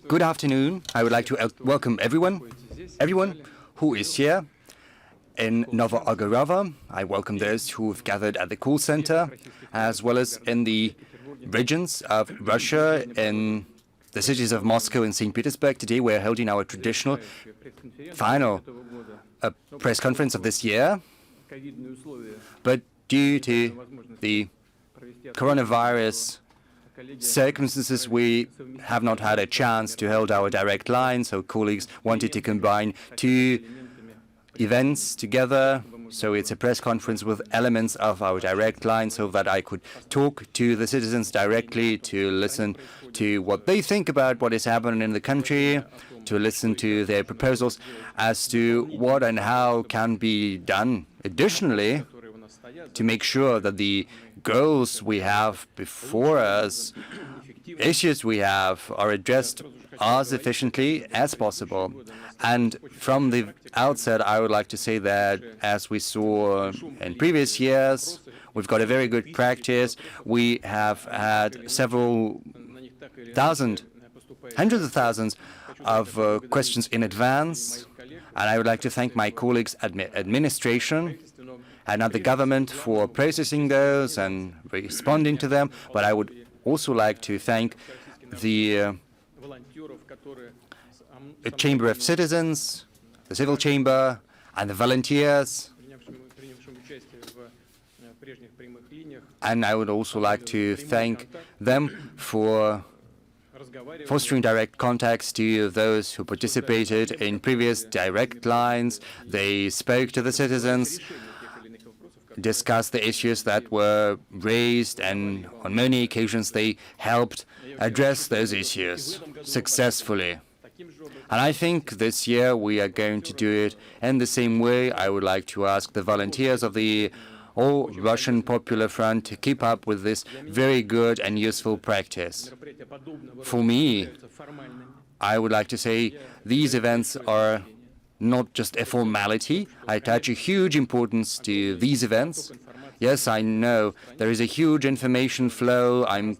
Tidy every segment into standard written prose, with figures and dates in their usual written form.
Good afternoon. I would like to welcome everyone who is here in Novo-Ogaryovo. I welcome those who have gathered at the call center, as well as in the regions of Russia, in the cities of Moscow and St. Petersburg. Today we're holding our traditional final press conference of this year. But due to the coronavirus circumstances, we have not had a chance to hold our direct line, so colleagues wanted to combine two events together. So it's a press conference with elements of our direct line so that I could talk to the citizens directly, to listen to what they think about what is happening in the country, to listen to their proposals as to what and how can be done additionally to make sure that the goals we have before us, issues we have, are addressed as efficiently as possible. And from the outset, I would like to say that, as we saw in previous years, we've got a very good practice. We have had several thousand, hundreds of thousands of questions in advance. And I would like to thank my colleagues at administration and at the government for processing those and responding to them. But I would also like to thank the Chamber of Citizens, the Civil Chamber, and the volunteers. And I would also like to thank them for fostering direct contacts to those who participated in previous direct lines. They spoke to the citizens, discussed the issues that were raised, and on many occasions they helped address those issues successfully. And I think this year we are going to do it in the same way. I would like to ask the volunteers of the All-Russian Popular Front to keep up with this very good and useful practice. For me, I would like to say these events are not just a formality. I attach a huge importance to these events. Yes, I know there is a huge information flow I'm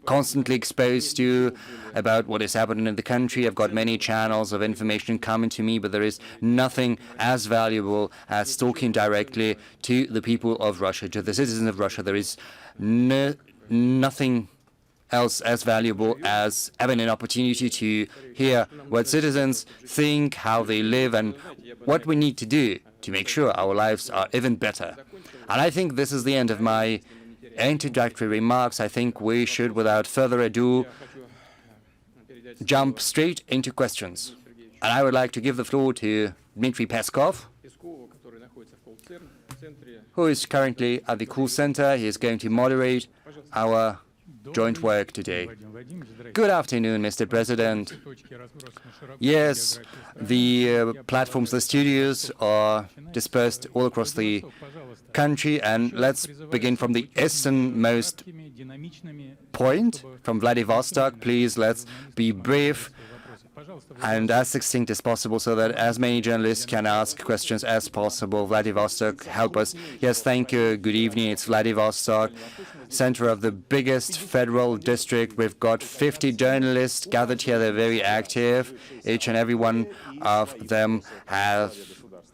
constantly exposed to about what is happening in the country. I've got many channels of information coming to me, but there is nothing as valuable as talking directly to the people of Russia, to the citizens of Russia. There is nothing else as valuable as having an opportunity to hear what citizens think, how they live, and what we need to do to make sure our lives are even better. And I think this is the end of my introductory remarks. I think we should, without further ado, jump straight into questions. And I would like to give the floor to Dmitry Peskov, who is currently at the call center. He is going to moderate our joint work today. Good afternoon, Mr. President. Yes, the platforms, the studios are dispersed all across the country, and let's begin from the easternmost point, from Vladivostok. Please, let's be brief and as succinct as possible so that as many journalists can ask questions as possible. Vladivostok, help us. Yes, thank you. Good evening. It's Vladivostok, center of the biggest federal district. We've got 50 journalists gathered here. They're very active. Each and every one of them have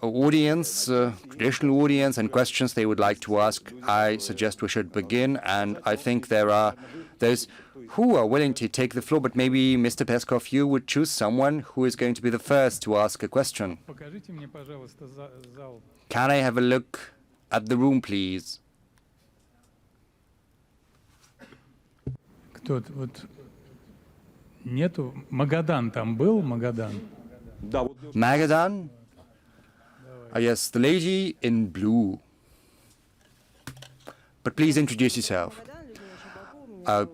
an audience, traditional audience, and questions they would like to ask. I suggest we should begin, and I think there are those who are willing to take the floor, but maybe, Mr. Peskov, you would choose someone who is going to be the first to ask a question. Can I have a look at the room, please? Нету. Магадан там был, Магадан? Magadan? Yes, the lady in blue. But please introduce yourself.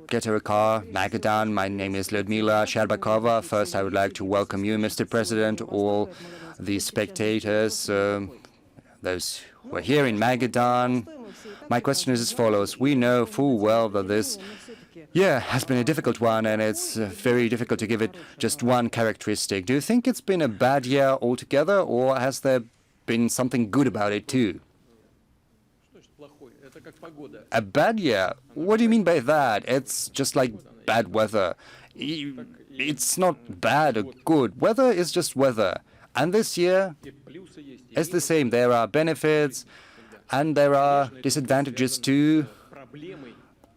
Get her a car, Magadan. My name is Lyudmila Sherbakova. First, I would like to welcome you, Mr. President, all the spectators, those who are here in Magadan. My question is as follows. We know full well that this year has been a difficult one, and it's very difficult to give it just one characteristic. Do you think it's been a bad year altogether, or has there been something good about it too? A bad year? What do you mean by that? It's just like bad weather. It's not bad or good. Weather is just weather. And this year is the same. There are benefits and there are disadvantages too,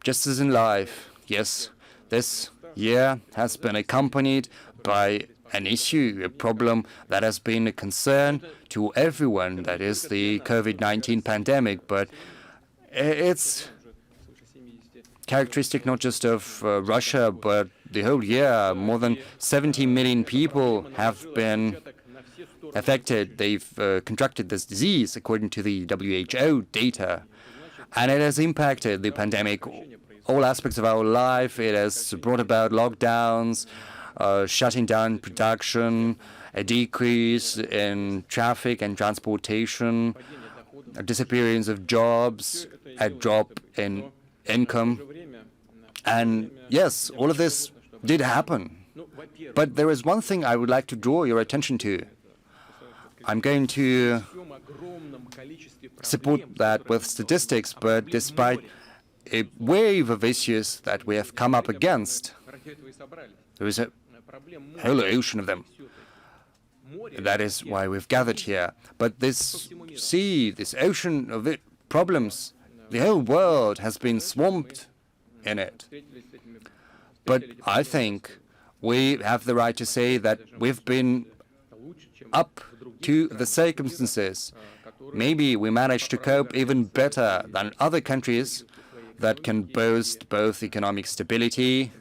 just as in life. Yes, this year has been accompanied by an issue, a problem that has been a concern to everyone, that is the COVID-19 pandemic. But it's characteristic not just of Russia, but the whole year. More than 70 million people have been affected. They've contracted this disease, according to the WHO data. And it has impacted the pandemic, all aspects of our life. It has brought about lockdowns, shutting down production, a decrease in traffic and transportation, a disappearance of jobs, a drop in income. And yes, all of this did happen. But there is one thing I would like to draw your attention to. I'm going to support that with statistics, but despite a wave of issues that we have come up against, there is a whole ocean of them. That is why we've gathered here. But this sea, this ocean of problems, the whole world has been swamped in it. But I think we have the right to say that we've been up to the circumstances. Maybe we managed to cope even better than other countries that can boast both economic stability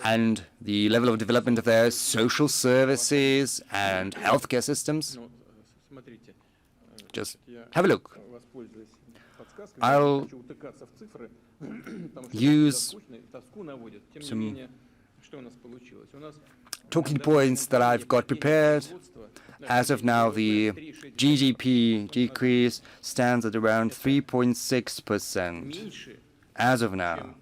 and the level of development of their social services and healthcare systems. Just have a look. I'll use some talking points that I've got prepared. As of now, the GDP decrease stands at around 3.6%. As of now.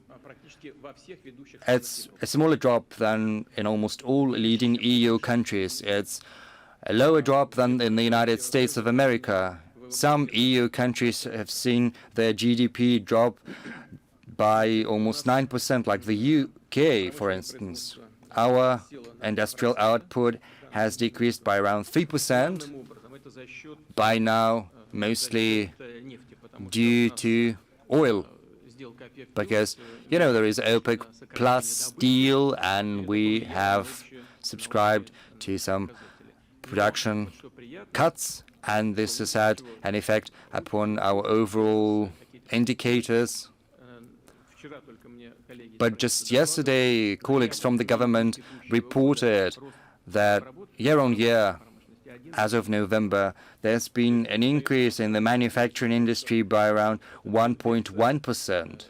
It's a smaller drop than in almost all leading EU countries. It's a lower drop than in the United States of America. Some EU countries have seen their GDP drop by almost 9%, like the UK, for instance. Our industrial output has decreased by around 3% by now, mostly due to oil. Because, you know, there is OPEC plus deal, and we have subscribed to some production cuts, and this has had an effect upon our overall indicators. But just yesterday, colleagues from the government reported that year on year, as of November, there's been an increase in the manufacturing industry by around 1.1%.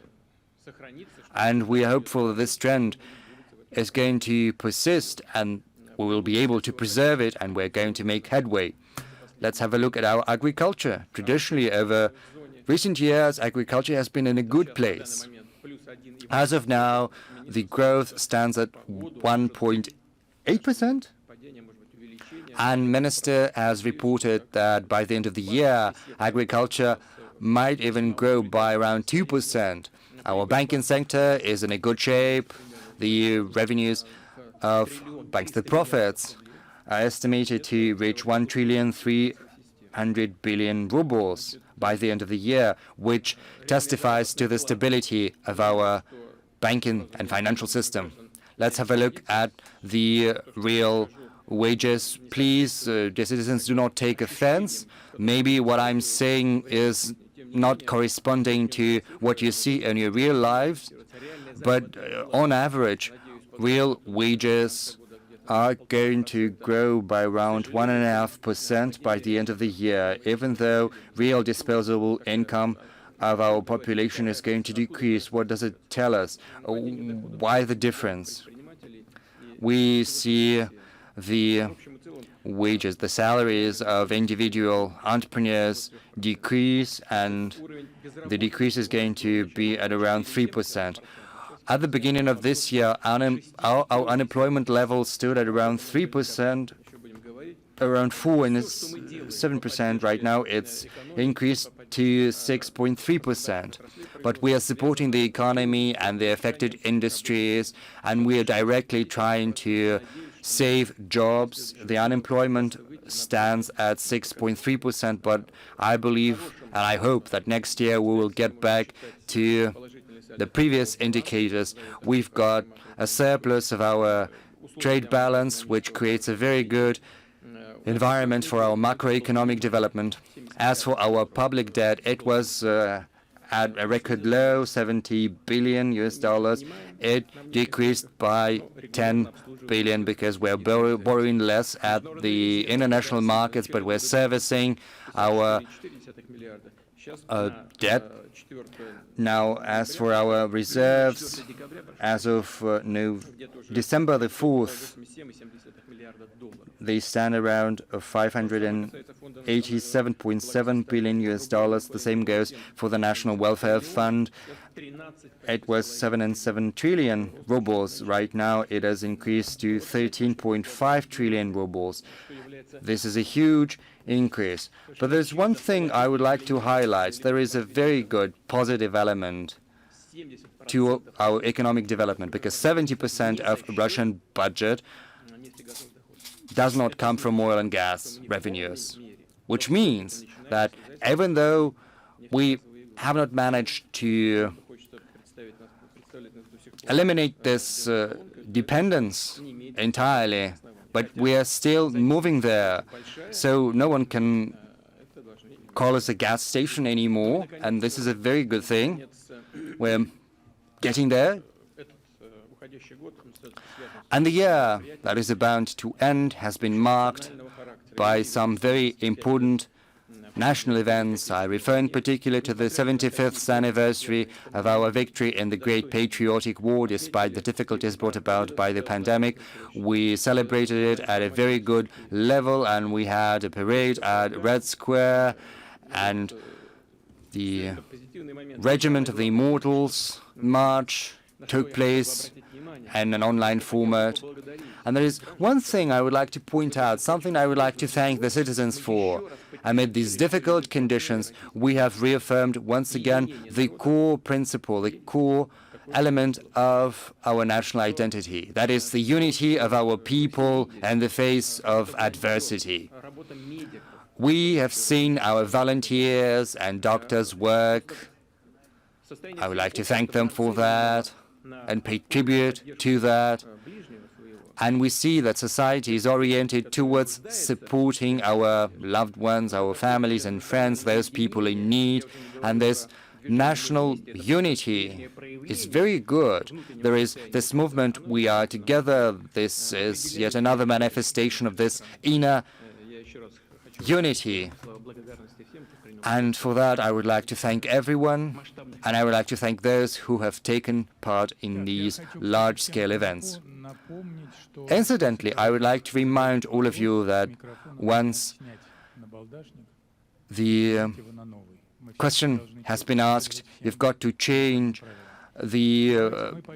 And we are hopeful that this trend is going to persist, and we will be able to preserve it, and we're going to make headway. Let's have a look at our agriculture. Traditionally, over recent years, agriculture has been in a good place. As of now, the growth stands at 1.8%. And Minister has reported that by the end of the year, agriculture might even grow by around 2%. Our banking sector is in a good shape. The revenues of banks, the profits, are estimated to reach 1,300 billion rubles by the end of the year, which testifies to the stability of our banking and financial system. Let's have a look at the real wages. Please, dear citizens, do not take offense. Maybe what I'm saying is not corresponding to what you see in your real lives, but on average, real wages are going to grow by around 1.5% by the end of the year, even though real disposable income of our population is going to decrease. What does it tell us? Why the difference? We see the wages, the salaries of individual entrepreneurs decrease, and the decrease is going to be at around 3%. At the beginning of this year, our unemployment level stood at around 3%, around 4 and 7% right now. It's increased to 6.3%. But we are supporting the economy and the affected industries, and we are directly trying to save jobs. The unemployment stands at 6.3%, but I believe and I hope that next year we will get back to the previous indicators. We've got a surplus of our trade balance, which creates a very good environment for our macroeconomic development. As for our public debt, it was at a record low, $70 billion. It decreased by 10 billion because we're borrowing less at the international markets, but we're servicing our debt. Now, as for our reserves, as of December the 4th, they stand around $587.7 billion. The same goes for the National Welfare Fund. It was 7.7 trillion rubles. Right now, it has increased to 13.5 trillion rubles. This is a huge increase. But there's one thing I would like to highlight. There is a very good positive element to our economic development, because 70% of Russian budget does not come from oil and gas revenues, which means that even though we have not managed to eliminate this dependence entirely, but we are still moving there. So no one can call us a gas station anymore, and this is a very good thing. We're getting there. And the year that is about to end has been marked by some very important national events. I refer in particular to the 75th anniversary of our victory in the Great Patriotic War. Despite the difficulties brought about by the pandemic, we celebrated it at a very good level, and we had a parade at Red Square, and the Regiment of the Immortals March took place in an online format. And there is one thing I would like to point out, something I would like to thank the citizens for. Amid these difficult conditions, we have reaffirmed once again the core principle, the core element of our national identity. That is the unity of our people in the face of adversity. We have seen our volunteers and doctors work. I would like to thank them for that and pay tribute to that. And we see that society is oriented towards supporting our loved ones, our families and friends, those people in need. And this national unity is very good. There is this movement, we are together. This is yet another manifestation of this inner unity. And for that, I would like to thank everyone, and I would like to thank those who have taken part in these large-scale events. Incidentally, I would like to remind all of you that once the question has been asked, you've got to change the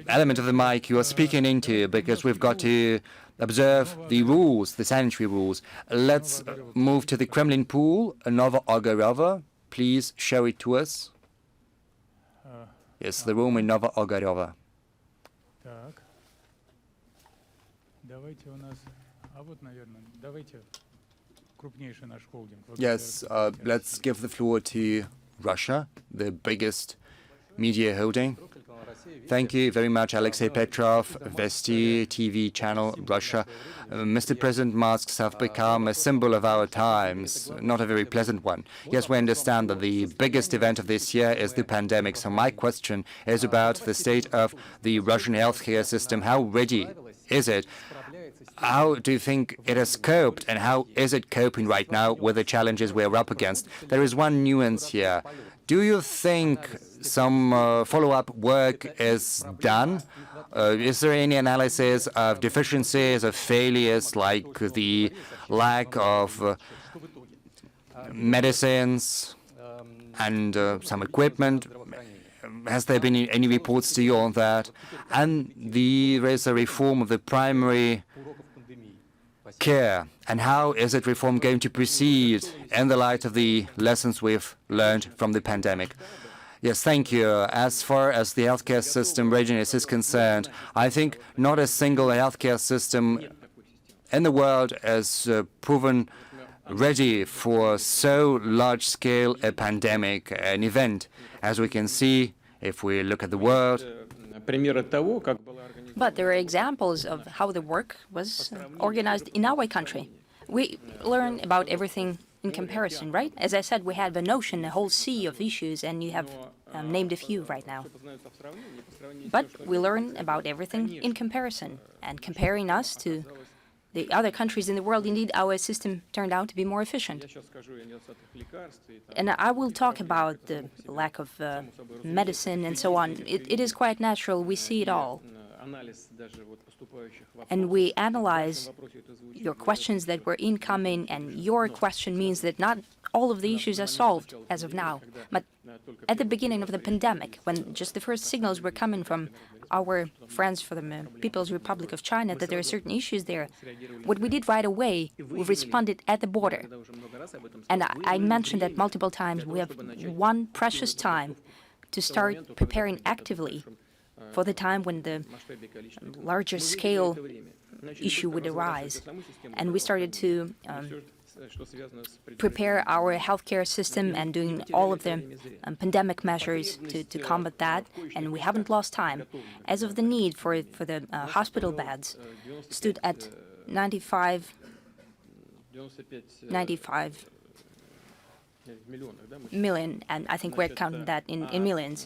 element of the mic you are speaking into, because we've got to observe the rules, the sanitary rules. Let's move to the Kremlin pool, Novo-Ogaryovo. Please show it to us. Yes, the room in Novo-Ogaryovo. Yes, let's give the floor to Russia, the biggest media holding. Thank you very much, Alexei Petrov, Vesti TV channel, Russia. Mr. President, masks have become a symbol of our times, not a very pleasant one. Yes, we understand that the biggest event of this year is the pandemic. So my question is about the state of the Russian healthcare system. How ready is it? How do you think it has coped, and how is it coping right now with the challenges we're up against? There is one nuance here. Do you think some follow-up work is done? Is there any analysis of deficiencies, of failures, like the lack of medicines and some equipment? Has there been any reports to you on that? And there is a reform of the primary care, and how is that reform going to proceed in the light of the lessons we've learned from the pandemic? Yes, thank you. As far as the healthcare system readiness is concerned, I think not a single healthcare system in the world has proven ready for so large-scale a pandemic, an event. As we can see, if we look at the world. But there are examples of how the work was organized in our country. We learn about everything in comparison, right? As I said, we had the notion, a whole sea of issues, and you have named a few right now. But we learn about everything in comparison, and comparing us to the other countries in the world, indeed, our system turned out to be more efficient. And I will talk about the lack of medicine and so on. It is quite natural. We see it all. And we analyze your questions that were incoming, and your question means that not all of the issues are solved as of now. But at the beginning of the pandemic, when just the first signals were coming from our friends from the People's Republic of China that there are certain issues there, what we did right away, we responded at the border. And I mentioned that multiple times. We have one precious time to start preparing actively for the time when the larger scale issue would arise. And we started to prepare our healthcare system and doing all of the pandemic measures to combat that, and we haven't lost time. As of the need for the hospital beds stood at 95 million, and I think we're counting that in millions.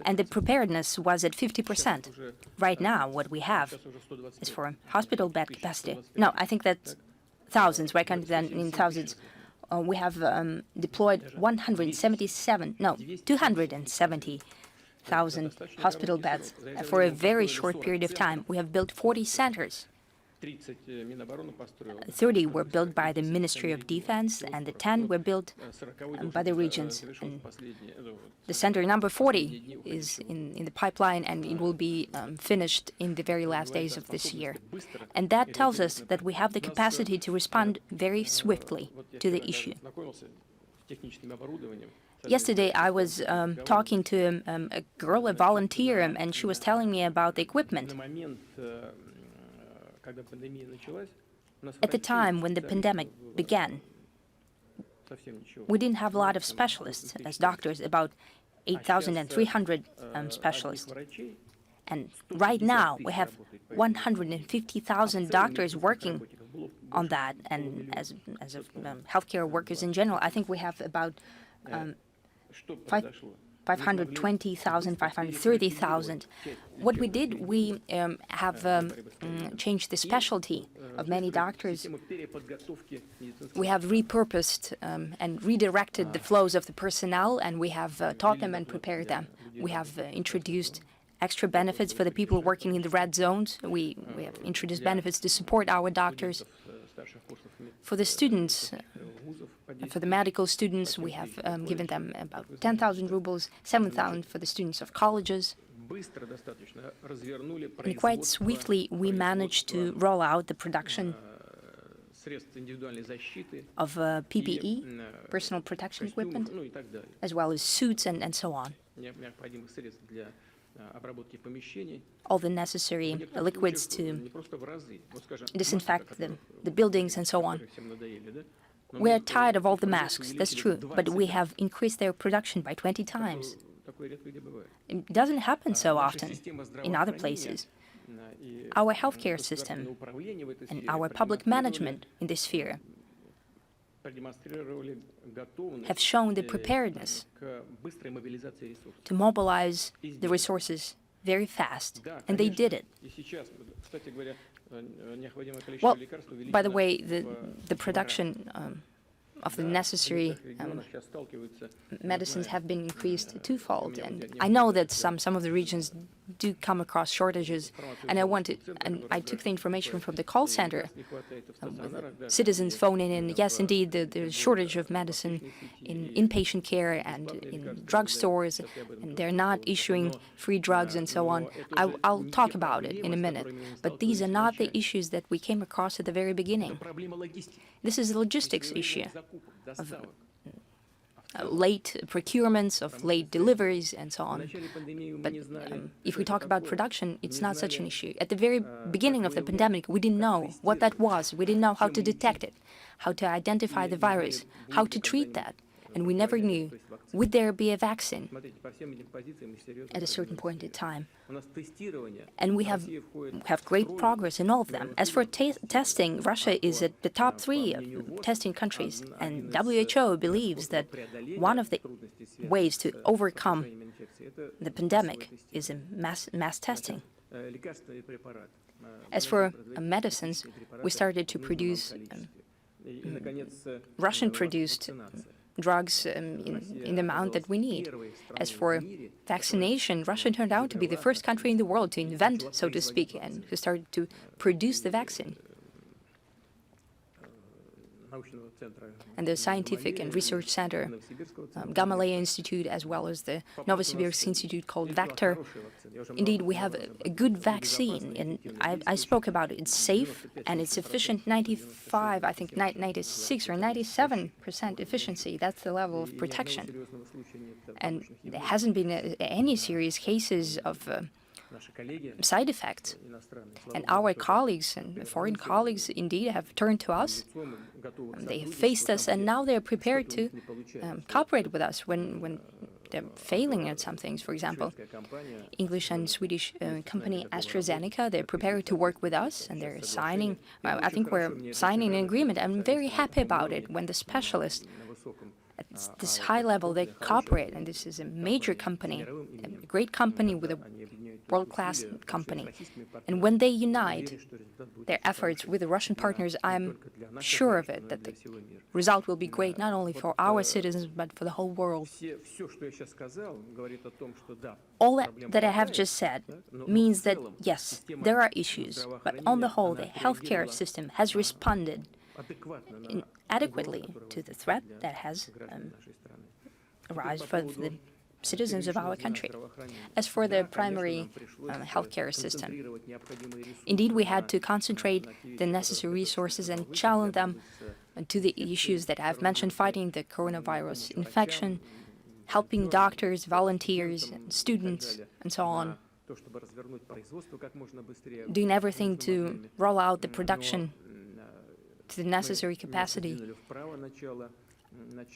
And the preparedness was at 50%. Right now, what we have is for hospital bed capacity. No, I think that's thousands. We're counting that in thousands. We have deployed 270,000 hospital beds for a very short period of time. We have built 40 centers. 30 were built by the Ministry of Defense, and the 10 were built by the regions. And the center number 40 is in the pipeline, and it will be finished in the very last days of this year. And that tells us that we have the capacity to respond very swiftly to the issue. Yesterday, I was talking to a girl, a volunteer, and she was telling me about the equipment. At the time when the pandemic began, we didn't have a lot of specialists as doctors, about 8,300 specialists. And right now, we have 150,000 doctors working on that. And as healthcare workers in general, I think we have about 520,000, 530,000. What we did, we have changed the specialty of many doctors. We have repurposed and redirected the flows of the personnel, and we have taught them and prepared them. We have introduced extra benefits for the people working in the red zones. We have introduced benefits to support our doctors. For the students, for the medical students, we have given them about 10,000 rubles, 7,000 for the students of colleges. And quite swiftly, we managed to roll out the production of PPE, personal protection equipment, as well as suits and so on. All the necessary liquids to disinfect the buildings and so on. We are tired of all the masks, that's true, but we have increased their production by 20 times. It doesn't happen so often in other places. Our healthcare system and our public management in this sphere have shown the preparedness to mobilize the resources very fast, and they did it. Well, by the way, the production of the necessary medicines have been increased twofold. And I know that some of the regions do come across shortages, and I took the information from the call center. Citizens phoning in, yes, indeed, there's shortage of medicine in inpatient care and in drugstores, and they're not issuing free drugs and so on. I'll talk about it in a minute, but these are not the issues that we came across at the very beginning. This is a logistics issue of late procurements, of late deliveries, and so on. But if we talk about production, it's not such an issue. At the very beginning of the pandemic, we didn't know what that was. We didn't know how to detect it, how to identify the virus, how to treat that. And we never knew, would there be a vaccine at a certain point in time? And we have great progress in all of them. As for testing, Russia is at the top 3 of testing countries, and WHO believes that one of the ways to overcome the pandemic is a mass testing. As for medicines, we started to produce Russian-produced drugs in the amount that we need. As for vaccination, Russia turned out to be the first country in the world to invent, so to speak, and who started to produce the vaccine. And the Scientific and Research Center, Gamaleya Institute, as well as the Novosibirsk Institute called Vector. Indeed, we have a good vaccine, and I spoke about it. It's safe and it's efficient, 95, I think 96 or 97% efficiency. That's the level of protection. And there hasn't been any serious cases of side effects. And our colleagues and foreign colleagues indeed have turned to us. They have faced us, and now they're prepared to cooperate with us when they're failing at some things. For example, English and Swedish company AstraZeneca, they're prepared to work with us, and they're signing, I think we're signing an agreement. I'm very happy about it when the specialists at this high level, they cooperate, and this is a major company, a great company with a world-class company. And when they unite their efforts with the Russian partners, I'm sure of it, that the result will be great, not only for our citizens, but for the whole world. All that I have just said means that, yes, there are issues, but on the whole, the healthcare system has responded adequately to the threat that has arisen for the citizens of our country. As for the primary healthcare system, indeed we had to concentrate the necessary resources and challenge them to the issues that I've mentioned: fighting the coronavirus infection, helping doctors, volunteers, students, and so on, doing everything to roll out the production to the necessary capacity.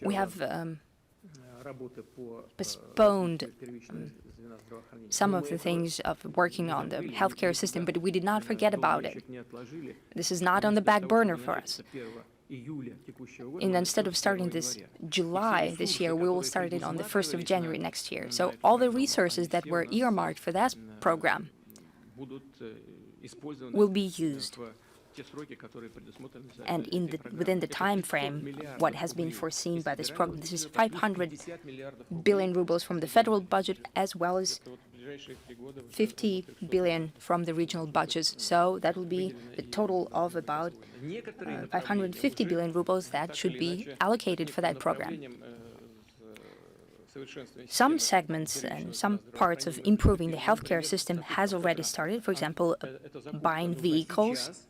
We have postponed some of the things of working on the healthcare system, but we did not forget about it. This is not on the back burner for us. And instead of starting this July this year, we will start it on the 1st of January next year. So all the resources that were earmarked for that program will be used. And within the time frame, what has been foreseen by this program, this is 500 billion rubles from the federal budget, as well as 50 billion from the regional budgets. So that will be a total of about 550 billion rubles that should be allocated for that program. Some segments and some parts of improving the healthcare system has already started. For example, buying vehicles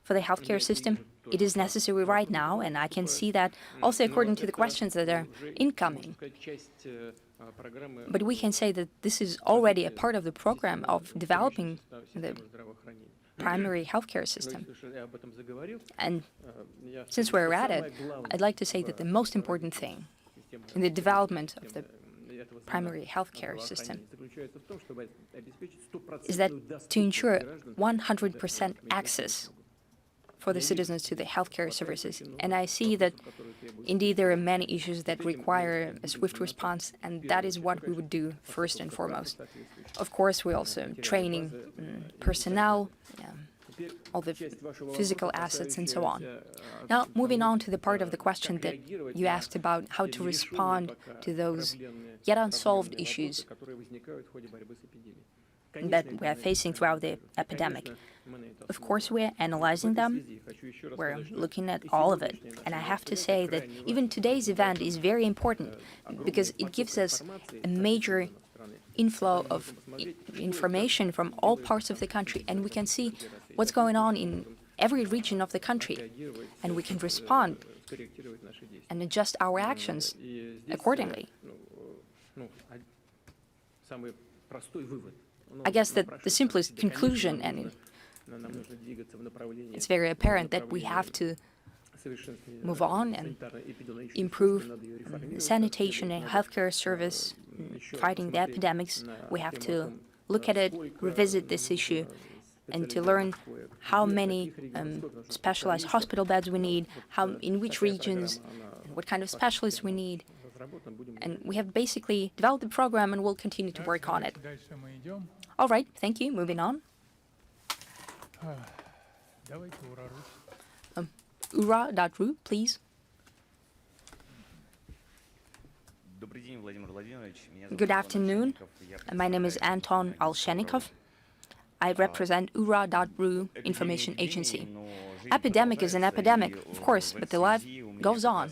for the healthcare system. It is necessary right now, and I can see that also according to the questions that are incoming. But we can say that this is already a part of the program of developing the primary healthcare system. And since we're at it, I'd like to say that the most important thing in the development of the primary healthcare system is that to ensure 100% access for the citizens to the healthcare services. And I see that indeed there are many issues that require a swift response, and that is what we would do first and foremost. Of course, we're also training personnel, all the physical assets and so on. Now, moving on to the part of the question that you asked about how to respond to those yet unsolved issues that we are facing throughout the epidemic. Of course, we're analyzing them. We're looking at all of it. And I have to say that even today's event is very important because it gives us a major inflow of information from all parts of the country, and we can see what's going on in every region of the country, and we can respond and adjust our actions accordingly. I guess that the simplest conclusion, and it's very apparent that we have to move on and improve sanitation and healthcare service, fighting the epidemics. We have to look at it, revisit this issue, and to learn how many specialized hospital beds we need, in which regions, what kind of specialists we need. And we have basically developed the program and will continue to work on it. All right, thank you. Moving on. Ura.ru, please. Good afternoon. My name is Anton Alshenikov. I represent Ura.ru Information Agency. Epidemic is an epidemic, of course, but the life goes on.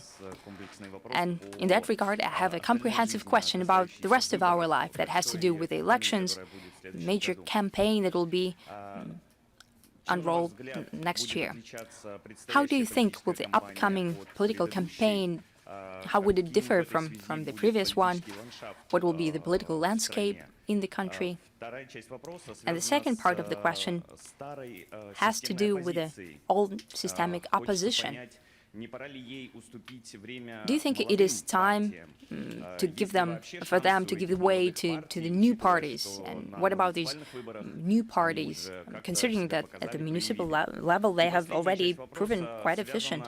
And in that regard, I have a comprehensive question about the rest of our life that has to do with the elections, major campaign that will be unrolled next year. How do you think will the upcoming political campaign, how would it differ from the previous one? What will be the political landscape in the country? And the second part of the question has to do with the old systemic opposition. Do you think it is time for them to give way to the new parties? And what about these new parties, considering that at the municipal level they have already proven quite efficient?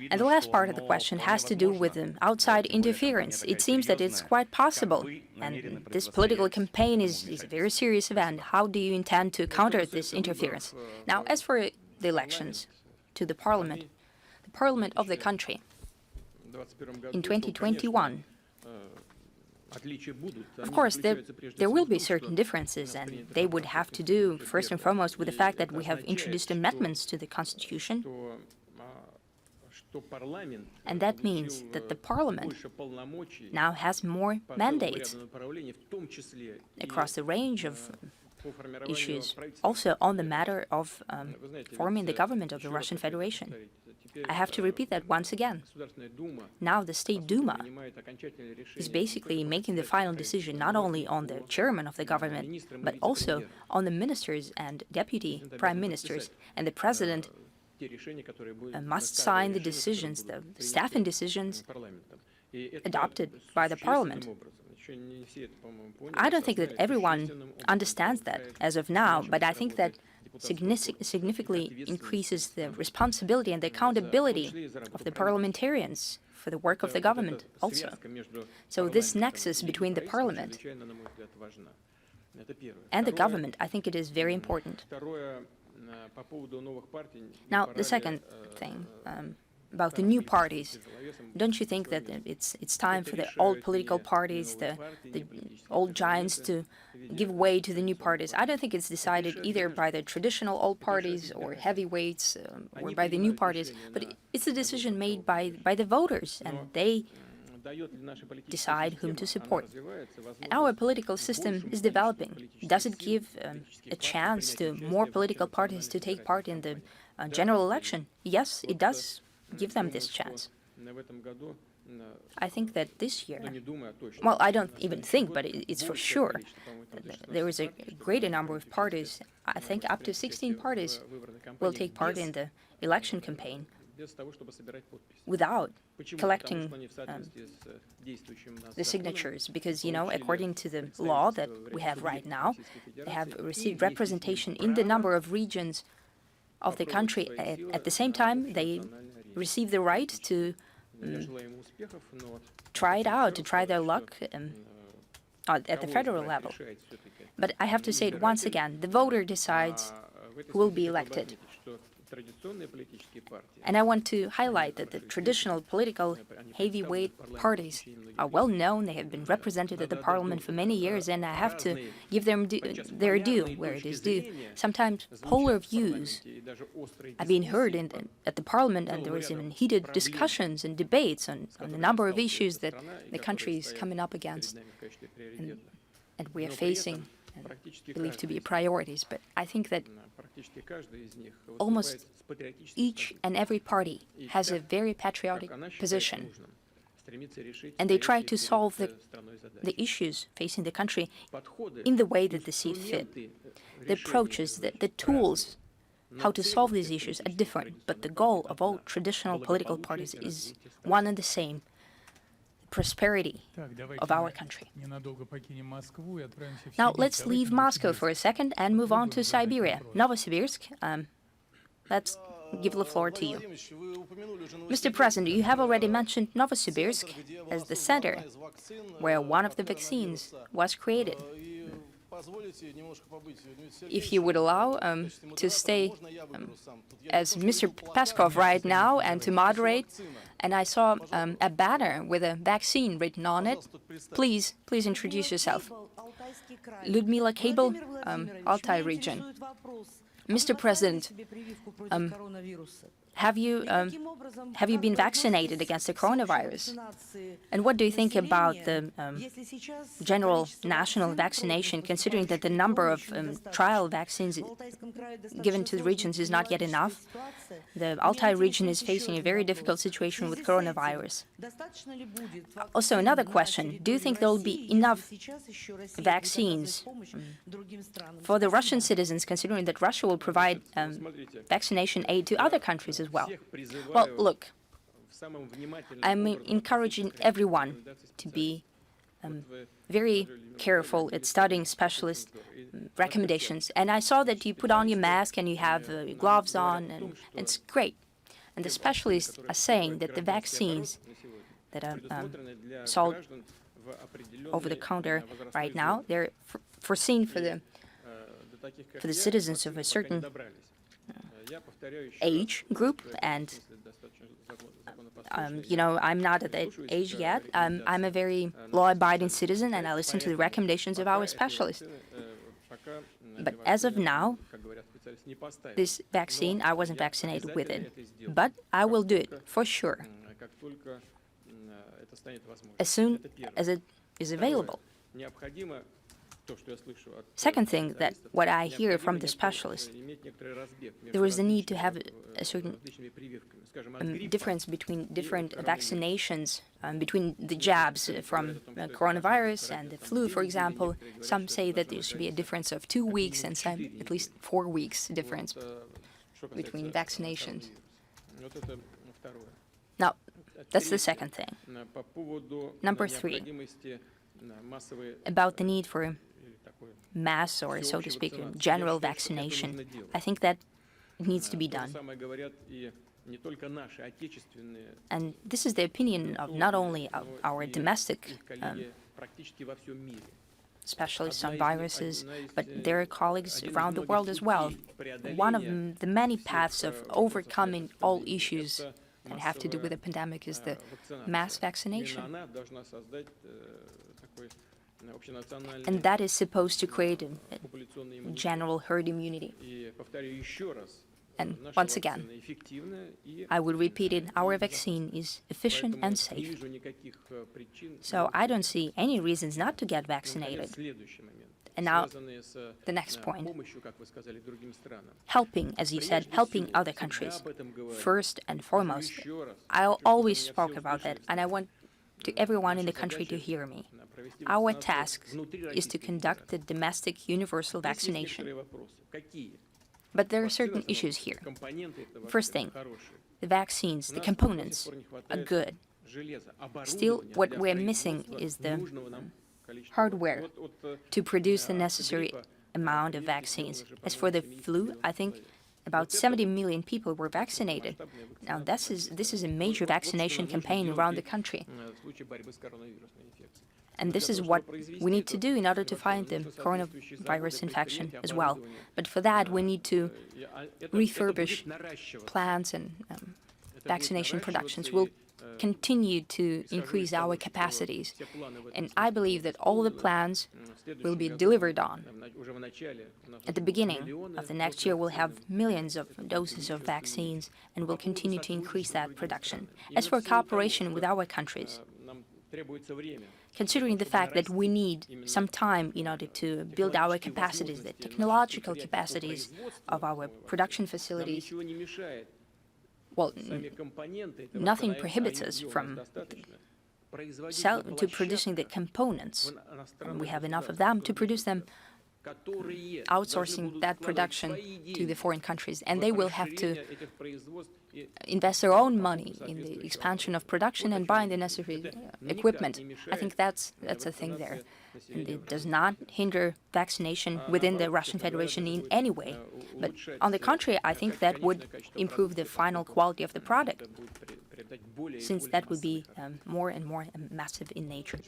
And the last part of the question has to do with outside interference. It seems that it's quite possible, and this political campaign is a very serious event. How do you intend to counter this interference? Now, as for the elections to the parliament of the country, in 2021, of course, there will be certain differences, and they would have to do, first and foremost, with the fact that we have introduced amendments to the Constitution. And that means that the parliament now has more mandates across the range of issues, also on the matter of forming the government of the Russian Federation. I have to repeat that once again. Now the State Duma is basically making the final decision not only on the chairman of the government, but also on the ministers and deputy prime ministers, and the president must sign the decisions, the staffing decisions adopted by the parliament. I don't think that everyone understands that as of now, but I think that significantly increases the responsibility and the accountability of the parliamentarians for the work of the government also. So this nexus between the parliament and the government, I think it is very important. Now, the second thing about the new parties, don't you think that it's time for the old political parties, the old giants, to give way to the new parties? I don't think it's decided either by the traditional old parties or heavyweights or by the new parties, but it's a decision made by the voters, and they decide whom to support. And our political system is developing. Does it give a chance to more political parties to take part in the general election? Yes, it does give them this chance. I think that this year, well, I don't even think, but it's for sure, there is a greater number of parties. I think up to 16 parties will take part in the election campaign without collecting the signatures, because, according to the law that we have right now, they have received representation in the number of regions of the country. At the same time, they receive the right to try it out, to try their luck at the federal level. But I have to say it once again, the voter decides who will be elected. And I want to highlight that the traditional political heavyweight parties are well known. They have been represented at the parliament for many years, and I have to give them their due where it is due. Sometimes polar views are being heard at the parliament, and there is even heated discussions and debates on a number of issues that the country is coming up against and we are facing and believed to be priorities. But I think that almost each and every party has a very patriotic position, and they try to solve the issues facing the country in the way that they see fit. The approaches, the tools, how to solve these issues are different, but the goal of all traditional political parties is one and the same: prosperity of our country. Now let's leave Moscow for a second and move on to Siberia. Novosibirsk, let's give the floor to you. Mr. President, you have already mentioned Novosibirsk as the center where one of the vaccines was created. If you would allow to stay as Mr. Peskov right now and to moderate, and I saw a banner with a vaccine written on it. Please introduce yourself. Ludmila Kabel, Altai region. Mr. President, have you been vaccinated against the coronavirus? And what do you think about the general national vaccination, considering that the number of trial vaccines given to the regions is not yet enough? The Altai region is facing a very difficult situation with coronavirus. Also, another question: do you think there will be enough vaccines for the Russian citizens, considering that Russia will provide vaccination aid to other countries as well? Well, look, I'm encouraging everyone to be very careful at studying specialist recommendations. And I saw that you put on your mask and you have gloves on, and it's great. And the specialists are saying that the vaccines that are sold over the counter right now, they're foreseen for the citizens of a certain age group, and I'm not at that age yet. I'm a very law-abiding citizen, and I listen to the recommendations of our specialists. But as of now, this vaccine, I wasn't vaccinated with it, but I will do it for sure as soon as it is available. Second thing, that what I hear from the specialists, there is a need to have a certain difference between different vaccinations, between the jabs from coronavirus and the flu, for example. Some say that there should be a difference of 2 weeks, and some at least 4 weeks difference between vaccinations. Now, that's the second thing. Number 3, about the need for mass, or so to speak, general vaccination. I think that it needs to be done. And this is the opinion of not only of our domestic specialists on viruses, but their colleagues around the world as well. One of the many paths of overcoming all issues that have to do with the pandemic is the mass vaccination. And that is supposed to create a general herd immunity. And once again, I will repeat it, our vaccine is efficient and safe. So I don't see any reasons not to get vaccinated. And now, the next point. Helping, as you said, helping other countries. First and foremost, I always spoke about that, and I want everyone in the country to hear me. Our task is to conduct the domestic universal vaccination. But there are certain issues here. First thing, the vaccines, the components are good. Still, what we're missing is the hardware to produce the necessary amount of vaccines. As for the flu, I think about 70 million people were vaccinated. Now, this is a major vaccination campaign around the country. And this is what we need to do in order to fight the coronavirus infection as well. But for that, we need to refurbish plants and vaccination productions. We'll continue to increase our capacities. And I believe that all the plans will be delivered on. At the beginning of the next year, we'll have millions of doses of vaccines, and we'll continue to increase that production. As for cooperation with our countries, considering the fact that we need some time in order to build our capacities, the technological capacities of our production facilities, well, nothing prohibits us from producing the components. We have enough of them to produce them, outsourcing that production to the foreign countries, and they will have to invest their own money in the expansion of production and buying the necessary equipment. I think that's a thing there. And it does not hinder vaccination within the Russian Federation in any way. But on the contrary, I think that would improve the final quality of the product, since that would be more and more massive in nature.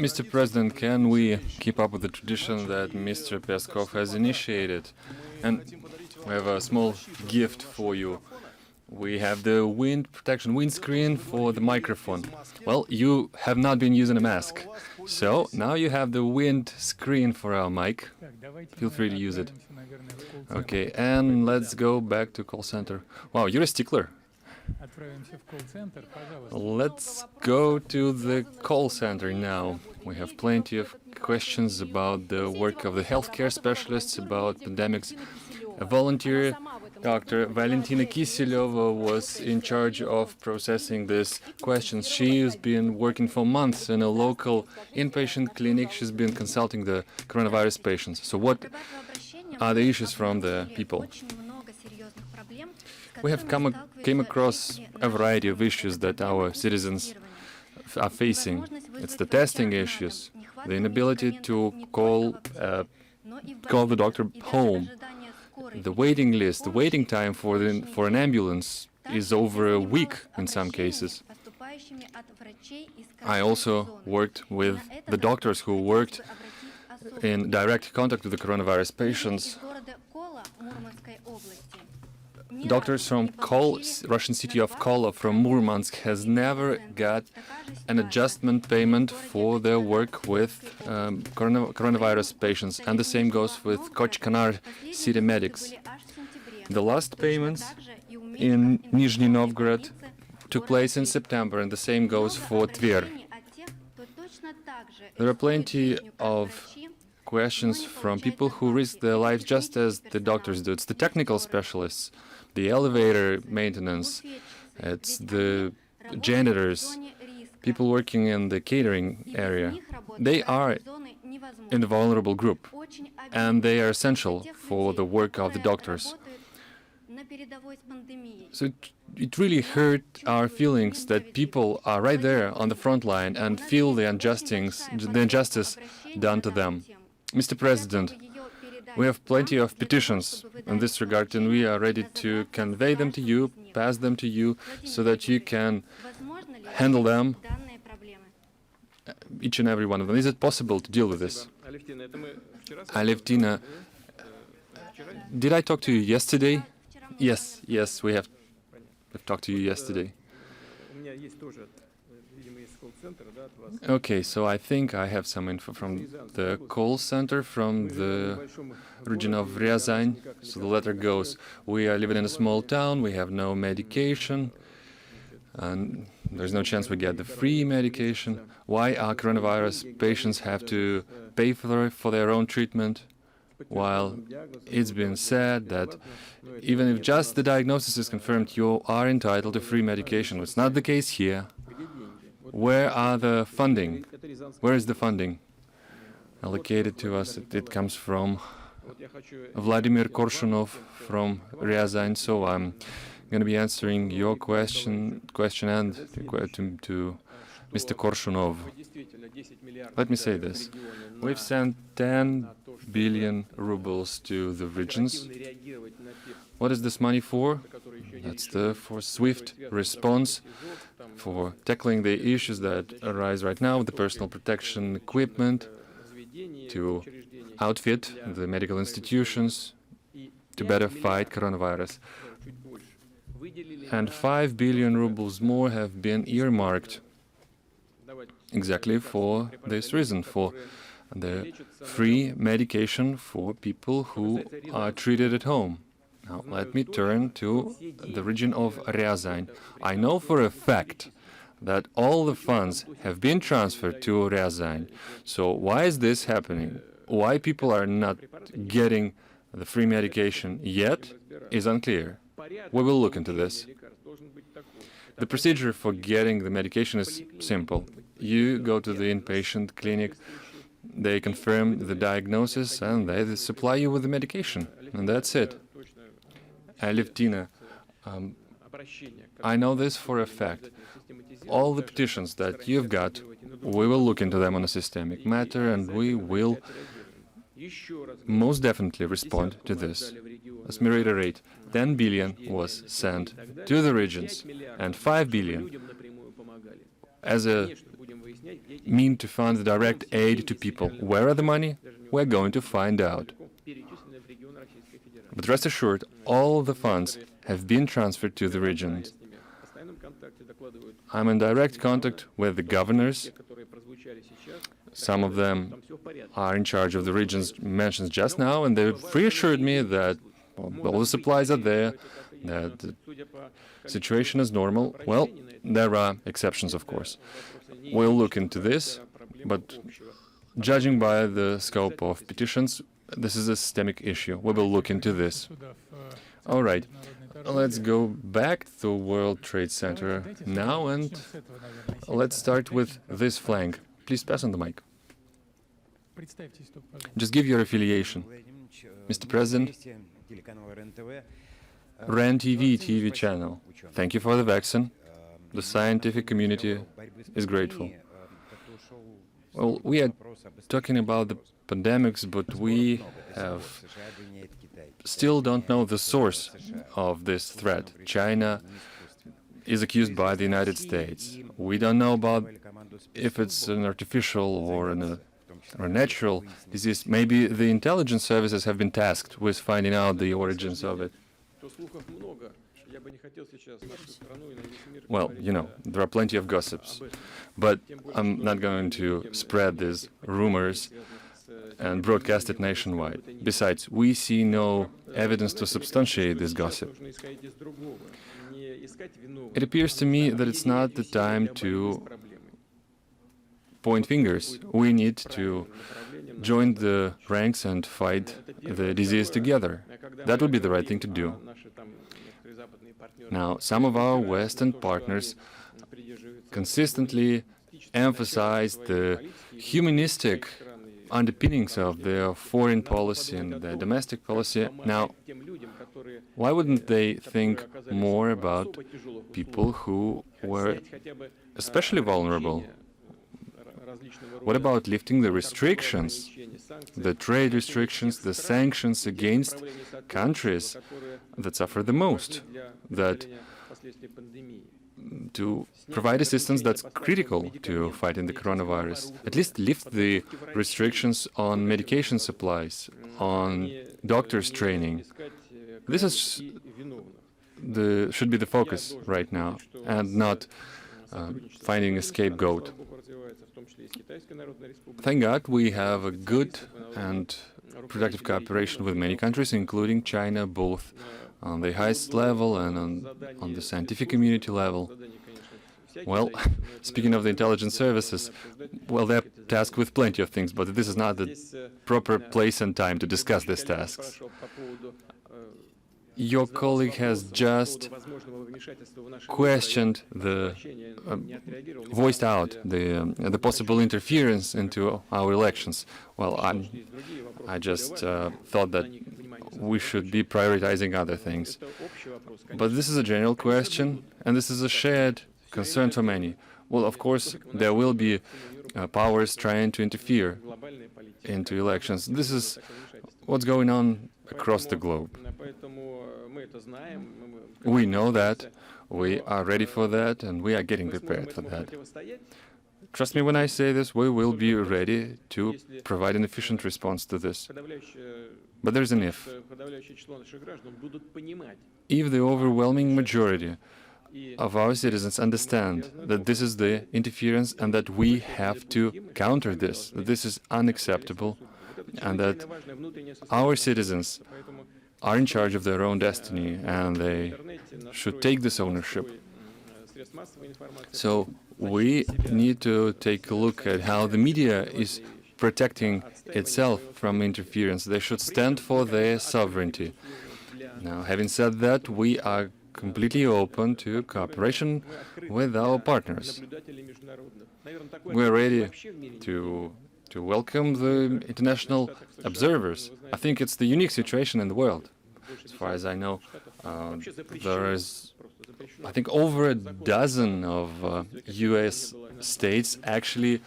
Mr. President, can we keep up with the tradition that Mr. Peskov has initiated? And we have a small gift for you. We have the wind protection windscreen for the microphone. Well, you have not been using a mask, so now you have the wind screen for our mic. Feel free to use it. Okay, and let's go back to call center. Wow, you're a stickler. Let's go to the call center now. We have plenty of questions about the work of the healthcare specialists, about pandemics. A volunteer, Dr. Valentina Kiseleva, was in charge of processing these questions. She has been working for months in a local inpatient clinic. She's been consulting the coronavirus patients. So what are the issues from the people? We have came across a variety of issues that our citizens are facing. It's the testing issues, the inability to call the doctor home, the waiting list, the waiting time for an ambulance is over a week in some cases. I also worked with the doctors who worked in direct contact with the coronavirus patients. Doctors from Russian city of Kola from Murmansk has never got an adjustment payment for their work with coronavirus patients, and the same goes with Kochkanar city medics. The last payments in Nizhny Novgorod took place in September, and the same goes for Tver. There are plenty of questions from people who risk their lives just as the doctors do. It's the technical specialists, the elevator maintenance, it's the janitors, people working in the catering area. They are in the vulnerable group, and they are essential for the work of the doctors. So it really hurt our feelings that people are right there on the front line and feel the injustice done to them. Mr. President, we have plenty of petitions in this regard, and we are ready to convey them to you, pass them to you, so that you can handle them, each and every one of them. Is it possible to deal with this? Alevtina, did I talk to you yesterday? Yes, we have talked to you yesterday. Okay, so I think I have some info from the call center from the region of Ryazan. So the letter goes, we are living in a small town, we have no medication, and there's no chance we get the free medication. Why our coronavirus patients have to pay for their own treatment, while it's been said that even if just the diagnosis is confirmed, you are entitled to free medication. It's not the case here. Where are the funding? Where is the funding allocated to us? It comes from Vladimir Korshunov from Ryazan. So I'm going to be answering your question and to Mr. Korshunov. Let me say this. We've sent 10 billion rubles to the regions. What is this money for? That's for swift response for tackling the issues that arise right now with the personal protection equipment, to outfit the medical institutions to better fight coronavirus. And 5 billion rubles more have been earmarked exactly for this reason, for the free medication for people who are treated at home. Now, let me turn to the region of Ryazan. I know for a fact that all the funds have been transferred to Ryazan. So why is this happening? Why people are not getting the free medication yet is unclear. We will look into this. The procedure for getting the medication is simple. You go to the inpatient clinic, they confirm the diagnosis, and they supply you with the medication. And that's it. Alevtina, I know this for a fact. All the petitions that you've got, we will look into them on a systemic matter, and we will most definitely respond to this. Let me reiterate, 10 billion was sent to the regions, and 5 billion as a mean to fund the direct aid to people. Where are the money? We're going to find out. But rest assured, all the funds have been transferred to the regions. I'm in direct contact with the governors. Some of them are in charge of the regions mentioned just now, and they've reassured me that all the supplies are there, that the situation is normal. Well, there are exceptions, of course. We'll look into this, but judging by the scope of petitions, this is a systemic issue. We will look into this. All right, let's go back to the World Trade Center now, and let's start with this flank. Please pass on the mic. Just give your affiliation. Mr. President, REN TV channel. Thank you for the vaccine. The scientific community is grateful. Well, we are talking about the pandemics, but we still don't know the source of this threat. China is accused by the United States. We don't know about if it's an artificial or a natural disease. Maybe the intelligence services have been tasked with finding out the origins of it. Well, you know, there are plenty of gossips, but I'm not going to spread these rumors and broadcast it nationwide. Besides, we see no evidence to substantiate this gossip. It appears to me that it's not the time to point fingers. We need to join the ranks and fight the disease together. That would be the right thing to do. Now, some of our Western partners consistently emphasize the humanistic underpinnings of their foreign policy and their domestic policy. Now, why wouldn't they think more about people who were especially vulnerable? What about lifting the restrictions, the trade restrictions, the sanctions against countries that suffer the most, that to provide assistance that's critical to fighting the coronavirus? At least lift the restrictions on medication supplies, on doctors' training. This is should be the focus right now, and not finding a scapegoat. Thank God we have a good and productive cooperation with many countries, including China, both on the highest level and on the scientific community level. Well, speaking of the intelligence services, well, they're tasked with plenty of things, but this is not the proper place and time to discuss these tasks. Your colleague has just questioned voiced out the possible interference into our elections. Well, I just thought that we should be prioritizing other things. But this is a general question, and this is a shared concern for many. Well, of course, there will be powers trying to interfere into elections. This is what's going on across the globe. We know that, we are ready for that, and we are getting prepared for that. Trust me when I say this, we will be ready to provide an efficient response to this. But there's an if. If the overwhelming majority of our citizens understand that this is the interference and that we have to counter this, that this is unacceptable, and that our citizens are in charge of their own destiny and they should take this ownership. So we need to take a look at how the media is protecting itself from interference. They should stand for their sovereignty. Now, having said that, we are completely open to cooperation with our partners. We're ready to welcome the international observers. I think it's the unique situation in the world. As far as I know, there is, I think, over a dozen of US states actually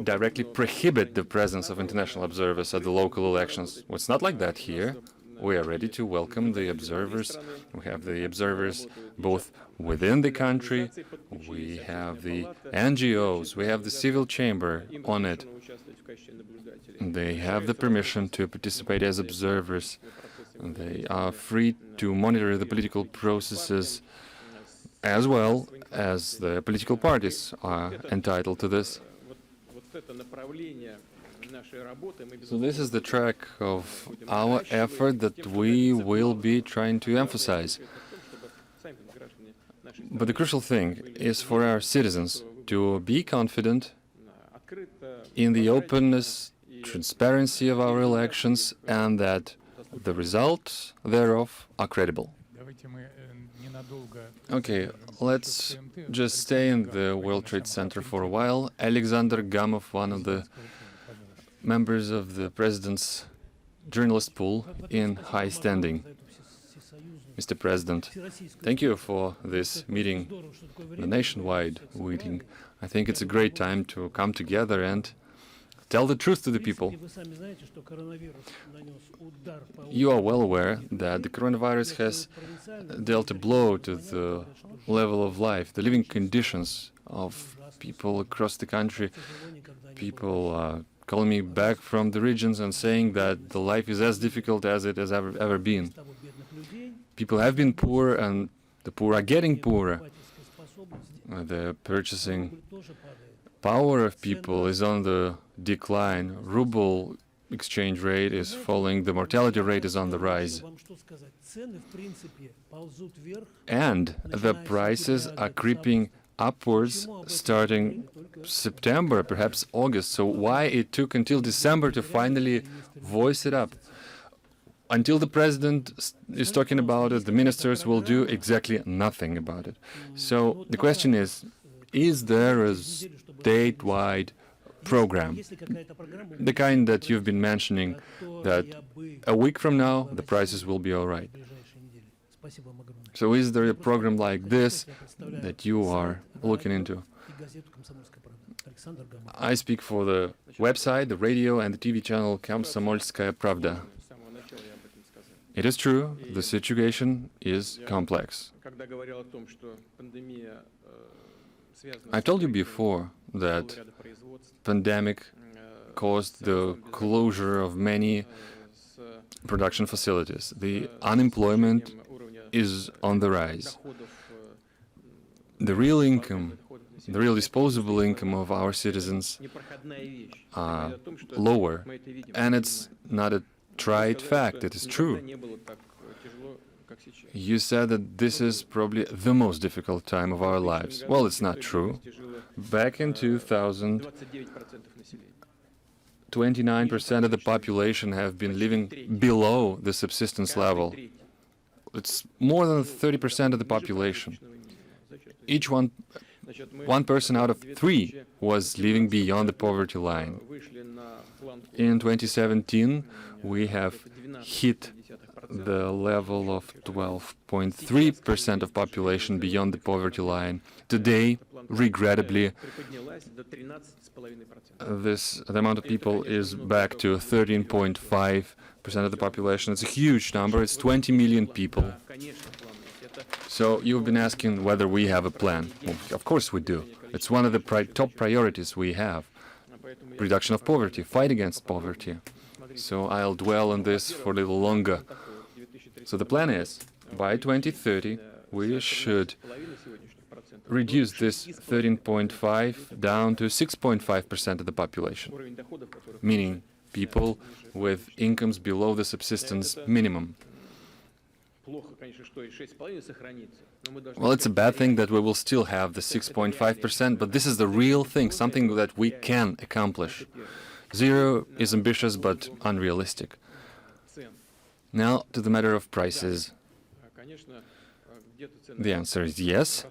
directly prohibit the presence of international observers at the local elections. Well, it's not like that here. We are ready to welcome the observers. We have the observers both within the country, we have the NGOs, we have the civil chamber on it. They have the permission to participate as observers. They are free to monitor the political processes as well as the political parties are entitled to this. So this is the track of our effort that we will be trying to emphasize. But the crucial thing is for our citizens to be confident in the openness, transparency of our elections, and that the results thereof are credible. Okay, let's just stay in the World Trade Center for a while. Alexander Gamov, one of the members of the President's journalist pool in high standing. Mr. President, thank you for this meeting, the nationwide meeting. I think it's a great time to come together and tell the truth to the people. You are well aware that the coronavirus has dealt a blow to the level of life, the living conditions of people across the country. People calling me back from the regions and saying that the life is as difficult as it has ever been. People have been poor, and the poor are getting poorer. The purchasing power of people is on the decline. Ruble exchange rate is falling. The mortality rate is on the rise. And the prices are creeping upwards starting September, perhaps August. So why it took until December to finally voice it up? Until the president is talking about it, the ministers will do exactly nothing about it. So the question is there a statewide program, the kind that you've been mentioning, that a week from now the prices will be all right? So is there a program like this that you are looking into? I speak for the website, the radio, and the TV channel Komsomolskaya Pravda. It is true, the situation is complex. I told you before that pandemic caused the closure of many production facilities. The unemployment is on the rise. The real income, the real disposable income of our citizens are lower, and it's not a trite fact, it is true. You said that this is probably the most difficult time of our lives. Well, it's not true. Back in 2000, 29% of the population have been living below the subsistence level. It's more than 30% of the population. Each one person out of 3 was living beyond the poverty line. In 2017, we have hit the level of 12.3% of population beyond the poverty line. Today, regrettably, the amount of people is back to 13.5% of the population. It's a huge number. It's 20 million people. So you've been asking whether we have a plan. Well, of course we do. It's one of the top priorities we have. Reduction of poverty, fight against poverty. So I'll dwell on this for a little longer. So the plan is, by 2030, we should reduce this 13.5 down to 6.5% of the population, meaning people with incomes below the subsistence minimum. Well, it's a bad thing that we will still have the 6.5%, but this is the real thing, something that we can accomplish. Zero is ambitious but unrealistic. Now, to the matter of prices. The answer is yes.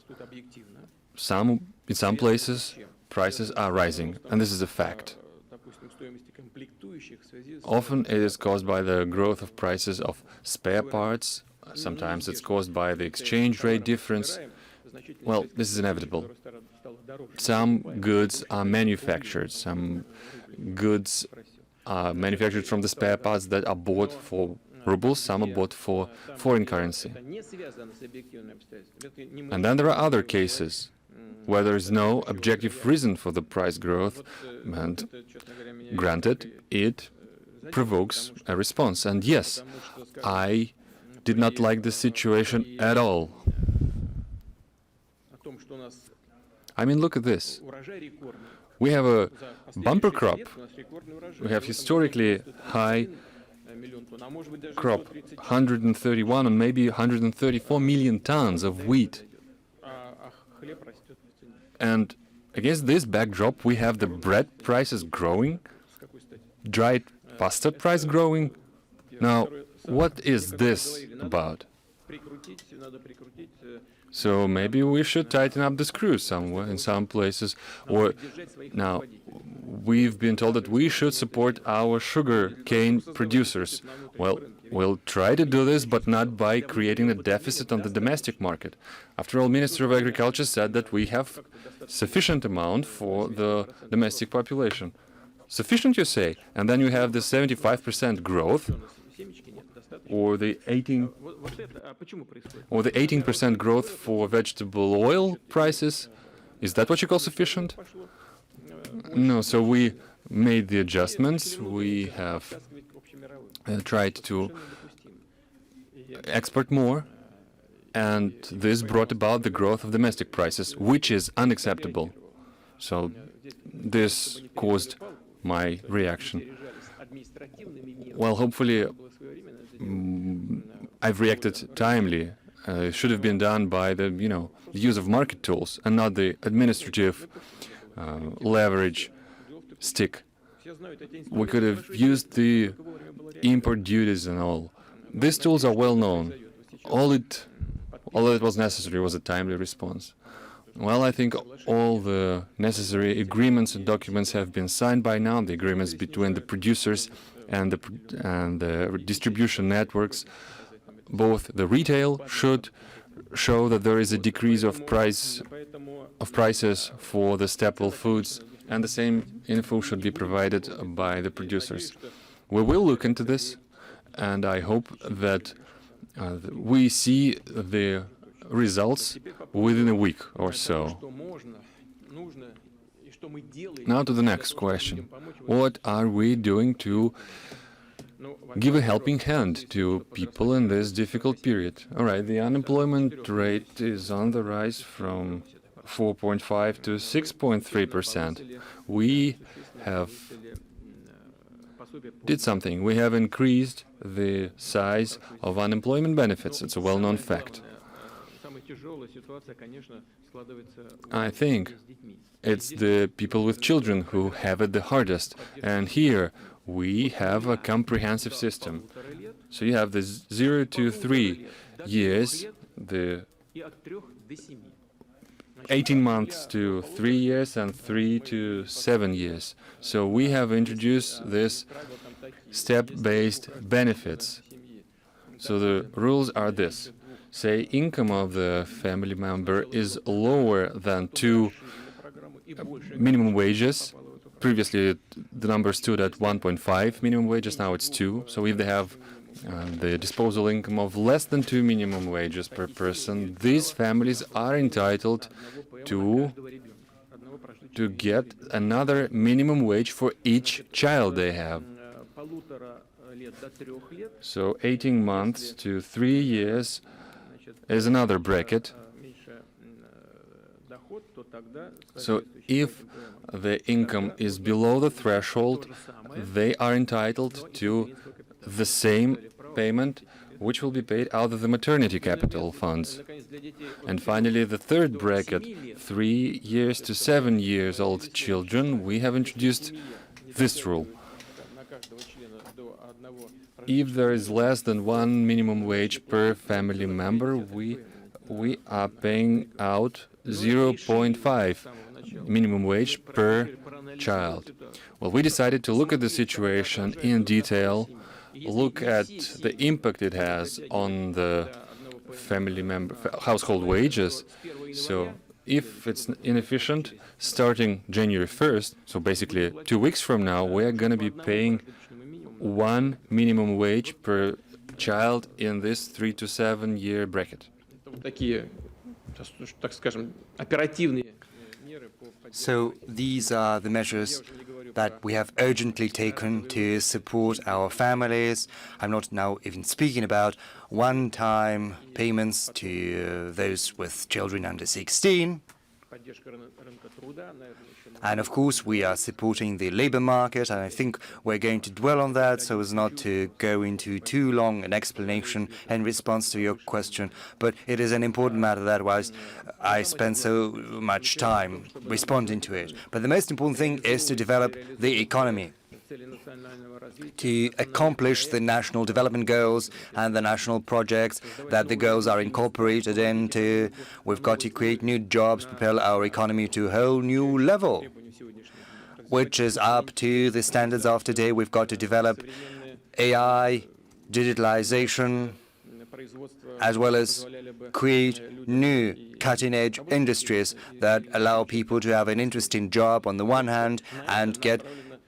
In some places, prices are rising, and this is a fact. Often it is caused by the growth of prices of spare parts. Sometimes it's caused by the exchange rate difference. Well, this is inevitable. Some goods are manufactured. Some goods are manufactured from the spare parts that are bought for rubles, some are bought for foreign currency. And then there are other cases where there is no objective reason for the price growth, and granted, it provokes a response. And yes, I did not like the situation at all. I mean, look at this. We have a bumper crop. We have historically high crop, 131 and maybe 134 million tons of wheat. And against this backdrop, we have the bread prices growing, dried pasta price growing. Now, what is this about? So maybe we should tighten up the screws somewhere in some places. Or now, we've been told that we should support our sugar cane producers. Well, we'll try to do this, but not by creating a deficit on the domestic market. After all, Minister of Agriculture said that we have sufficient amount for the domestic population. Sufficient, you say? And then you have the 75% growth, or the 18% growth for vegetable oil prices. Is that what you call sufficient? No, so we made the adjustments. We have tried to export more, and this brought about the growth of domestic prices, which is unacceptable. So this caused my reaction. Well, hopefully I've reacted timely. It should have been done by the, use of market tools and not the administrative leverage stick. We could have used the import duties and all. These tools are well known. All that was necessary was a timely response. Well, I think all the necessary agreements and documents have been signed by now, the agreements between the producers and the distribution networks. Both the retail should show that there is a decrease of prices for the staple foods, and the same info should be provided by the producers. We will look into this, and I hope that we see the results within a week or so. Now to the next question. What are we doing to give a helping hand to people in this difficult period? All right, the unemployment rate is on the rise from 4.5 to 6.3%. We have did something. We have increased the size of unemployment benefits. It's a well-known fact. I think it's the people with children who have it the hardest. And here we have a comprehensive system. So you have the 0 to 3 years, the 18 months to 3 years, and 3 to 7 years. So we have introduced this step-based benefits. So the rules are this. Say income of the family member is lower than 2 minimum wages. Previously, the number stood at 1.5 minimum wages, now it's 2. So if they have the disposable income of less than 2 minimum wages per person, these families are entitled to get another minimum wage for each child they have. So 18 months to 3 years is another bracket. So if the income is below the threshold, they are entitled to the same payment, which will be paid out of the maternity capital funds. And finally, the third bracket, 3 years to 7 years old children, we have introduced this rule. If there is less than 1 minimum wage per family member, we are paying out 0.5 minimum wage per child. Well, we decided to look at the situation in detail, look at the impact it has on the family member household wages. So if it's inefficient, starting January 1st, so basically 2 weeks from now, we're going to be paying 1 minimum wage per child in this 3 to 7 year bracket. So these are the measures that we have urgently taken to support our families. I'm not now even speaking about one-time payments to those with children under 16. And of course, we are supporting the labor market, and I think we're going to dwell on that so as not to go into too long an explanation in response to your question. But it is an important matter, otherwise I spend so much time responding to it. But the most important thing is to develop the economy, to accomplish the national development goals and the national projects that the goals are incorporated into. We've got to create new jobs, propel our economy to a whole new level, which is up to the standards of today. We've got to develop AI, digitalization, as well as create new cutting-edge industries that allow people to have an interesting job on the one hand and get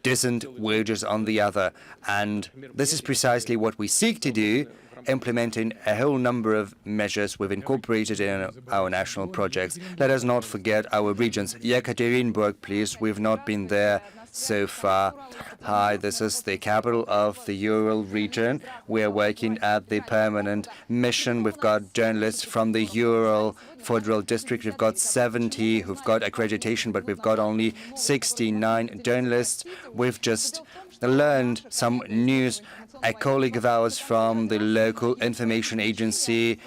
decent wages on the other. And this is precisely what we seek to do, implementing a whole number of measures we've incorporated in our national projects. Let us not forget our regions. Yekaterinburg, please. We've not been there so far. Hi, this is the capital of the Ural region. We are working at the permanent mission. We've got journalists from the Ural Federal District. We've got 70 who've got accreditation, but we've got only 69 journalists. We've just learned some news. A colleague of ours from the local information agency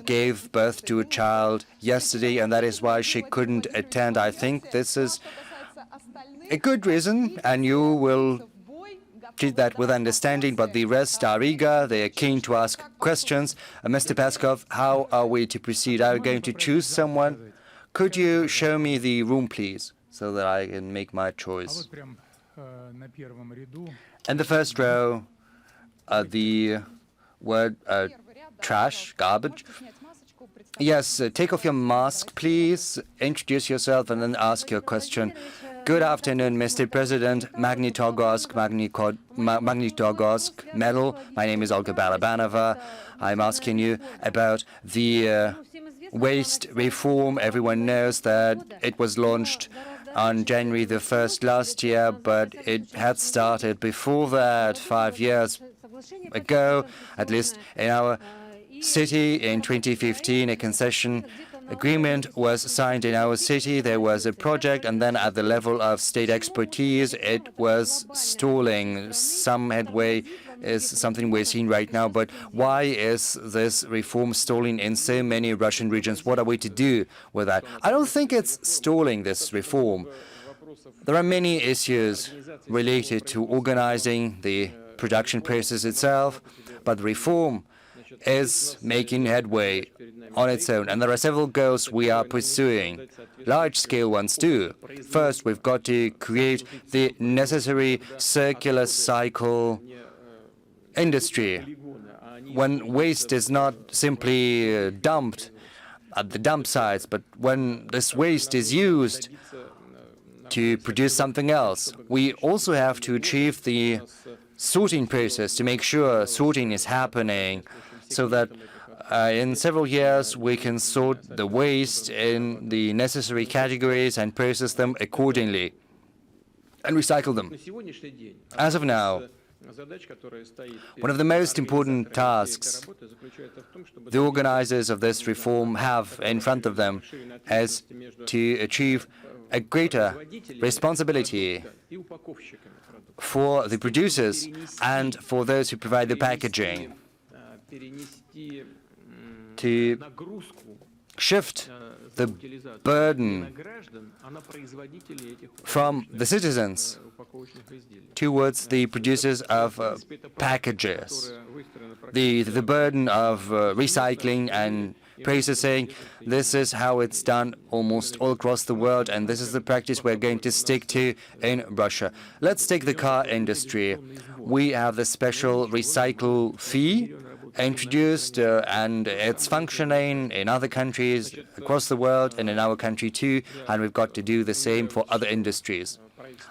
gave birth to a child yesterday, and that is why she couldn't attend. I think this is a good reason, and you will treat that with understanding, but the rest are eager, they are keen to ask questions. Mr. Peskov, how are we to proceed? Are we going to choose someone? Could you show me the room, please, so that I can make my choice? In the first row, the word trash, garbage. Yes, take off your mask, please. Introduce yourself and then ask your question. Good afternoon, Mr. President. Magnitogorsk medal. My name is Olga Balabanova. I'm asking you about the waste reform. Everyone knows that it was launched on January the 1st last year, but it had started before that 5 years ago, at least in our city in 2015. A concession agreement was signed in our city. There was a project, and then at the level of state expertise, it was stalling. Some headway is something we're seeing right now, but why is this reform stalling in so many Russian regions? What are we to do with that? I don't think it's stalling, this reform. There are many issues related to organizing the production process itself, but the reform is making headway on its own, and there are several goals we are pursuing, large-scale ones too. First, we've got to create the necessary circular cycle industry. when waste is not simply dumped at the dump sites, but when this waste is used to produce something else. We also have to achieve the sorting process to make sure sorting is happening so that in several years we can sort the waste in the necessary categories and process them accordingly and recycle them. As of now, one of the most important tasks the organizers of this reform have in front of them is to achieve a greater responsibility for the producers and for those who provide the packaging, to shift the burden from the citizens towards the producers of packages. The burden of recycling and processing, this is how it's done almost all across the world, and this is the practice we're going to stick to in Russia. Let's take the car industry. We have the special recycle fee introduced, and it's functioning in other countries across the world and in our country too, and we've got to do the same for other industries.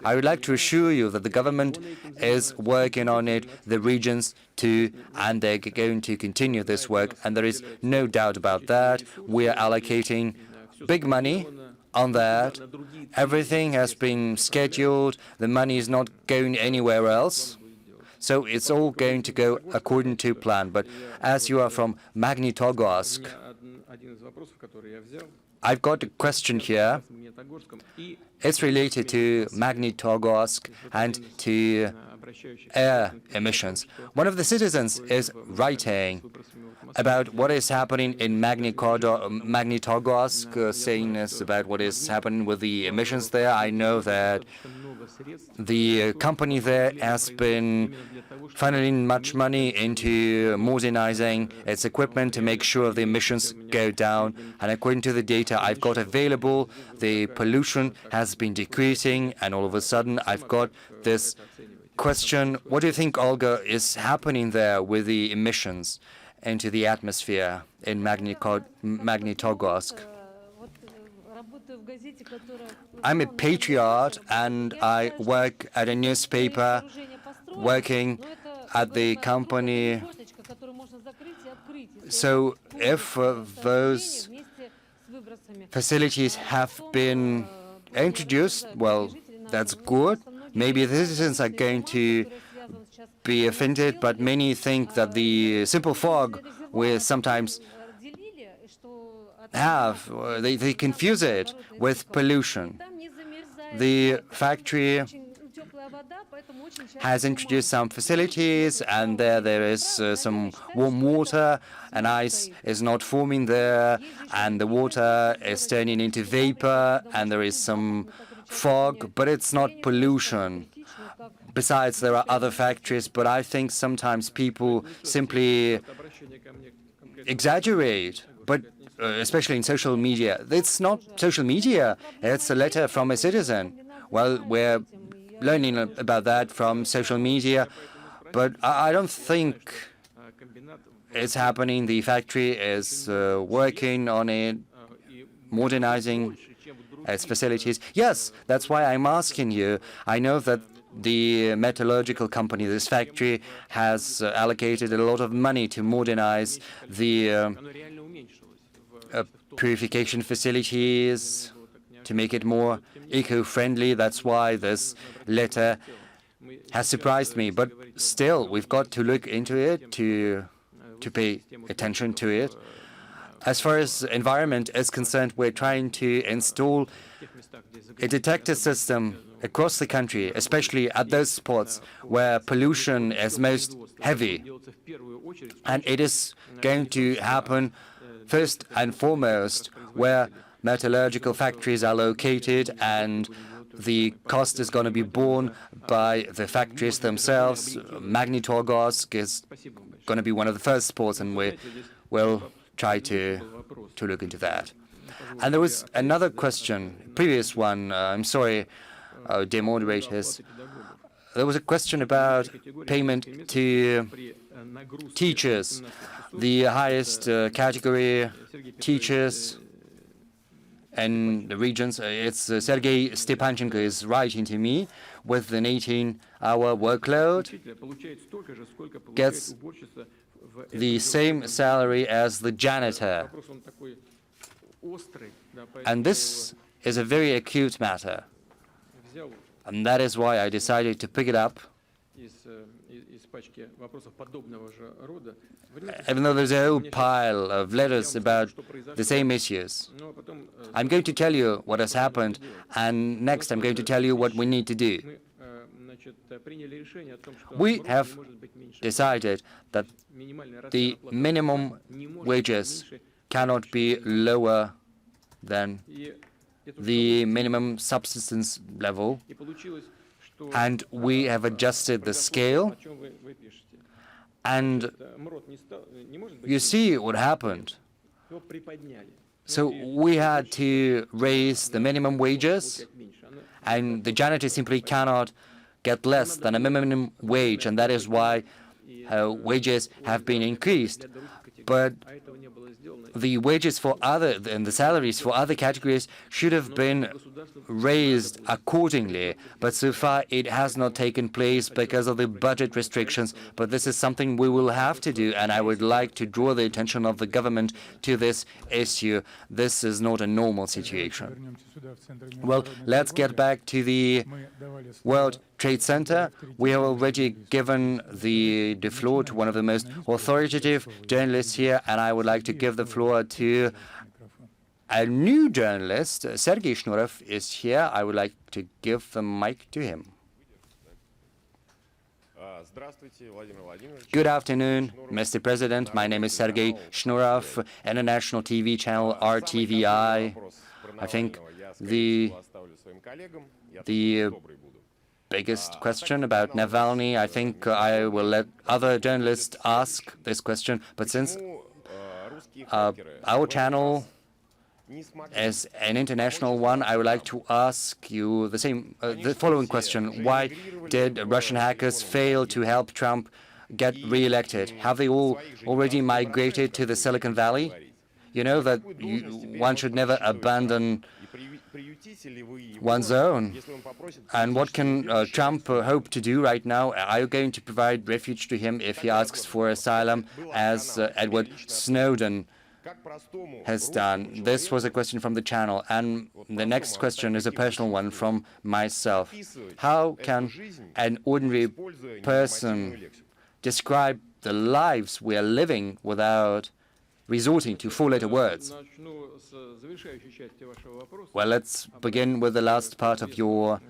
I would like to assure you that the government is working on it, the regions too, and they're going to continue this work, and there is no doubt about that. We are allocating big money on that. Everything has been scheduled. The money is not going anywhere else. So it's all going to go according to plan. But as you are from Magnitogorsk, I've got a question here. It's related to Magnitogorsk and to air emissions. One of the citizens is writing about what is happening in Magnitogorsk, saying this about what is happening with the emissions there. I know that the company there has been funneling much money into modernizing its equipment to make sure the emissions go down. And according to the data I've got available, the pollution has been decreasing, and all of a sudden I've got this question. What do you think, Olga, is happening there with the emissions into the atmosphere in Magnitogorsk? I'm a patriot, and I work at a newspaper, working at the company. So if those facilities have been introduced, well, that's good. Maybe the citizens are going to be offended, but many think that the simple fog we sometimes have, they confuse it with pollution. The factory has introduced some facilities, and there is some warm water, and ice is not forming there, and the water is turning into vapor, and there is some fog, but it's not pollution. Besides, there are other factories, but I think sometimes people simply exaggerate, but especially in social media. It's not social media, it's a letter from a citizen. Well, we're learning about that from social media, but I don't think it's happening. The factory is working on it, modernizing its facilities. Yes, that's why I'm asking you. I know that the metallurgical company, this factory, has allocated a lot of money to modernize the purification facilities, to make it more eco-friendly. That's why this letter has surprised me. But still, we've got to look into it, to pay attention to it. As far as environment is concerned, we're trying to install a detector system across the country, especially at those spots where pollution is most heavy. And it is going to happen first and foremost where metallurgical factories are located, and the cost is going to be borne by the factories themselves. Magnitogorsk is going to be one of the first spots, and we will try to look into that. And there was another question, previous one. I'm sorry, dear moderators. there was a question about payment to teachers. The highest category teachers in the regions, it's Sergei Stepanchenko is writing to me, with an 18-hour workload, gets the same salary as the janitor. And this is a very acute matter. And that is why I decided to pick it up. Even though there's a whole pile of letters about the same issues. I'm going to tell you what has happened, and next I'm going to tell you what we need to do. We have decided that the minimum wages cannot be lower than the minimum subsistence level, and we have adjusted the scale. And you see what happened. So we had to raise the minimum wages, and the janitor simply cannot get less than a minimum wage, and that is why wages have been increased. But the wages for other and the salaries for other categories should have been raised accordingly, but so far it has not taken place because of the budget restrictions. But this is something we will have to do, and I would like to draw the attention of the government to this issue. This is not a normal situation. Well, let's get back to the World Trade Center. We have already given the floor to one of the most authoritative journalists here, and I would like to give the floor to a new journalist. Sergei Shnurov is here. I would like to give the mic to him. Good afternoon, Mr. President. My name is Sergei Shnurov, international TV channel RTVI. I think the biggest question about Navalny, I think I will let other journalists ask this question, but since our channel is an international one, I would like to ask you the following question. Why did Russian hackers fail to help Trump get re-elected? Have they all already migrated to the Silicon Valley? You know that one should never abandon one's own. And what can Trump hope to do right now? Are you going to provide refuge to him if he asks for asylum, as Edward Snowden has done? This was a question from the channel. And the next question is a personal one from myself. How can an ordinary person describe the lives we are living without resorting to four-letter words? Well, let's begin with the last part of your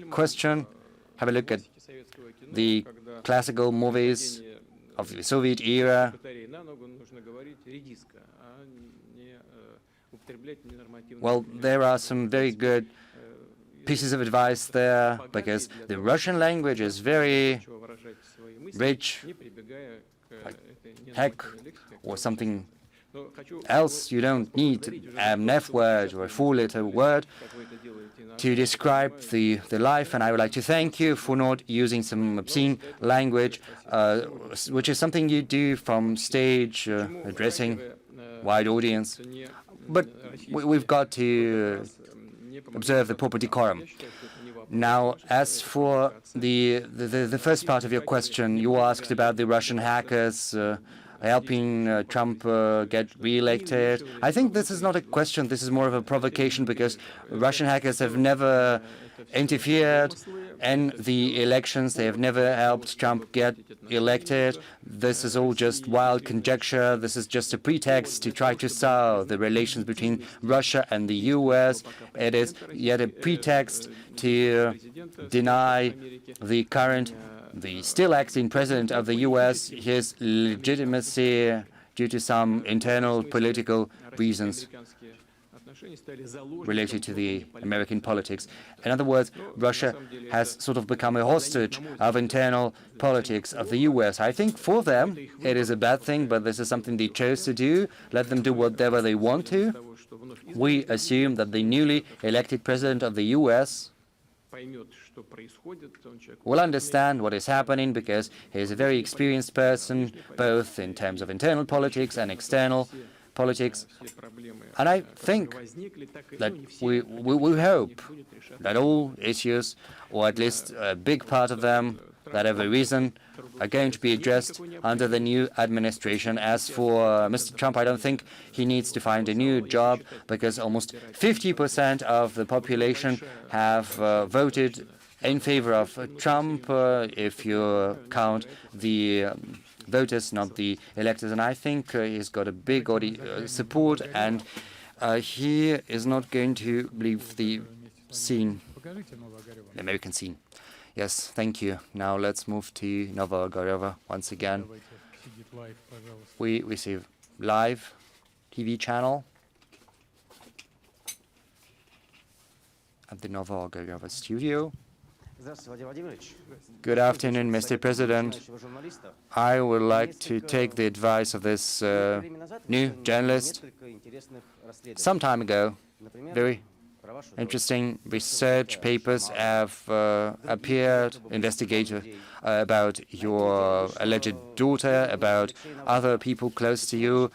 question. Have a look at the classical movies of the Soviet era. Well, there are some very good pieces of advice there, because the Russian language is very rich, like heck or something else. You don't need an F word or a four-letter word to describe the life, and I would like to thank you for not using some obscene language, which is something you do from stage, addressing wide audience. But we've got to observe the proper decorum. Now, as for the first part of your question, you asked about the Russian hackers helping Trump get re-elected. I think this is not a question, this is more of a provocation, because Russian hackers have never interfered in the elections. They have never helped Trump get elected. This is all just wild conjecture. This is just a pretext to try to sour the relations between Russia and the US. It is yet a pretext to deny the still acting president of the US his legitimacy due to some internal political reasons related to the American politics. In other words, Russia has sort of become a hostage of internal politics of the US. I think for them it is a bad thing, but this is something they chose to do. Let them do whatever they want to. We assume that the newly elected president of the US will understand what is happening because he is a very experienced person, both in terms of internal politics and external politics. And I think that we hope that all issues, or at least a big part of them, that have arisen, are going to be addressed under the new administration. As for Mr. Trump, I don't think he needs to find a new job because almost 50% of the population have voted in favor of Trump, if you count the voters, not the electors. And I think he's got a big support, and he is not going to leave the scene, the American scene. Yes, thank you. Now let's move to Novo-Ogaryovo once again. We receive live TV channel at the Novo-Ogaryovo studio. Good afternoon, Mr. President. I would like to take the advice of this new journalist. Some time ago, very interesting research papers have appeared, about your alleged daughter, about other people close to you.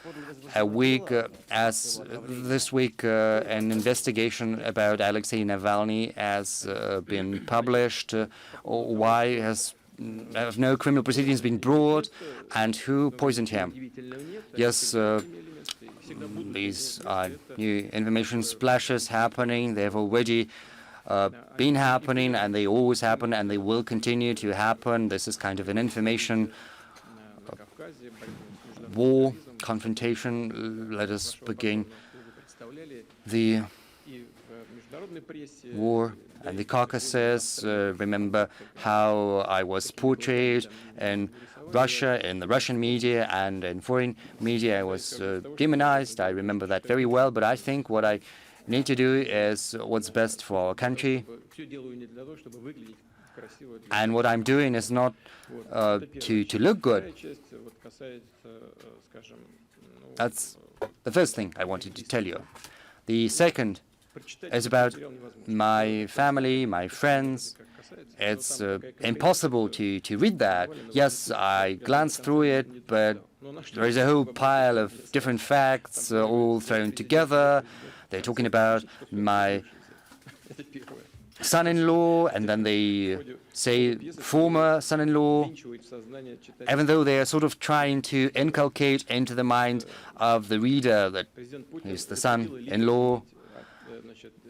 This week, an investigation about Alexei Navalny has been published. Why have no criminal proceedings been brought, and who poisoned him? Yes. These are new information splashes happening. They've already been happening, and they always happen, and they will continue to happen. This is kind of an information war, confrontation. Let us begin the war and the Caucasus. Remember how I was portrayed in Russia, in the Russian media and in foreign media. I was demonized. I remember that very well, but I think what I need to do is what's best for our country. And what I'm doing is not to look good. That's the first thing I wanted to tell you. The second is about my family, my friends. It's impossible to read that. Yes, I glanced through it, but there is a whole pile of different facts all thrown together. They're talking about my son-in-law, and then they say former son-in-law, even though they are sort of trying to inculcate into the mind of the reader that he's the son-in-law.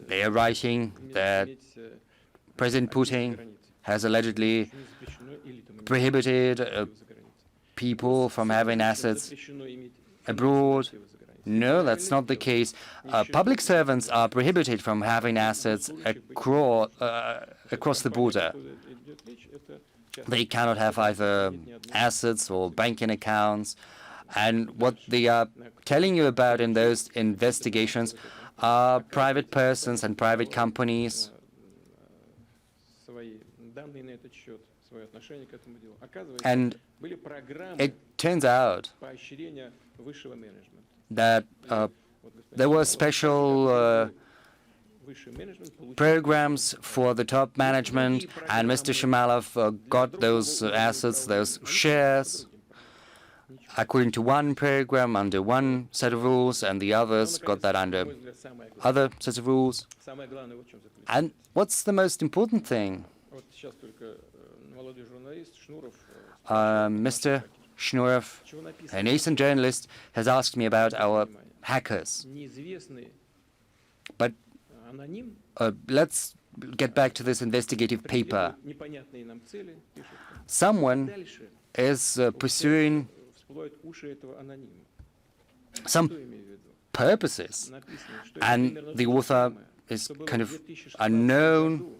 They are writing that President Putin has allegedly prohibited people from having assets abroad. No, that's not the case. Public servants are prohibited from having assets across the border. They cannot have either assets or banking accounts. And what they are telling you about in those investigations are private persons and private companies. And it turns out that there were special programs for the top management, and Mr. Shumalov got those assets, those shares, according to one program, under one set of rules, and the others got that under other sets of rules. And what's the most important thing? Mr. Shnurov, a nascent journalist, has asked me about our hackers. But let's get back to this investigative paper. Someone is pursuing some purposes, and the author is kind of unknown.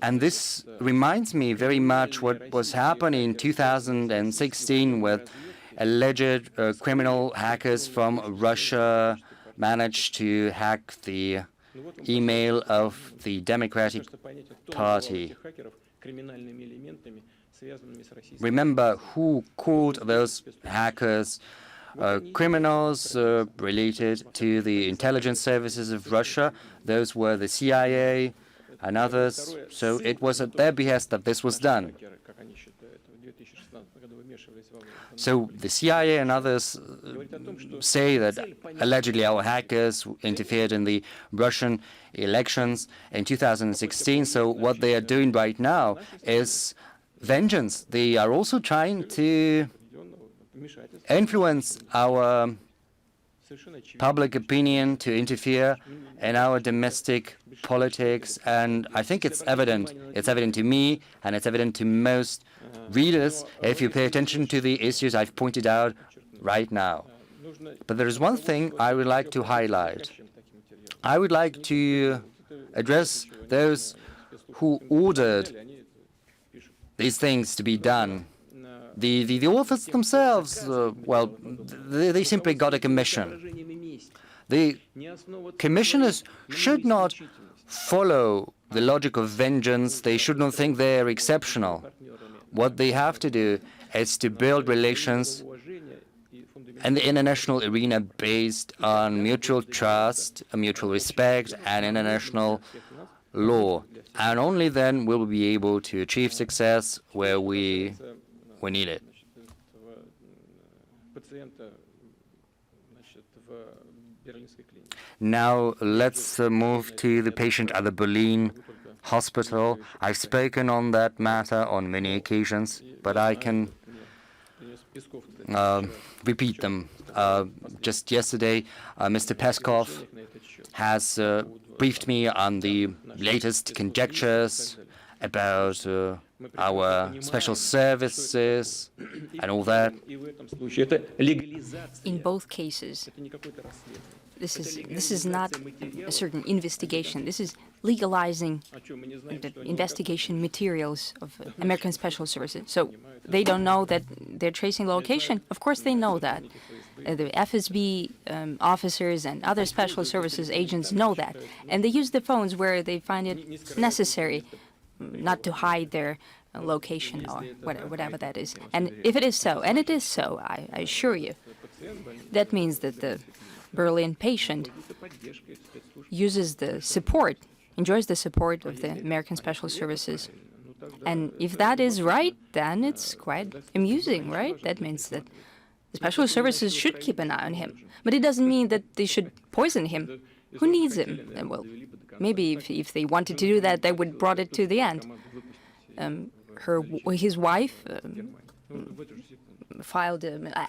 And this reminds me very much what was happening in 2016 with alleged criminal hackers from Russia managed to hack the email of the Democratic Party. Remember who called those hackers criminals related to the intelligence services of Russia. Those were the CIA and others. So it was at their behest that this was done. So the CIA and others say that allegedly our hackers interfered in the Russian elections in 2016. So what they are doing right now is vengeance. They are also trying to influence our public opinion, to interfere in our domestic politics, and I think it's evident. It's evident to me, and it's evident to most readers if you pay attention to the issues I've pointed out right now. But there is one thing I would like to highlight. I would like to address those who ordered these things to be done. The authors themselves, well, they simply got a commission. The commissioners should not follow the logic of vengeance. They should not think they're exceptional. What they have to do is to build relations in the international arena based on mutual trust, mutual respect, and international law. And only then will we be able to achieve success where we need it. Now let's move to the patient at the Berlin hospital. I've spoken on that matter on many occasions, but I can repeat them. Just yesterday, Mr. Peskov has briefed me on the latest conjectures about our special services and all that. In both cases, this is not a certain investigation. This is legalizing the investigation materials of American Special Services. So they don't know that they're tracing location. Of course they know that. The FSB officers and other special services agents know that. And they use the phones where they find it necessary, not to hide their location or whatever that is. And if it is so, and it is so, I assure you, that means that the Berlin patient uses the support, enjoys the support of the American Special Services. And if that is right, then it's quite amusing, right? That means that the Special Services should keep an eye on him. But it doesn't mean that they should poison him. Who needs him? Well, maybe if they wanted to do that, they would brought it to the end. His wife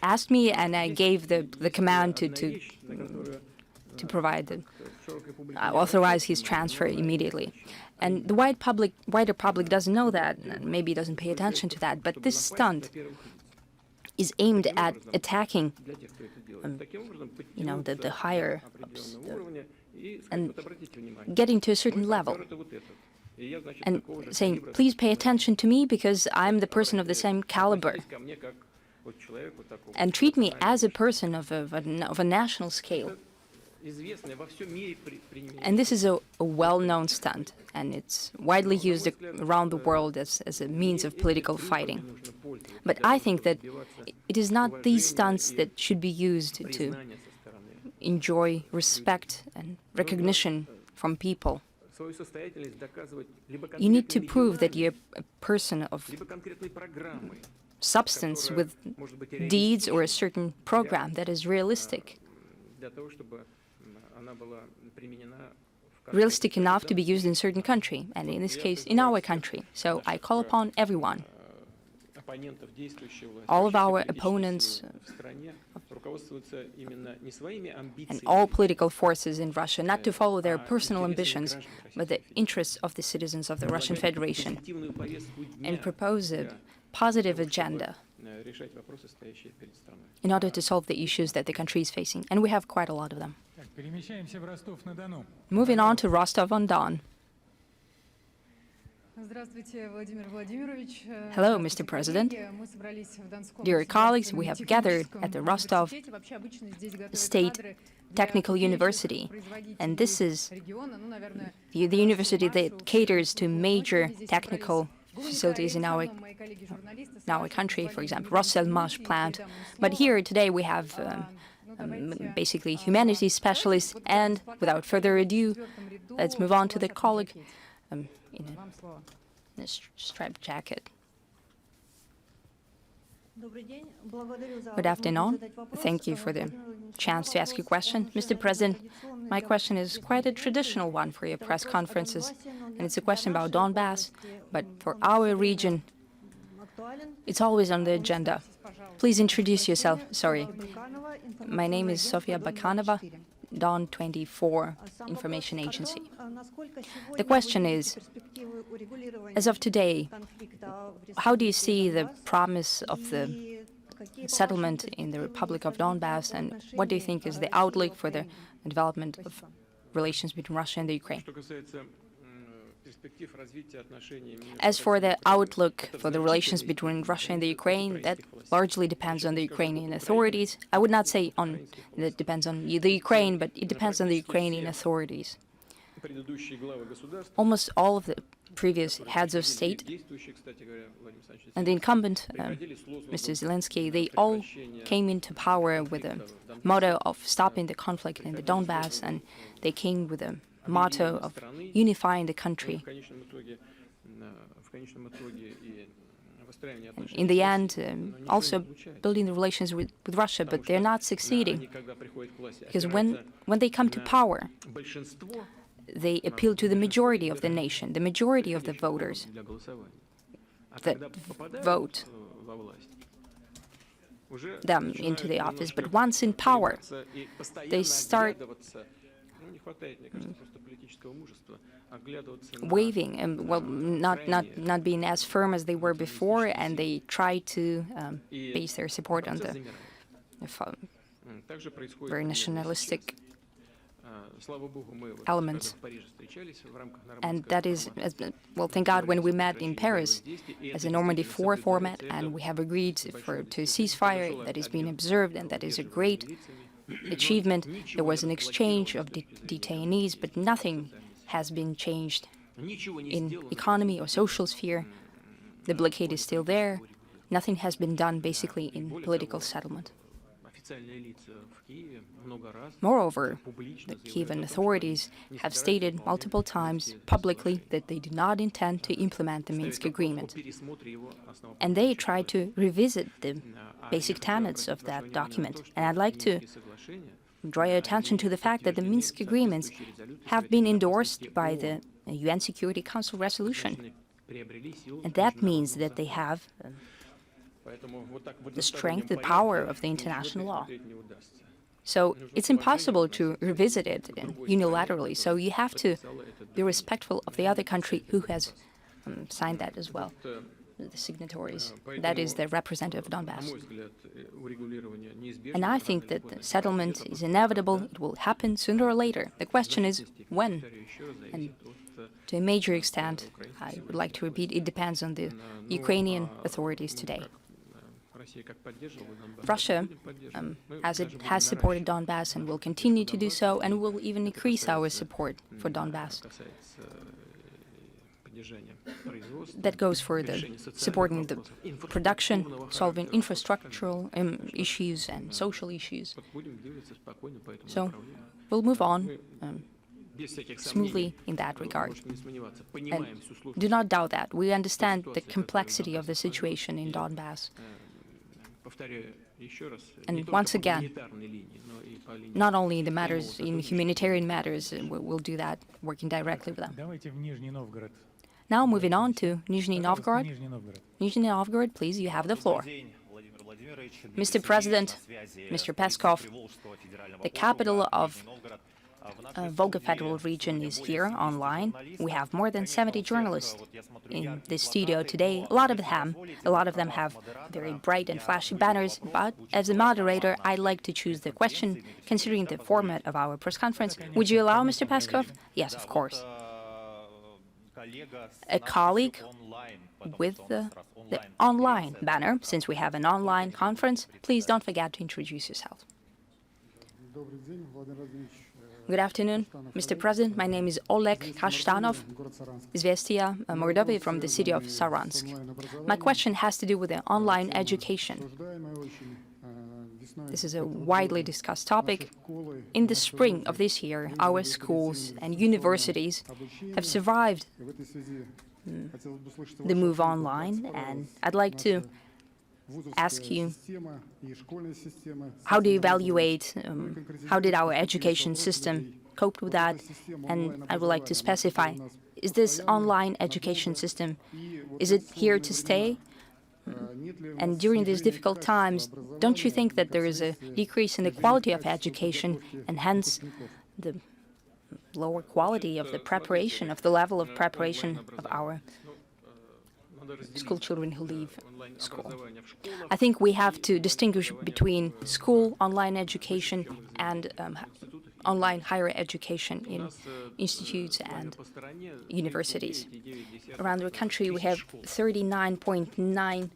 asked me, and I gave the command to provide authorize his transfer immediately. And the wider public doesn't know that, and maybe doesn't pay attention to that. But this stunt is aimed at attacking, the higher ups, and getting to a certain level, and saying, please pay attention to me because I'm the person of the same caliber, and treat me as a person of a national scale. And this is a well-known stunt, and it's widely used around the world as a means of political fighting. But I think that it is not these stunts that should be used to enjoy respect and recognition from people. You need to prove that you're a person of substance with deeds or a certain program that is realistic enough to be used in a certain country, and in this case, in our country. So I call upon everyone, all of our opponents, and all political forces in Russia, not to follow their personal ambitions, but the interests of the citizens of the Russian Federation, and propose a positive agenda in order to solve the issues that the country is facing, and we have quite a lot of them. Moving on to Rostov-on-Don. Hello, Mr. President. Dear colleagues, we have gathered at the Rostov State Technical University, and this is the university that caters to major technical facilities in our country, for example, Rosselmarsh plant. But here today we have basically humanities specialists, and without further ado, let's move on to the colleague in a striped jacket. Good afternoon. Thank you for the chance to ask you a question. Mr. President, my question is quite a traditional one for your press conferences, and it's a question about Donbass, but for our region, it's always on the agenda. Please introduce yourself. Sorry. My name is Sofia Bakanova, Don 24 Information Agency. The question is, as of today, how do you see the promise of the settlement in the Republic of Donbass, and what do you think is the outlook for the development of relations between Russia and the Ukraine? As for the outlook for the relations between Russia and the Ukraine, that largely depends on the Ukrainian authorities. I would not say that it depends on the Ukraine, but it depends on the Ukrainian authorities. Almost all of the previous heads of state and the incumbent, Mr. Zelensky, they all came into power with a motto of stopping the conflict in the Donbass, and they came with a motto of unifying the country. In the end, also building the relations with Russia, but they're not succeeding. Because when they come to power, they appeal to the majority of the nation, the majority of the voters that vote them into the office. But once in power, they start waving and not being as firm as they were before, and they try to base their support on the very nationalistic elements. And that is, well, thank God, when we met in Paris as a Normandy 4 format, and we have agreed to ceasefire that is being observed, and that is a great achievement. There was an exchange of detainees, but nothing has been changed in economy or social sphere. The blockade is still there. Nothing has been done, basically, in political settlement. Moreover, the Kievan authorities have stated multiple times publicly that they do not intend to implement the Minsk agreement. And they try to revisit the basic tenets of that document. And I'd like to draw your attention to the fact that the Minsk agreements have been endorsed by the UN Security Council resolution. And that means that they have the strength, the power of the international law. So it's impossible to revisit it unilaterally. So you have to be respectful of the other country who has signed that as well, the signatories. That is the representative of Donbass. And I think that the settlement is inevitable. It will happen sooner or later. The question is when. And to a major extent, I would like to repeat, it depends on the Ukrainian authorities today. Russia, as it has supported Donbass and will continue to do so, and will even increase our support for Donbass. That goes for the supporting the production, solving infrastructural issues and social issues. So we'll move on smoothly in that regard. And do not doubt that. We understand the complexity of the situation in Donbass. And once again, not only the matters in humanitarian matters, we'll do that working directly with them. Now moving on to Nizhny Novgorod. Nizhny Novgorod, please, you have the floor. Mr. President, Mr. Peskov, the capital of Volga Federal Region is here online. We have more than 70 journalists in this studio today. A lot of them have very bright and flashy banners, but as a moderator, I'd like to choose the question considering the format of our press conference. Would you allow, Mr. Peskov? Yes, of course. A colleague with the online banner, since we have an online conference, please don't forget to introduce yourself. Good afternoon, Mr. President. My name is Oleg Kashtanov, Izvestia, Mordovia, from the city of Saransk. My question has to do with the online education. This is a widely discussed topic. In the spring of this year, our schools and universities have survived the move online, and I'd like to ask you, how do you evaluate, how did our education system cope with that? And I would like to specify, is this online education system, is it here to stay? And during these difficult times, don't you think that there is a decrease in the quality of education and hence the lower quality of the preparation, of the level of preparation of our school children who leave school? I think we have to distinguish between school, online education, and online higher education in institutes and universities. Around the country, we have 39.9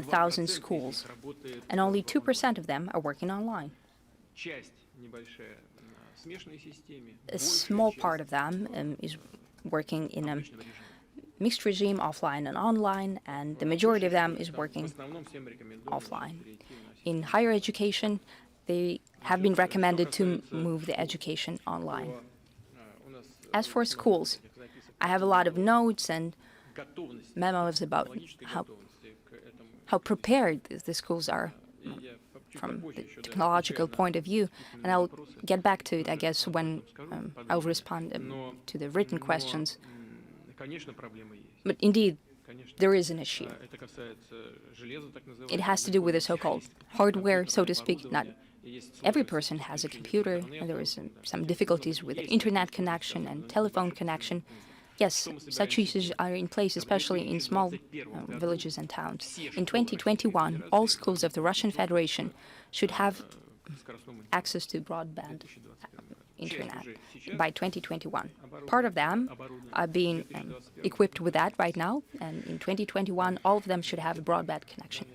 thousand schools, and only 2% of them are working online. A small part of them is working in a mixed regime, offline and online, and the majority of them is working offline. In higher education, they have been recommended to move the education online. As for schools, I have a lot of notes and memos about how prepared the schools are from the technological point of view, and I'll get back to it, I guess, when I'll respond to the written questions. But indeed, there is an issue. It has to do with the so-called hardware, so to speak. Not every person has a computer, and there is some difficulties with the internet connection and telephone connection. Yes, such issues are in place, especially in small villages and towns. In 2021, all schools of the Russian Federation should have access to broadband internet by 2021. Part of them are being equipped with that right now, and in 2021, all of them should have a broadband connection.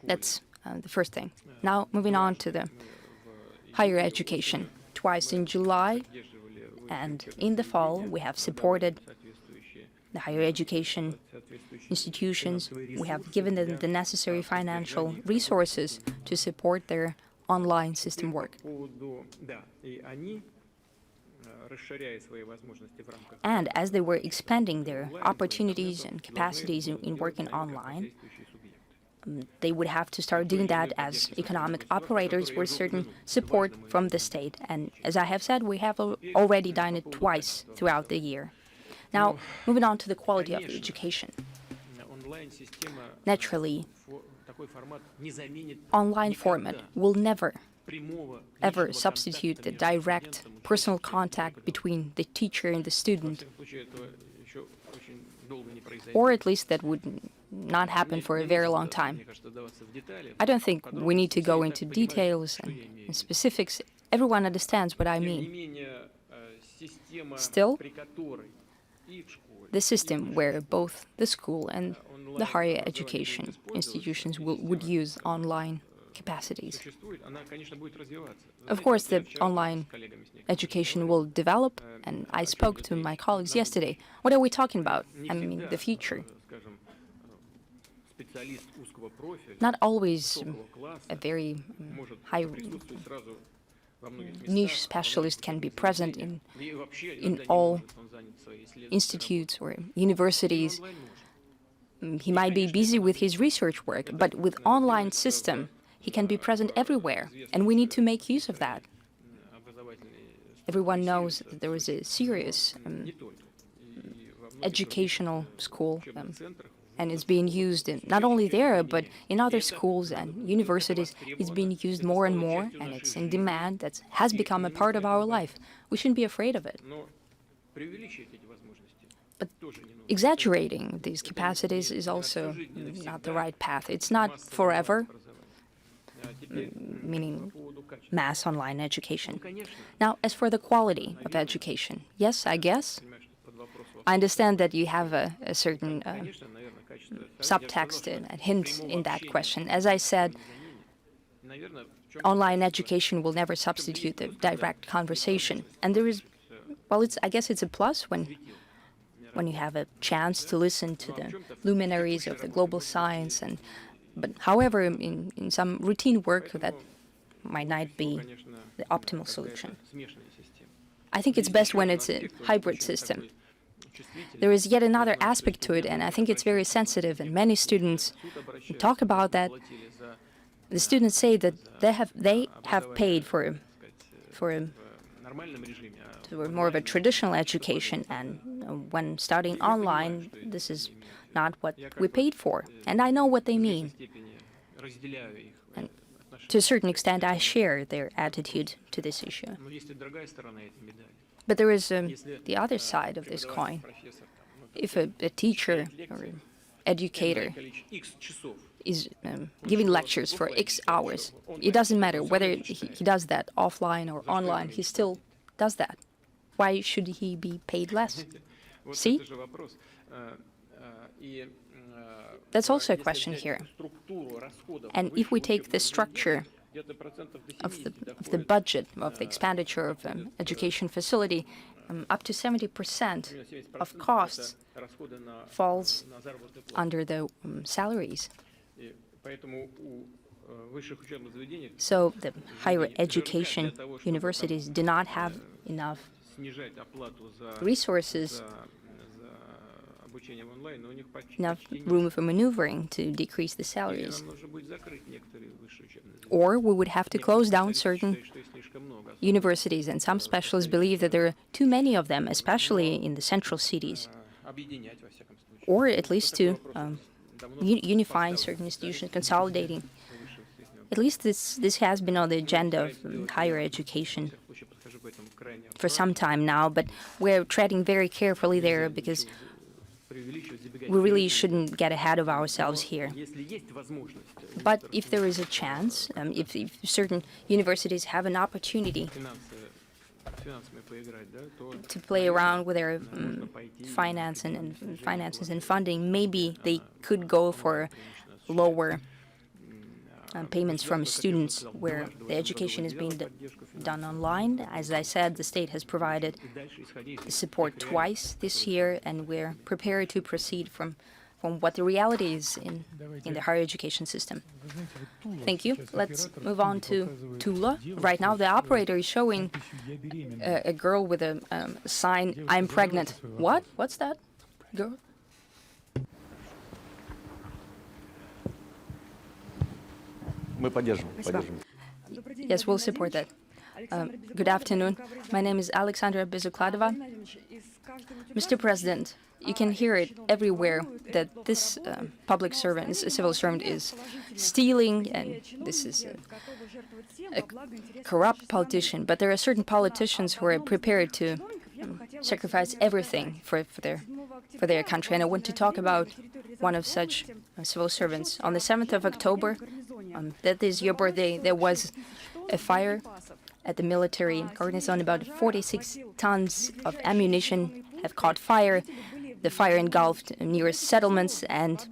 That's the first thing. Now, moving on to the higher education. Twice in July and in the fall, we have supported the higher education institutions. We have given them the necessary financial resources to support their online system work. And as they were expanding their opportunities and capacities in working online, they would have to start doing that as economic operators with certain support from the state. And as I have said, we have already done it twice throughout the year. Now, moving on to the quality of the education. Naturally, online format will never, ever substitute the direct personal contact between the teacher and the student, or at least that would not happen for a very long time. I don't think we need to go into details and specifics. Everyone understands what I mean. Still, the system where both the school and the higher education institutions would use online capacities. Of course, the online education will develop, and I spoke to my colleagues yesterday. What are we talking about? I mean, the future. Not always a very high niche specialist can be present in all institutes or universities. He might be busy with his research work, but with online system, he can be present everywhere, and we need to make use of that. Everyone knows that there is a serious educational school, and it's being used not only there, but in other schools and universities. It's being used more and more, and it's in demand. That has become a part of our life. We shouldn't be afraid of it. But exaggerating these capacities is also not the right path. It's not forever, meaning mass online education. Now, as for the quality of education, yes, I guess. I understand that you have a certain subtext and a hint in that question. As I said, online education will never substitute the direct conversation. And there is, well, I guess it's a plus when you have a chance to listen to the luminaries of the global science. But however, in some routine work, that might not be the optimal solution. I think it's best when it's a hybrid system. There is yet another aspect to it, and I think it's very sensitive, and many students talk about that. The students say that they have paid for more of a traditional education, and when studying online, this is not what we paid for. And I know what they mean. And to a certain extent, I share their attitude to this issue. But there is the other side of this coin. If a teacher or an educator is giving lectures for X hours, it doesn't matter whether he does that offline or online, he still does that. Why should he be paid less? See? That's also a question here. And if we take the structure of the budget, of the expenditure of an education facility, up to 70% of costs falls under the salaries. So the higher education universities do not have enough resources, enough room for maneuvering to decrease the salaries. Or we would have to close down certain universities, and some specialists believe that there are too many of them, especially in the central cities. Or at least to unifying certain institutions, consolidating. At least this has been on the agenda of higher education for some time now, but we're treading very carefully there because we really shouldn't get ahead of ourselves here. But if there is a chance, if certain universities have an opportunity to play around with their finances and funding, maybe they could go for lower payments from students where the education is being done online. As I said, the state has provided support twice this year, and we're prepared to proceed from what the reality is in the higher education system. Thank you. Let's move on to Tula. Right now, the operator is showing a girl with a sign, "I'm pregnant." What? What's that, girl? Yes, we'll support that. Good afternoon. My name is Alexandra Bezukladova. Mr. President, you can hear it everywhere that this public servant, this civil servant, is stealing, and this is a corrupt politician. But there are certain politicians who are prepared to sacrifice everything for their country. And I want to talk about one of such civil servants. On the 7th of October, that is your birthday, there was a fire at the military garrison. About 46 tons of ammunition have caught fire. The fire engulfed nearest settlements, and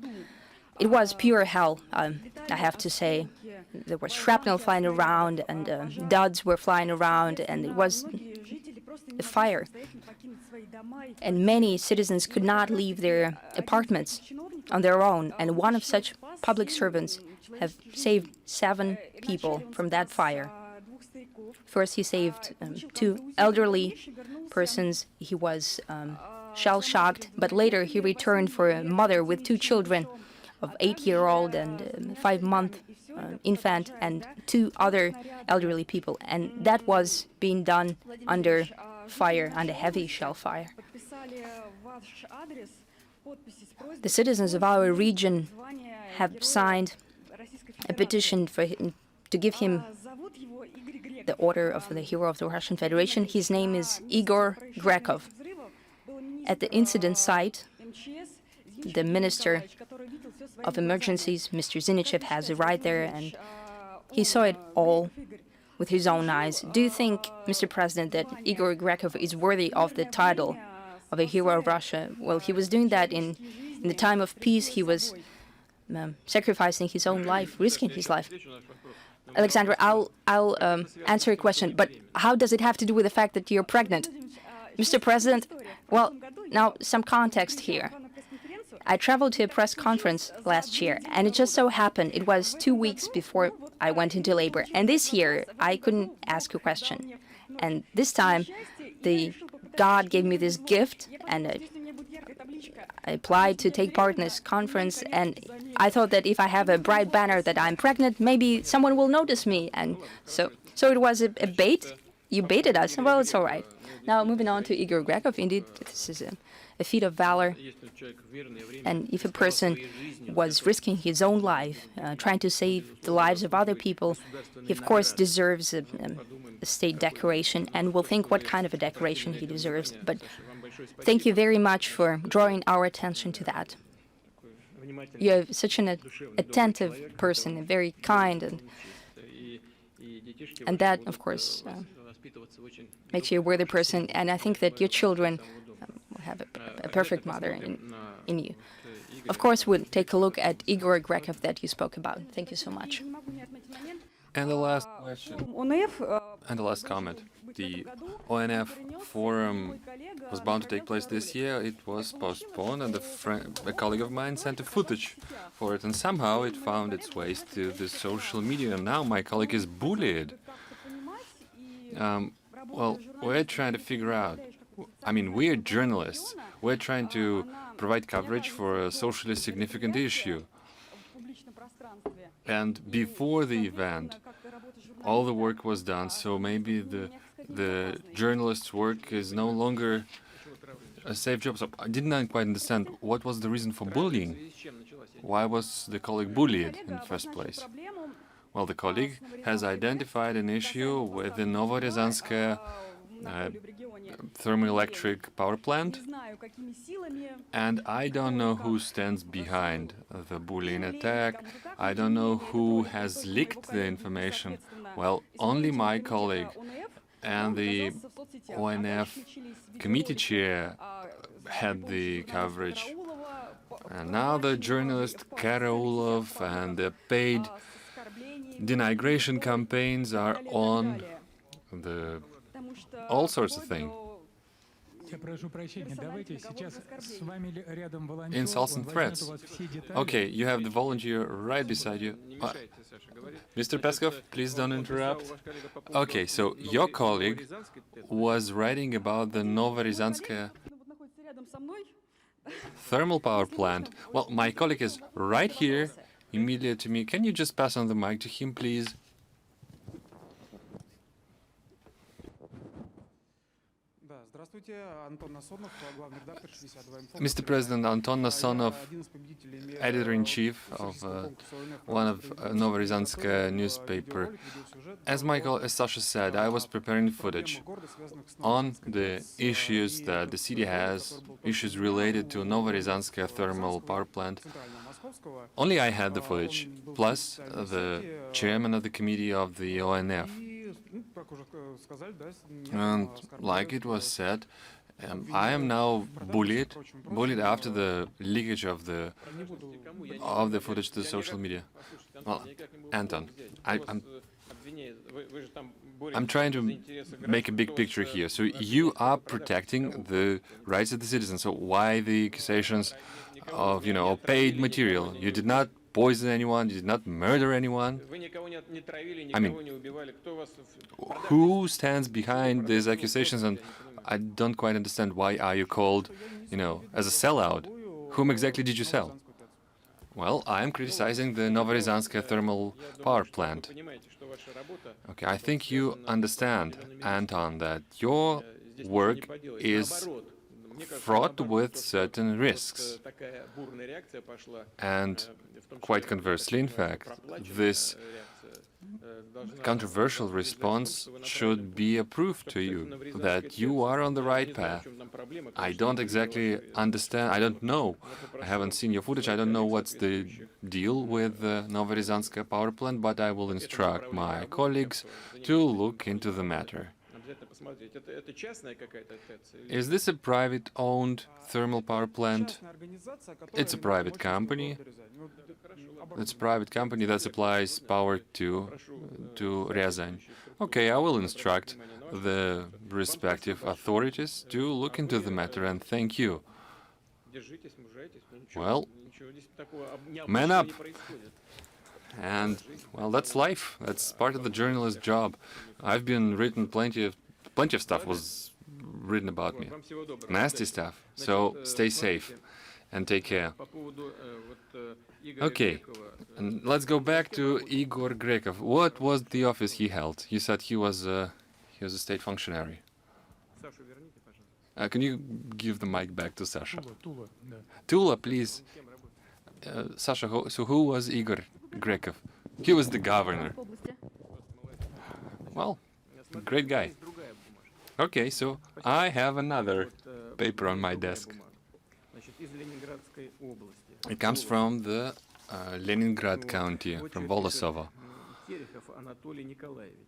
it was pure hell, I have to say. There was shrapnel flying around, and duds were flying around, and it was a fire. And many citizens could not leave their apartments on their own, and one of such public servants have saved 7 people from that fire. First, he saved 2 elderly persons. He was shell-shocked, but later he returned for a mother with 2 children, of 8-year-old and 5-month infant, and 2 other elderly people. And that was being done under fire, under heavy shell fire. The citizens of our region have signed a petition for him to give him the Order of the Hero of the Russian Federation. His name is Igor Grekov. At the incident site, the Minister of Emergencies, Mr. Zinichev, has arrived there, and he saw it all with his own eyes. Do you think, Mr. President, that Igor Grekov is worthy of the title of a hero of Russia? Well, he was doing that in the time of peace. He was sacrificing his own life, risking his life. Alexandra, I'll answer your question, but how does it have to do with the fact that you're pregnant? Mr. President, well, now some context here. I traveled to a press conference last year, and it just so happened it was 2 weeks before I went into labor. And this year, I couldn't ask a question. And this time, God gave me this gift, and I applied to take part in this conference, and I thought that if I have a bright banner that I'm pregnant, maybe someone will notice me. And so it was a bait. You baited us. Well, it's all right. Now, moving on to Igor Grekov. Indeed, this is a feat of valor. And if a person was risking his own life, trying to save the lives of other people, he, of course, deserves a state decoration, and we'll think what kind of a decoration he deserves. But thank you very much for drawing our attention to that. You're such an attentive person, and very kind, and that, of course, makes you a worthy person. And I think that your children have a perfect mother in you. Of course, we'll take a look at Igor Grekov that you spoke about. Thank you so much. And the last question. And the last comment. The ONF forum was bound to take place this year. It was postponed, and a colleague of mine sent a footage for it, and somehow it found its way to the social media. And now my colleague is bullied. Well, we're trying to figure out. I mean, we're journalists. We're trying to provide coverage for a socially significant issue. And before the event, all the work was done, so maybe the journalist's work is no longer a safe job. So I did not quite understand what was the reason for bullying. Why was the colleague bullied in the first place? Well, the colleague has identified an issue with the Novo-Ogaryovo thermoelectric power plant, and I don't know who stands behind the bullying attack. I don't know who has leaked the information. Well, only my colleague and the ONF committee chair had the coverage. And now the journalist Karaulov and the paid denigration campaigns are on all sorts of things. Insults and threats. Okay, you have the volunteer right beside you. Mr. Peskov, please don't interrupt. Okay, so your colleague was writing about the Novo-Rязанskaya thermal power plant. Well, my colleague is right here, immediately to me. Can you just pass on the mic to him, please? Mr. President, Anton Nasonov, editor-in-chief of one of Novo-Rязанskaya newspaper. As Sasha said, I was preparing footage on the issues that the city has, issues related to Novo-Rязанskaya thermal power plant. Only I had the footage, plus the chairman of the committee of the ONF. And like it was said, I am now bullied after the leakage of the footage to the social media. Well, Anton, I'm trying to make a big picture here. So you are protecting the rights of the citizens. So why the accusations of, paid material? You did not poison anyone, you did not murder anyone. I mean, who stands behind these accusations? And I don't quite understand, why are you called, as a sellout? Whom exactly did you sell? Well, I'm criticizing the Novo-Rязанskaya thermal power plant. Okay, I think you understand, Anton, that your work is fraught with certain risks. And quite conversely, in fact, this controversial response should be a proof to you that you are on the right path. I don't exactly understand, I don't know, I haven't seen your footage, I don't know what's the deal with the Novo-Rязанskaya power plant, but I will instruct my colleagues to look into the matter. Is this a private-owned thermal power plant? It's a private company. It's a private company that supplies power to Ryazan. Okay, I will instruct the respective authorities to look into the matter, and thank you. Well, man up. And, well, that's life. That's part of the journalist's job. I've been written plenty of stuff was written about me. Nasty stuff. So stay safe and take care. Okay, and let's go back to Igor Grekov. What was the office he held? You said he was a state functionary. Can you give the mic back to Sasha? Тула, да. Tula, please. Sasha, so who was Igor Grekov? He was the governor. Well, great guy. Okay, so I have another paper on my desk. It comes from the Leningrad County, from Volosovo.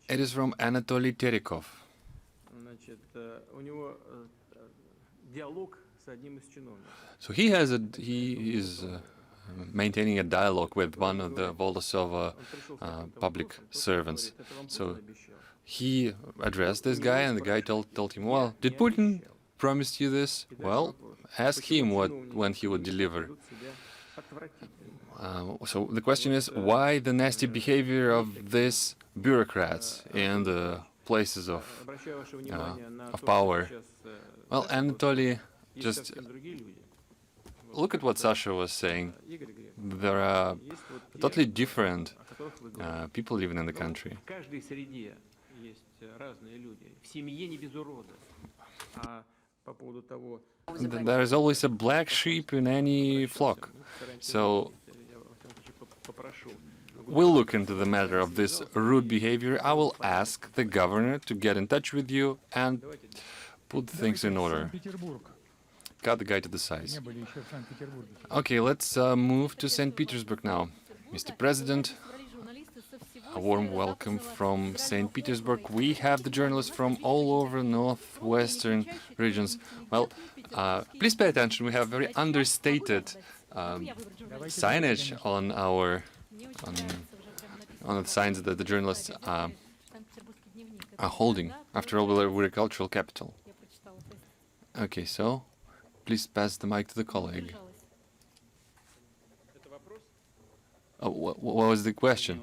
It is from Anatoly Terikov. So he is maintaining a dialogue with one of the Volosovo public servants. So he addressed this guy, and the guy told him, well, did Putin promise you this? Well, ask him when he would deliver. So the question is, why the nasty behavior of these bureaucrats in the places of power? Well, Anatoly, just look at what Sasha was saying. There are totally different people living in the country. There is always a black sheep in any flock. So we'll look into the matter of this rude behavior. I will ask the governor to get in touch with you and put things in order. Санкт-Петербург. Cut the guy to the size. Не были еще в Санкт-Петербурге. Okay, let's move to St. Petersburg now. Mr. President, a warm welcome from St. Petersburg. We have the journalists from all over northwestern regions. Well, please pay attention. We have very understated signage on the signs that the journalists are holding. After all, we're a cultural capital. Okay, so please pass the mic to the colleague. Oh, what was the question?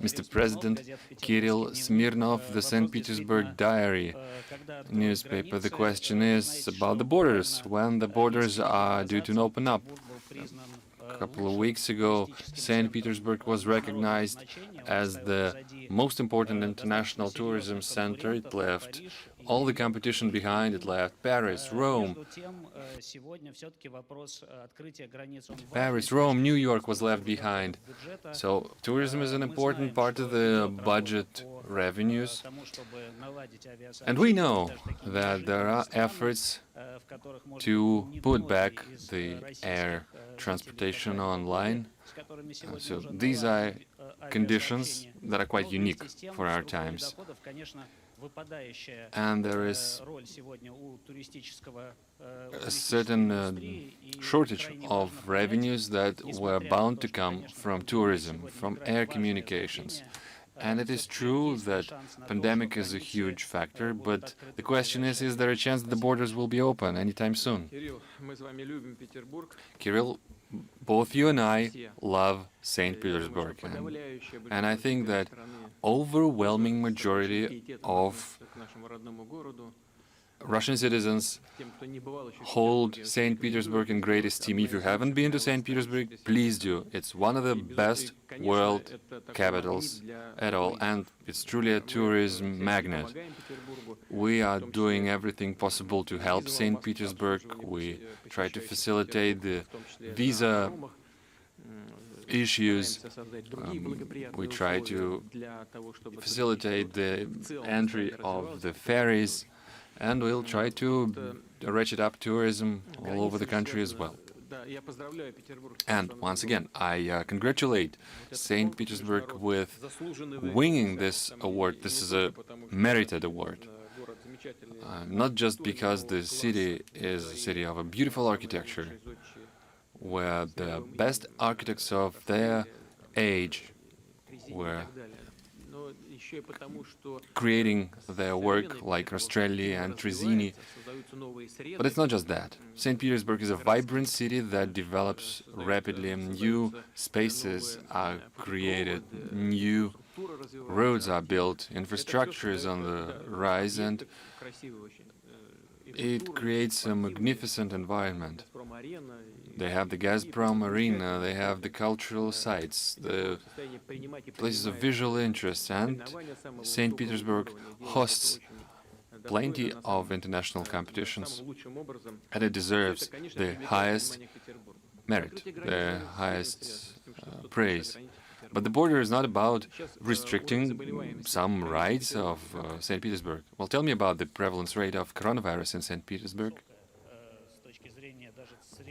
Mr. President, Kirill Smirnov, the St. Petersburg Diary newspaper. The question is about the borders. When the borders are due to open up? A couple of weeks ago, St. Petersburg was recognized as the most important international tourism center. It left all the competition behind. It left Paris, Rome. Paris, Rome, New York was left behind. So tourism is an important part of the budget revenues. And we know that there are efforts to put back the air transportation online. So these are conditions that are quite unique for our times. And there is a certain shortage of revenues that were bound to come from tourism, from air communications. And it is true that pandemic is a huge factor, but the question is there a chance that the borders will be open anytime soon? Kirill, both you and I love St. Petersburg, and I think that overwhelming majority of Russian citizens hold St. Petersburg in great esteem. If you haven't been to St. Petersburg, please do. It's one of the best world capitals at all, and it's truly a tourism magnet. We are doing everything possible to help St. Petersburg. We try to facilitate the visa issues. We try to facilitate the entry of the ferries, and we'll try to ratchet up tourism all over the country as well. And once again, I congratulate St. Petersburg with winning this award. This is a merited award. not just because the city is a city of a beautiful architecture, where the best architects of their age were creating their work, like Rastrelli and Trezini. But it's not just that. St. Petersburg is a vibrant city that develops rapidly. New spaces are created, new roads are built, infrastructure is on the rise, and it creates a magnificent environment. They have the Gazprom Arena, they have the cultural sites, the places of visual interest, and St. Petersburg hosts plenty of international competitions, and it deserves the highest merit, the highest praise. But the border is not about restricting some rights of St. Petersburg. Well, tell me about the prevalence rate of coronavirus in St. Petersburg.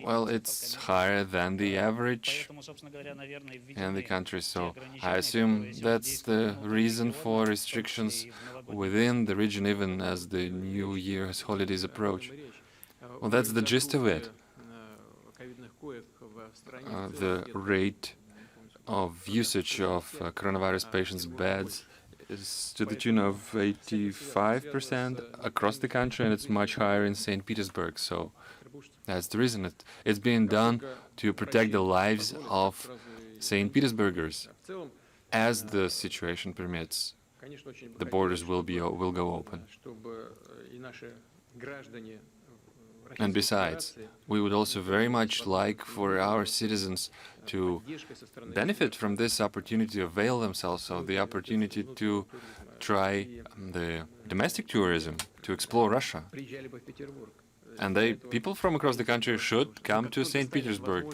Well, it's higher than the average in the country, so I assume that's the reason for restrictions within the region, even as the New Year's holidays approach. Well, that's the gist of it. The rate of usage of coronavirus patients' beds is to the tune of 85% across the country, and it's much higher in St. Petersburg. So that's the reason. It's being done to protect the lives of St. Petersburgers. As the situation permits, the borders will go open. And besides, we would also very much like for our citizens to benefit from this opportunity, avail themselves of the opportunity to try the domestic tourism, to explore Russia. And people from across the country should come to St. Petersburg.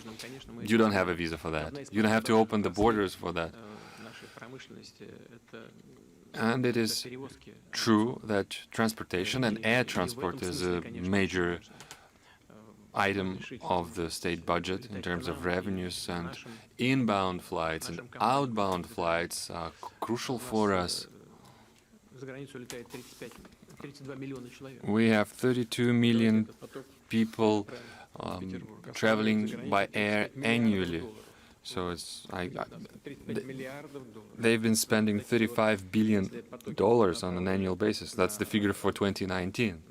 You don't have a visa for that. You don't have to open the borders for that. And it is true that transportation and air transport is a major item of the state budget in terms of revenues, and inbound flights and outbound flights are crucial for us. We have 32 million people traveling by air annually. So they've been spending $35 billion on an annual basis. That's the figure for 2019.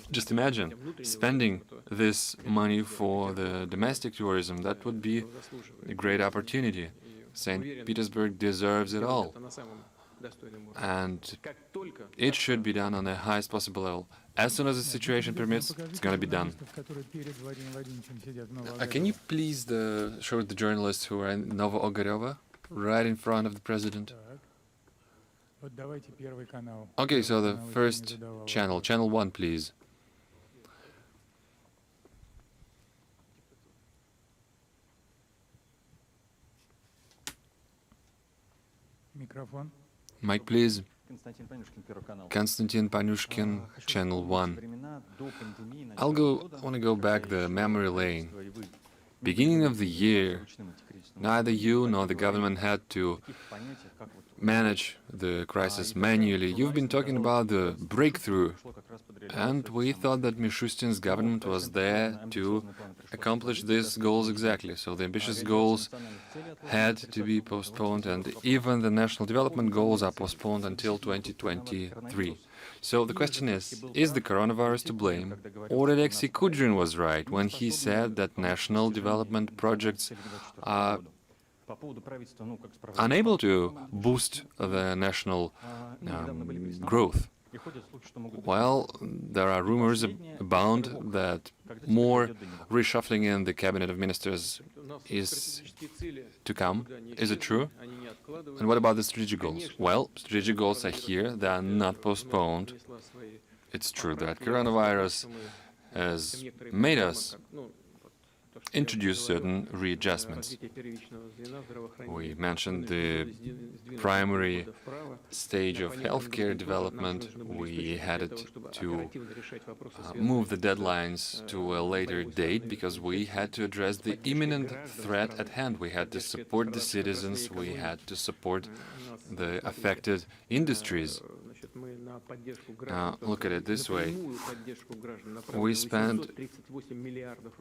Just imagine spending this money for the domestic tourism. That would be a great opportunity. St. Petersburg deserves it all. And it should be done on the highest possible level. As soon as the situation permits, it's going to be done. Can you please show the journalists who are in Novo-Ogaryovo, right in front of the president? Okay, so the first channel, channel 1, please. Mic, please. Konstantin Panyushkin, Channel 1. I want to go back the memory lane. Beginning of the year, neither you nor the government had to manage the crisis manually. You've been talking about the breakthrough, and we thought that Mishustin's government was there to accomplish these goals exactly. So the ambitious goals had to be postponed, and even the national development goals are postponed until 2023. So the question is the coronavirus to blame, or Alexei Kudrin was right when he said that national development projects are unable to boost the national growth? Well, there are rumors abound that more reshuffling in the cabinet of ministers is to come. Is it true? And what about the strategic goals? Well, strategic goals are here. They are not postponed. It's true that coronavirus has made us introduce certain readjustments. We mentioned the primary stage of healthcare development. We had to move the deadlines to a later date because we had to address the imminent threat at hand. We had to support the citizens. We had to support the affected industries. Look at it this way. We spent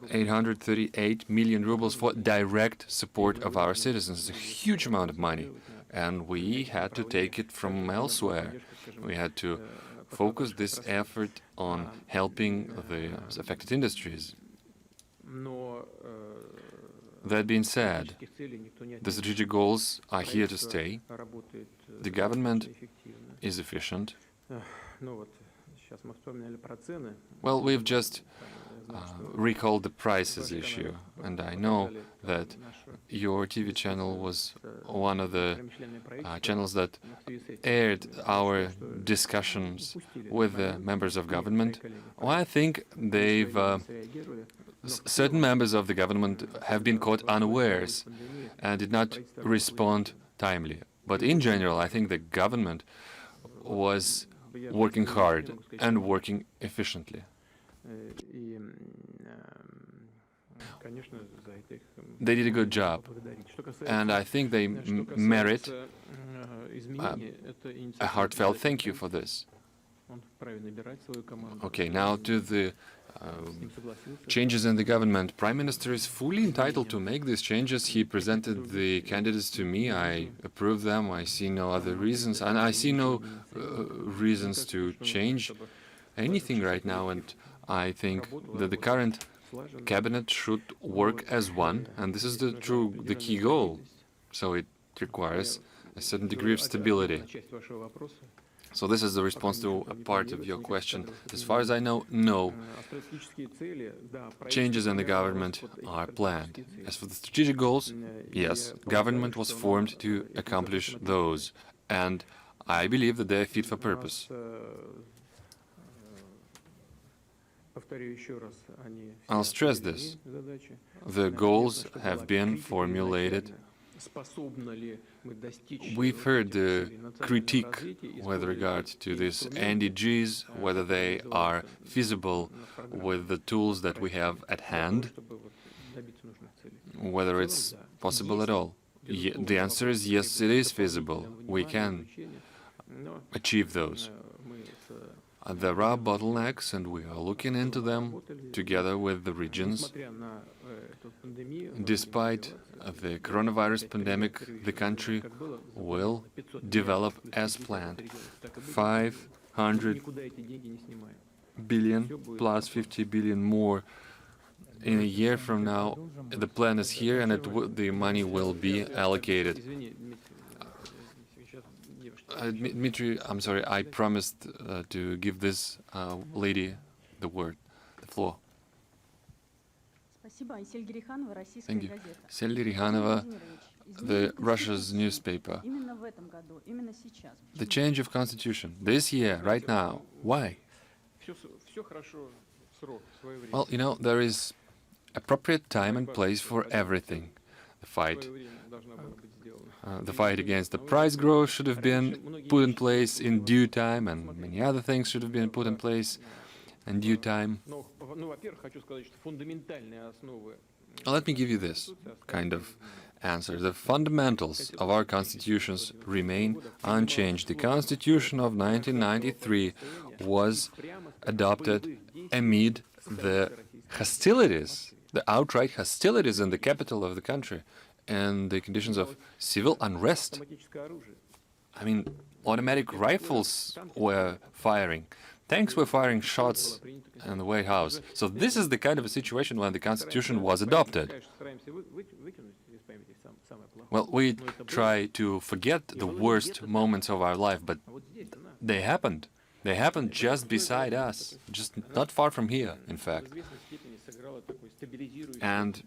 838 million rubles for direct support of our citizens. It's a huge amount of money. And we had to take it from elsewhere. We had to focus this effort on helping the affected industries. That being said, the strategic goals are here to stay. The government is efficient. Well, we've just recalled the prices issue, and I know that your TV channel was one of the channels that aired our discussions with the members of government. Well, I think they've certain members of the government have been caught unawares and did not respond timely. But in general, I think the government was working hard and working efficiently. They did a good job, and I think they merit a heartfelt thank you for this. Okay, now to the changes in the government. Prime Minister is fully entitled to make these changes. He presented the candidates to me. I approve them. I see no other reasons, and I see no reasons to change anything right now. And I think that the current cabinet should work as one, and this is the key goal. So it requires a certain degree of stability. So this is the response to a part of your question. As far as I know, no changes in the government are planned. As for the strategic goals, yes, government was formed to accomplish those, and I believe that they are fit for purpose. I'll stress this. The goals have been formulated. We've heard the critique with regard to these NDGs, whether they are feasible with the tools that we have at hand, whether it's possible at all. The answer is yes, it is feasible. We can achieve those. There are bottlenecks, and we are looking into them together with the regions. Despite the coronavirus pandemic, the country will develop as planned. 500 billion plus 50 billion more in a year from now. The plan is here, and the money will be allocated. Dmitry, I'm sorry, I promised to give this lady the floor. Thank you. Selly Rihanova, Russia's newspaper. The change of constitution, this year, right now, why? Well, you know, there is appropriate time and place for everything. The fight against the price growth should have been put in place in due time, and many other things should have been put in place in due time. Let me give you this kind of answer. The fundamentals of our constitutions remain unchanged. The Constitution of 1993 was adopted amid the hostilities, the outright hostilities in the capital of the country, and the conditions of civil unrest. I mean, automatic rifles were firing. Tanks were firing shots in the White House. So this is the kind of a situation when the Constitution was adopted. Well, we try to forget the worst moments of our life, but they happened. They happened just beside us, just not far from here, in fact. And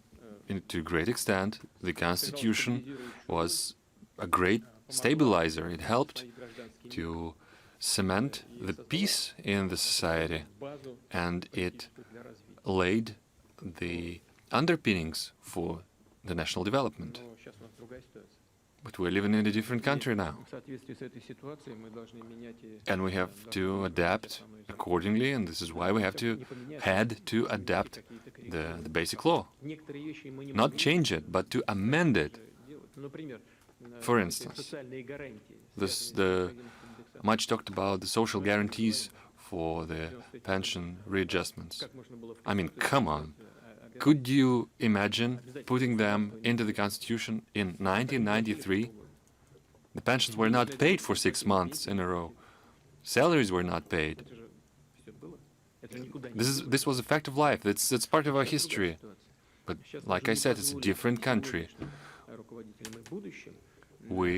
to a great extent, the Constitution was a great stabilizer. It helped to cement the peace in the society, and it laid the underpinnings for the national development. But we're living in a different country now, and we have to adapt accordingly, and this is why we had to adapt the basic law. Not change it, but to amend it. For instance, the much talked about the social guarantees for the pension readjustments. I mean, come on. Could you imagine putting them into the Constitution in 1993? The pensions were not paid for 6 months in a row. Salaries were not paid. This was a fact of life. That's part of our history. But like I said, it's a different country. We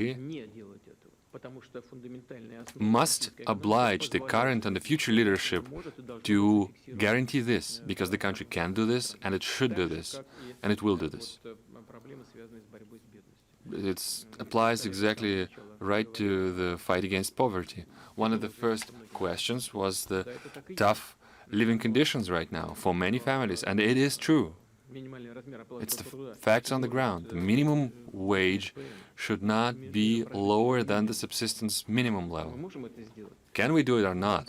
must oblige the current and the future leadership to guarantee this, because the country can do this, and it should do this, and it will do this. It applies exactly right to the fight against poverty. One of the first questions was the tough living conditions right now for many families, and it is true. It's the facts on the ground. The minimum wage should not be lower than the subsistence minimum level. Can we do it or not?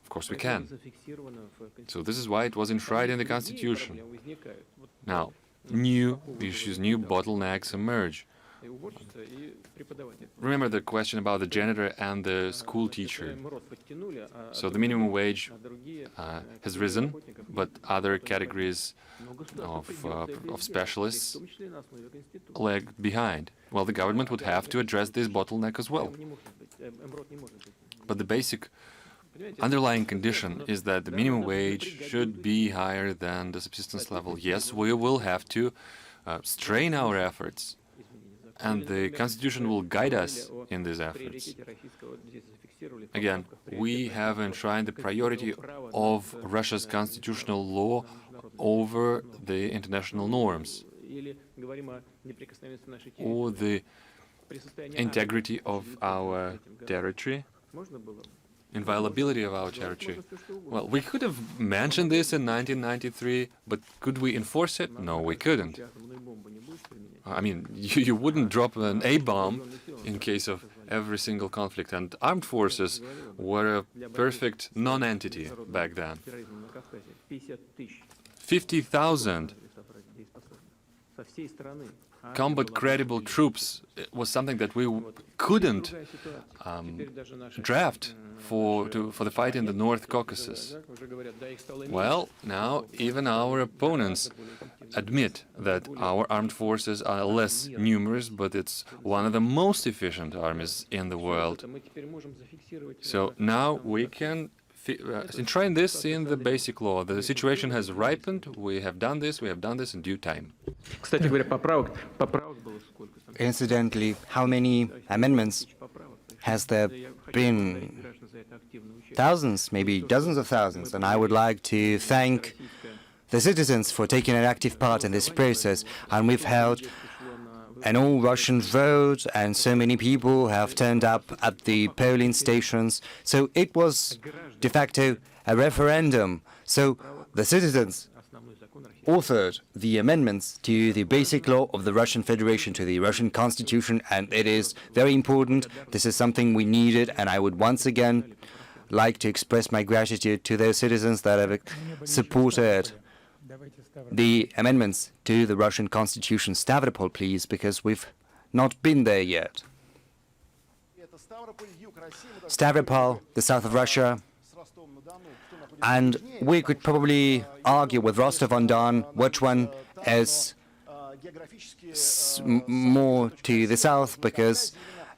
Of course we can. So this is why it was enshrined in the Constitution. Now, new issues, new bottlenecks emerge. Remember the question about the janitor and the school teacher. So the minimum wage has risen, but other categories of specialists lag behind. Well, the government would have to address this bottleneck as well. But the basic underlying condition is that the minimum wage should be higher than the subsistence level. Yes, we will have to strain our efforts, and the Constitution will guide us in these efforts. Again, we have enshrined the priority of Russia's constitutional law over the international norms, or the integrity of our territory, inviolability of our territory. Well, we could have mentioned this in 1993, but could we enforce it? No, we couldn't. I mean, you wouldn't drop an A-bomb in case of every single conflict, and armed forces were a perfect non-entity back then. 50,000 combat-credible troops was something that we couldn't draft for the fight in the North Caucasus. Well, now even our opponents admit that our armed forces are less numerous, but it's one of the most efficient armies in the world. So now we can enshrine this in the basic law. The situation has ripened. We have done this in due time. Incidentally, how many amendments has there been? Thousands, maybe dozens of thousands. And I would like to thank the citizens for taking an active part in this process. And we've held an all-Russian vote, and so many people have turned up at the polling stations. So it was de facto a referendum. So the citizens authored the amendments to the basic law of the Russian Federation, to the Russian Constitution, and it is very important. This is something we needed, and I would once again like to express my gratitude to those citizens that have supported the amendments to the Russian Constitution. Stavropol, please, because we've not been there yet. Stavropol, the south of Russia, and we could probably argue with Rostov-on-Don which one is more to the south, because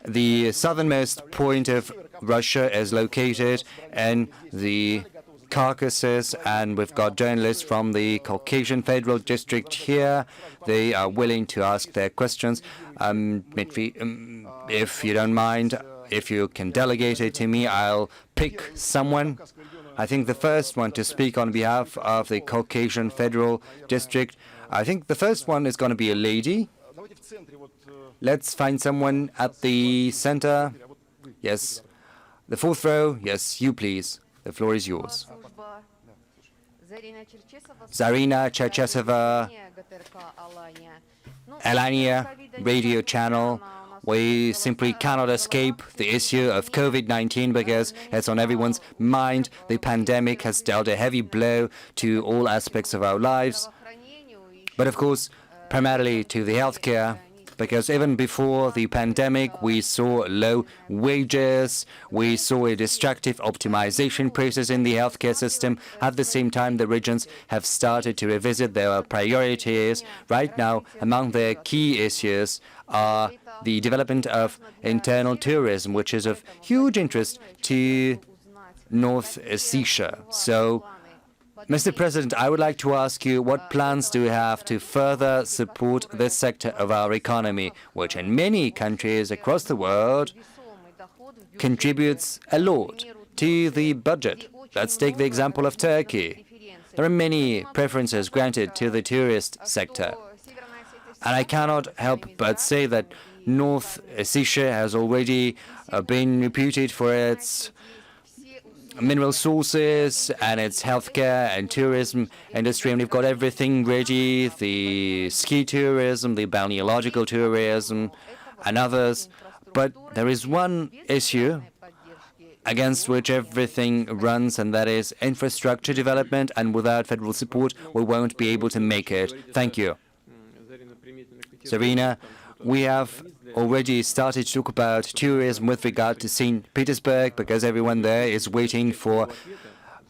the southernmost point of Russia is located in the Caucasus, and we've got journalists from the Caucasian Federal District here. They are willing to ask their questions. Dmitry, if you don't mind, if you can delegate it to me, I'll pick someone. I think the first one to speak on behalf of the Caucasian Federal District, I think the first one is going to be a lady. Let's find someone at the center. Yes, the fourth row. Yes, you please. The floor is yours. Zarina Cherchesova, Alania radio channel. We simply cannot escape the issue of COVID-19 because it's on everyone's mind. The pandemic has dealt a heavy blow to all aspects of our lives, but of course, primarily to the healthcare, because even before the pandemic, we saw low wages, we saw a destructive optimization process in the healthcare system. At the same time, the regions have started to revisit their priorities. Right now, among their key issues are the development of internal tourism, which is of huge interest to North Ossetia. So, Mr. President, I would like to ask you, what plans do you have to further support this sector of our economy, which in many countries across the world contributes a lot to the budget? Let's take the example of Turkey. There are many preferences granted to the tourist sector. And I cannot help but say that North Ossetia has already been reputed for its mineral sources and its healthcare and tourism industry, and we've got everything ready, the ski tourism, the balneological tourism, and others. But there is one issue against which everything runs, and that is infrastructure development, and without federal support, we won't be able to make it. Thank you. Zarina, we have already started to talk about tourism with regard to St. Petersburg, because everyone there is waiting for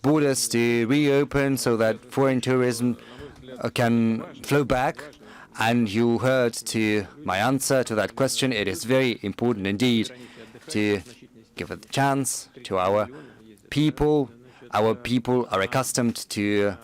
borders to reopen so that foreign tourism can flow back. And you heard to my answer to that question. It is very important indeed to give a chance to our people. Our people are accustomed to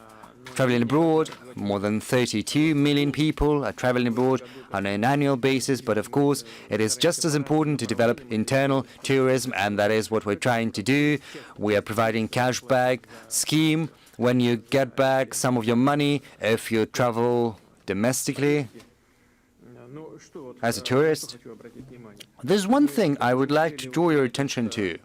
traveling abroad. More than 32 million people are traveling abroad on an annual basis, but of course it is just as important to develop internal tourism, and that is what we're trying to do. We are providing cashback scheme when you get back some of your money if you travel domestically as a tourist. There's one thing I would like to draw your attention to.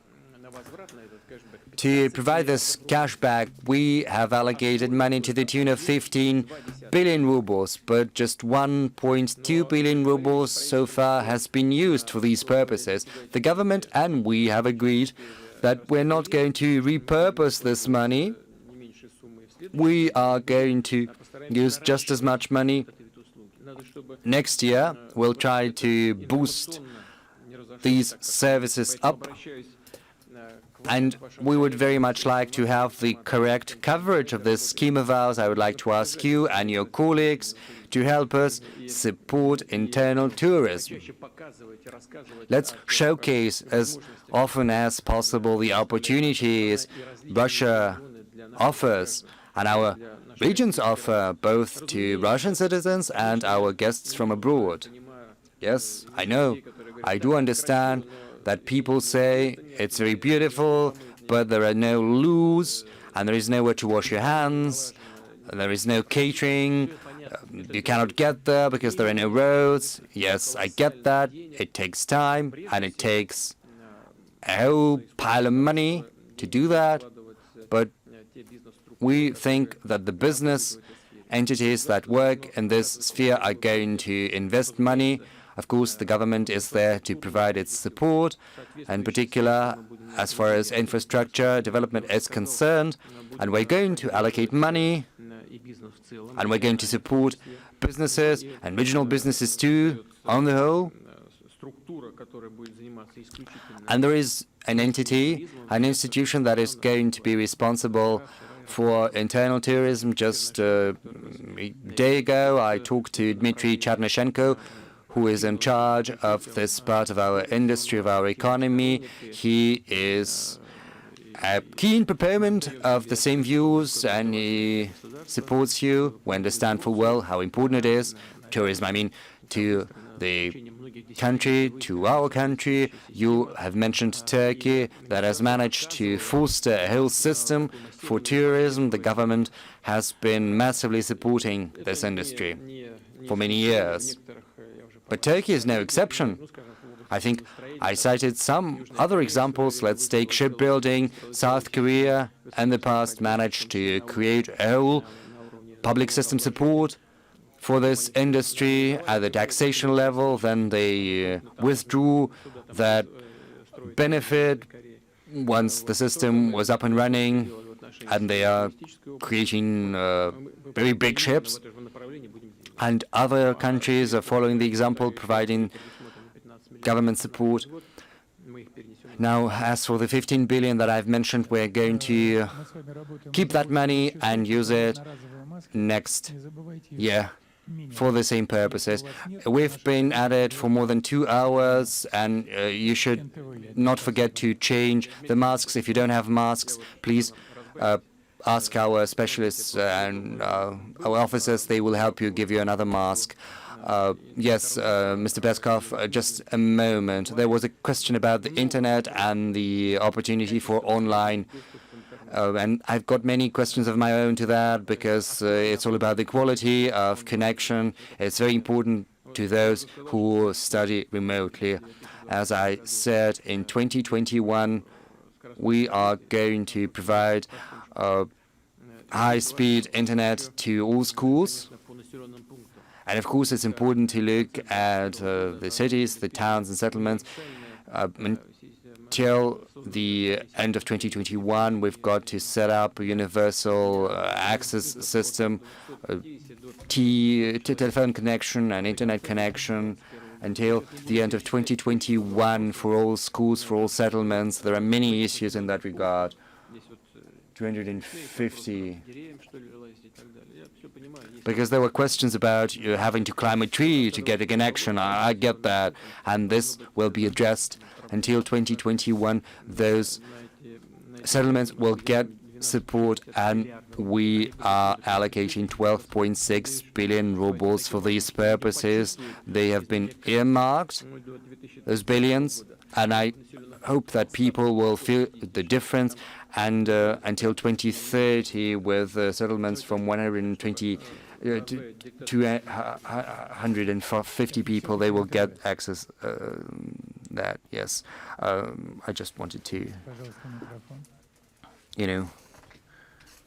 To provide this cashback, we have allocated money to the tune of 15 billion rubles, but just 1.2 billion rubles so far has been used for these purposes. The government and we have agreed that we're not going to repurpose this money. We are going to use just as much money. Next year, we'll try to boost these services up. And we would very much like to have the correct coverage of this scheme of ours. I would like to ask you and your colleagues to help us support internal tourism. Let's showcase as often as possible the opportunities Russia offers and our regions offer, both to Russian citizens and our guests from abroad. Yes, I know, I do understand that people say it's very beautiful, but there are no loos, and there is nowhere to wash your hands, and there is no catering, you cannot get there because there are no roads. Yes, I get that. It takes time, and it takes a whole pile of money to do that, but we think that the business entities that work in this sphere are going to invest money. Of course, the government is there to provide its support, in particular as far as infrastructure development is concerned, and we're going to allocate money, and we're going to support businesses and regional businesses too, on the whole. And there is an entity, an institution that is going to be responsible for internal tourism. Just a day ago, I talked to Dmitry Chernyshenko, who is in charge of this part of our industry, of our economy. He is a keen proponent of the same views, and he supports you. We understand full well how important it is, tourism, I mean, to the country, to our country. You have mentioned Turkey, that has managed to foster a whole system for tourism. The government has been massively supporting this industry for many years. But Turkey is no exception. I think I cited some other examples. Let's take shipbuilding. South Korea in the past managed to create a whole public system support for this industry at the taxation level. Then they withdrew that benefit once the system was up and running, and they are creating very big ships. And other countries are following the example, providing government support. Now, as for the 15 billion that I've mentioned, we're going to keep that money and use it next year for the same purposes. We've been at it for more than 2 hours, and you should not forget to change the masks. If you don't have masks, please ask our specialists and our officers. They will help you, give you another mask. Yes, Mr. Peskov, just a moment. There was a question about the internet and the opportunity for online. And I've got many questions of my own to that, because it's all about the quality of connection. It's very important to those who study remotely. As I said, in 2021, we are going to provide high-speed internet to all schools. And of course, it's important to look at the cities, the towns and settlements. Until the end of 2021, we've got to set up a universal access system, telephone connection and internet connection. Until the end of 2021 for all schools, for all settlements. There are many issues in that regard. 250. Because there were questions about you having to climb a tree to get a connection. I get that. And this will be addressed until 2021. Those settlements will get support, and we are allocating 12.6 billion rubles for these purposes. They have been earmarked, those billions, and I hope that people will feel the difference. And until 2030, with settlements from 120 to 250 people, they will get access. That, yes. I just wanted to,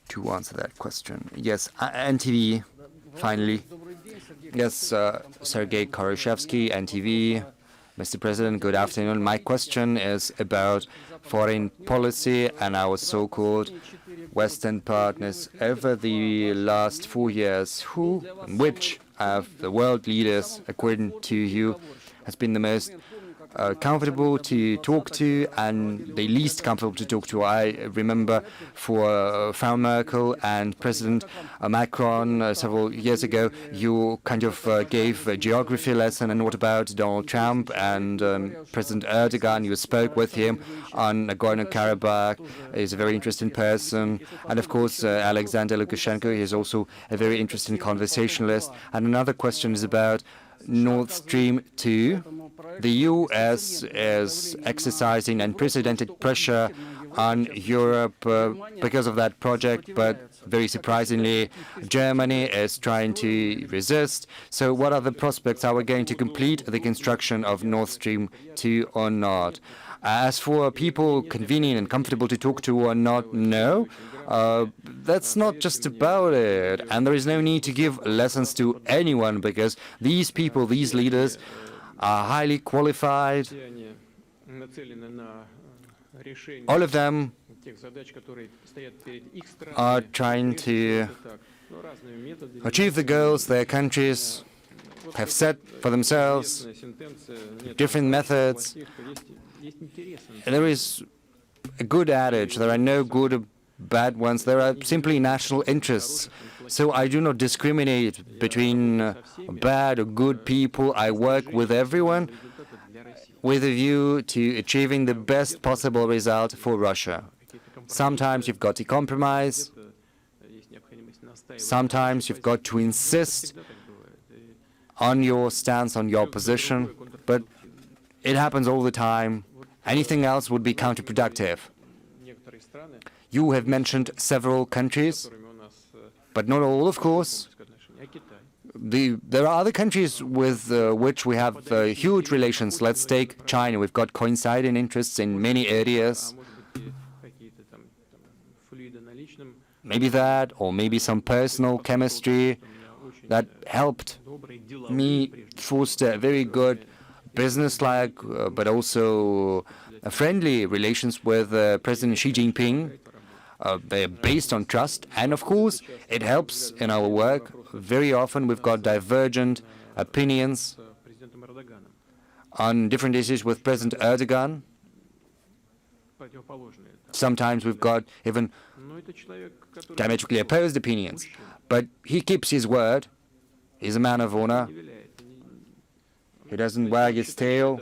to answer that question. Yes, NTV, finally. Yes, Sergei Koroshevsky, NTV. Mr. President, good afternoon. My question is about foreign policy and our so-called Western partners. Over the last 4 years, which of the world leaders, according to you, has been the most comfortable to talk to and the least comfortable to talk to? I remember for Frau Merkel and President Macron several years ago, you kind of gave a geography lesson. And what about Donald Trump and President Erdogan? You spoke with him on Nagorno-Karabakh. He's a very interesting person. And of course, Alexander Lukashenko is also a very interesting conversationalist. And another question is about Nord Stream 2. The U.S. is exercising unprecedented pressure on Europe because of that project, but very surprisingly, Germany is trying to resist. So what are the prospects? Are we going to complete the construction of Nord Stream 2 or not? As for people convenient and comfortable to talk to or not, no. That's not just about it. And there is no need to give lessons to anyone, because these people, these leaders, are highly qualified. All of them are trying to achieve the goals their countries have set for themselves, different methods. There is a good adage, there are no good or bad ones, there are simply national interests. So I do not discriminate between bad or good people. I work with everyone with a view to achieving the best possible result for Russia. Sometimes you've got to compromise. Sometimes you've got to insist on your stance, on your position. But it happens all the time. Anything else would be counterproductive. You have mentioned several countries, but not all, of course. There are other countries with which we have huge relations. Let's take China. We've got coinciding interests in many areas. Maybe that, or maybe some personal chemistry that helped me foster a very good business-like, but also friendly relations with President Xi Jinping. They're based on trust, and of course, it helps in our work. Very often we've got divergent opinions on different issues with President Erdogan. Sometimes we've got even diametrically opposed opinions. But he keeps his word. He's a man of honor. He doesn't wag his tail.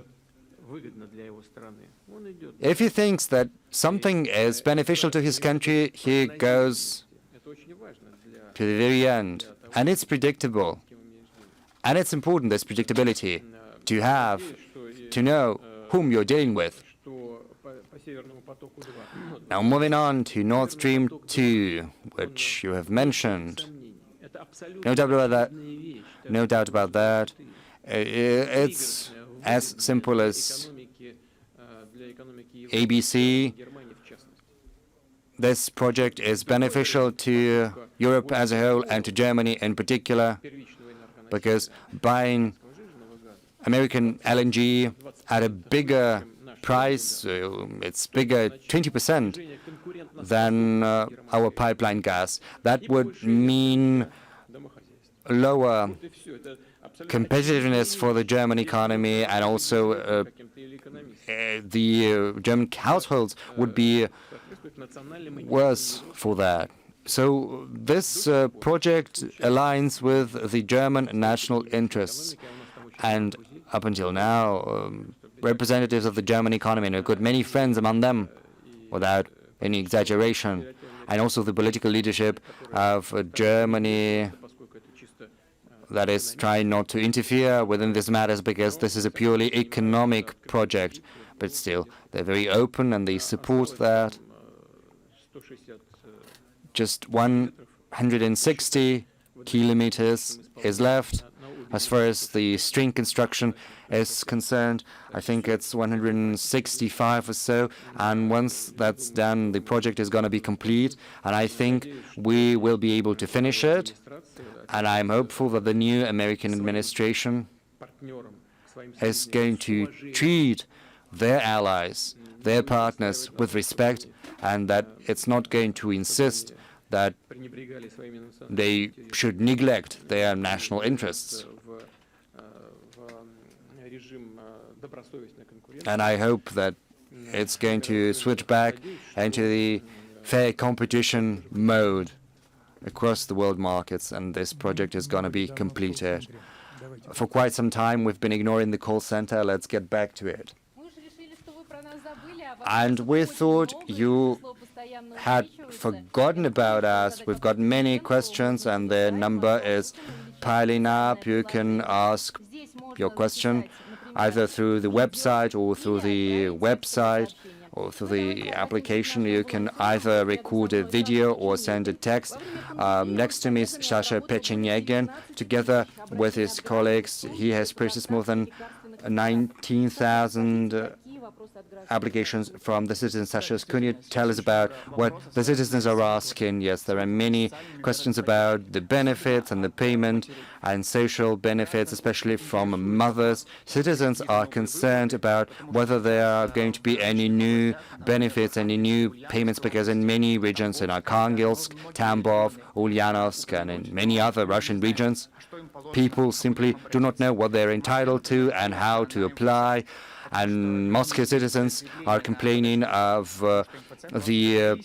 If he thinks that something is beneficial to his country, he goes to the very end. And it's predictable. And it's important, this predictability, to know whom you're dealing with. Now moving on to Nord Stream 2, which you have mentioned. No doubt about that. No doubt about that. It's as simple as ABC. This project is beneficial to Europe as a whole and to Germany in particular, because buying American LNG at a bigger price, it's bigger 20% than our pipeline gas. That would mean lower competitiveness for the German economy, and also the German households would be worse for that. So this project aligns with the German national interests, and up until now, representatives of the German economy, and I've got many friends among them, without any exaggeration, and also the political leadership of Germany that is trying not to interfere within these matters, because this is a purely economic project. But still, they're very open and they support that. Just 160 kilometers is left. As far as the string construction is concerned, I think it's 165 or so, and once that's done, the project is going to be complete, and I think we will be able to finish it, and I'm hopeful that the new American administration is going to treat their allies, their partners, with respect, and that it's not going to insist that they should neglect their national interests. And I hope that it's going to switch back into the fair competition mode across the world markets, and this project is going to be completed. For quite some time, we've been ignoring the call center. Let's get back to it. And we thought you had forgotten about us. We've got many questions, and the number is piling up. You can ask your question either through the website or through the website or through the application. You can either record a video or send a text. Next to me is Sasha Pechenyagin. Together with his colleagues, he has processed more than 19,000 applications from the citizens. Sasha, can you tell us about what the citizens are asking? Yes, there are many questions about the benefits and the payment and social benefits, especially from mothers. Citizens are concerned about whether there are going to be any new benefits, any new payments, because in many regions, in Arkhangelsk, Tambov, Ulyanovsk, and in many other Russian regions, people simply do not know what they're entitled to and how to apply. And Moscow citizens are complaining of the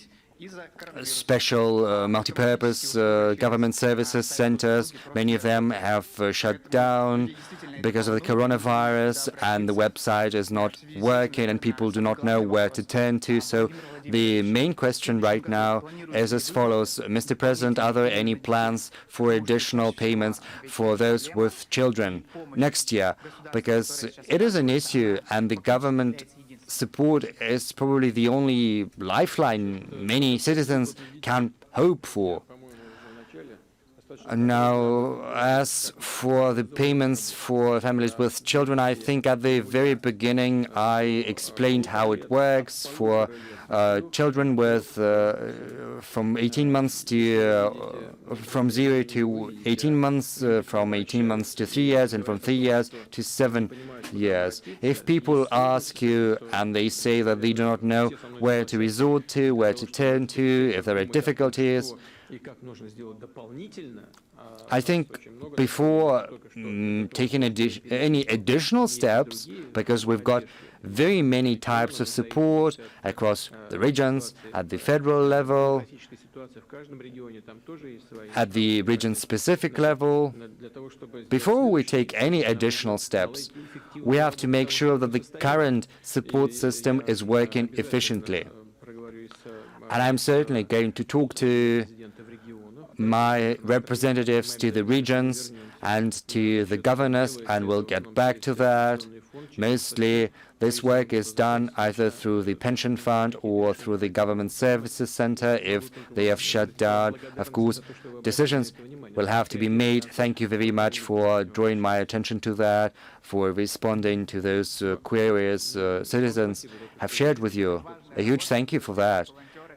special multi-purpose government services centers. Many of them have shut down because of the coronavirus, and the website is not working, and people do not know where to turn to. So the main question right now is as follows. Mr. President, are there any plans for additional payments for those with children next year? Because it is an issue, and the government support is probably the only lifeline many citizens can hope for. Now, as for the payments for families with children, I think at the very beginning I explained how it works for children with from 18 months to from 0 to 18 months, from 18 months to 3 years, and from 3 years to 7 years. If people ask you and they say that they do not know where to resort to, where to turn to, if there are difficulties, I think before taking any additional steps, because we've got very many types of support across the regions, at the federal level, at the region-specific level, before we take any additional steps, we have to make sure that the current support system is working efficiently. And I'm certainly going to talk to my representatives to the regions and to the governors, and we'll get back to that. Mostly, this work is done either through the pension fund or through the government services center if they have shut down. Of course, decisions will have to be made. Thank you very much for drawing my attention to that, for responding to those queries citizens have shared with you. A huge thank you for that.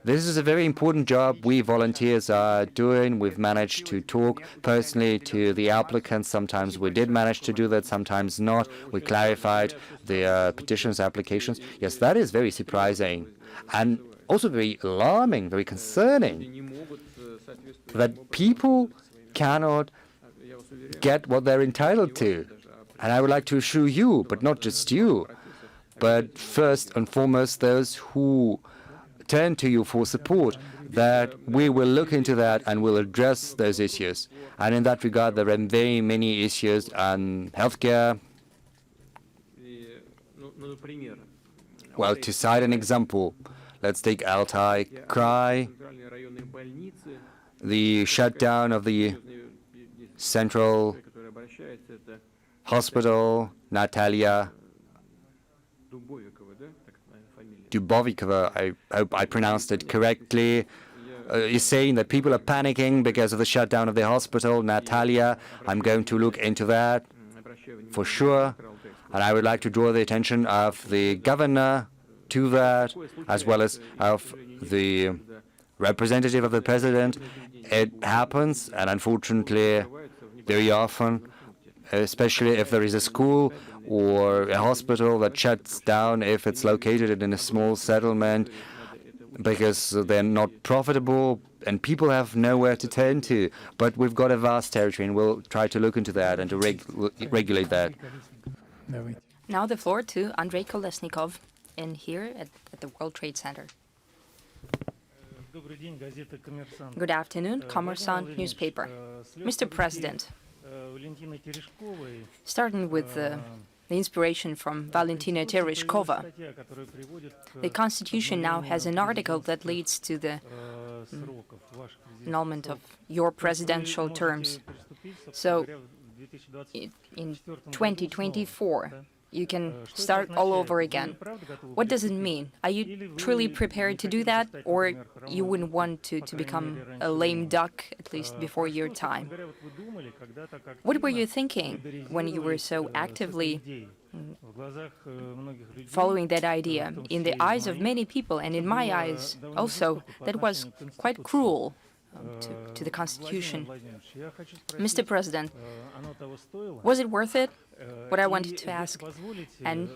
This is a very important job we volunteers are doing. We've managed to talk personally to the applicants. Sometimes we did manage to do that, sometimes not. We clarified the petitions, applications. Yes, that is very surprising and also very alarming, very concerning, that people cannot get what they're entitled to. And I would like to assure you, but not just you, but first and foremost those who turn to you for support, that we will look into that and will address those issues. And in that regard, there are very many issues on healthcare. Well, to cite an example, let's take Altai Krai, the shutdown of the central hospital, Natalia Dubovikova, I hope I pronounced it correctly, is saying that people are panicking because of the shutdown of the hospital. Natalia, I'm going to look into that for sure. And I would like to draw the attention of the governor to that, as well as of the representative of the president. It happens, and unfortunately, very often, especially if there is a school or a hospital that shuts down if it's located in a small settlement because they're not profitable and people have nowhere to turn to. But we've got a vast territory and we'll try to look into that and to regulate that. Now the floor to Andrei Kolesnikov in here at the World Trade Center. Good afternoon, Kommersant newspaper. Mr. President, starting with the inspiration from Valentina Tereshkova, the Constitution now has an article that leads to the annulment of your presidential terms. So in 2024, you can start all over again. What does it mean? Are you truly prepared to do that, or you wouldn't want to become a lame duck, at least before your time? What were you thinking when you were so actively following that idea? In the eyes of many people, and in my eyes also, that was quite cruel to the Constitution. Mr. President, was it worth it? What I wanted to ask. And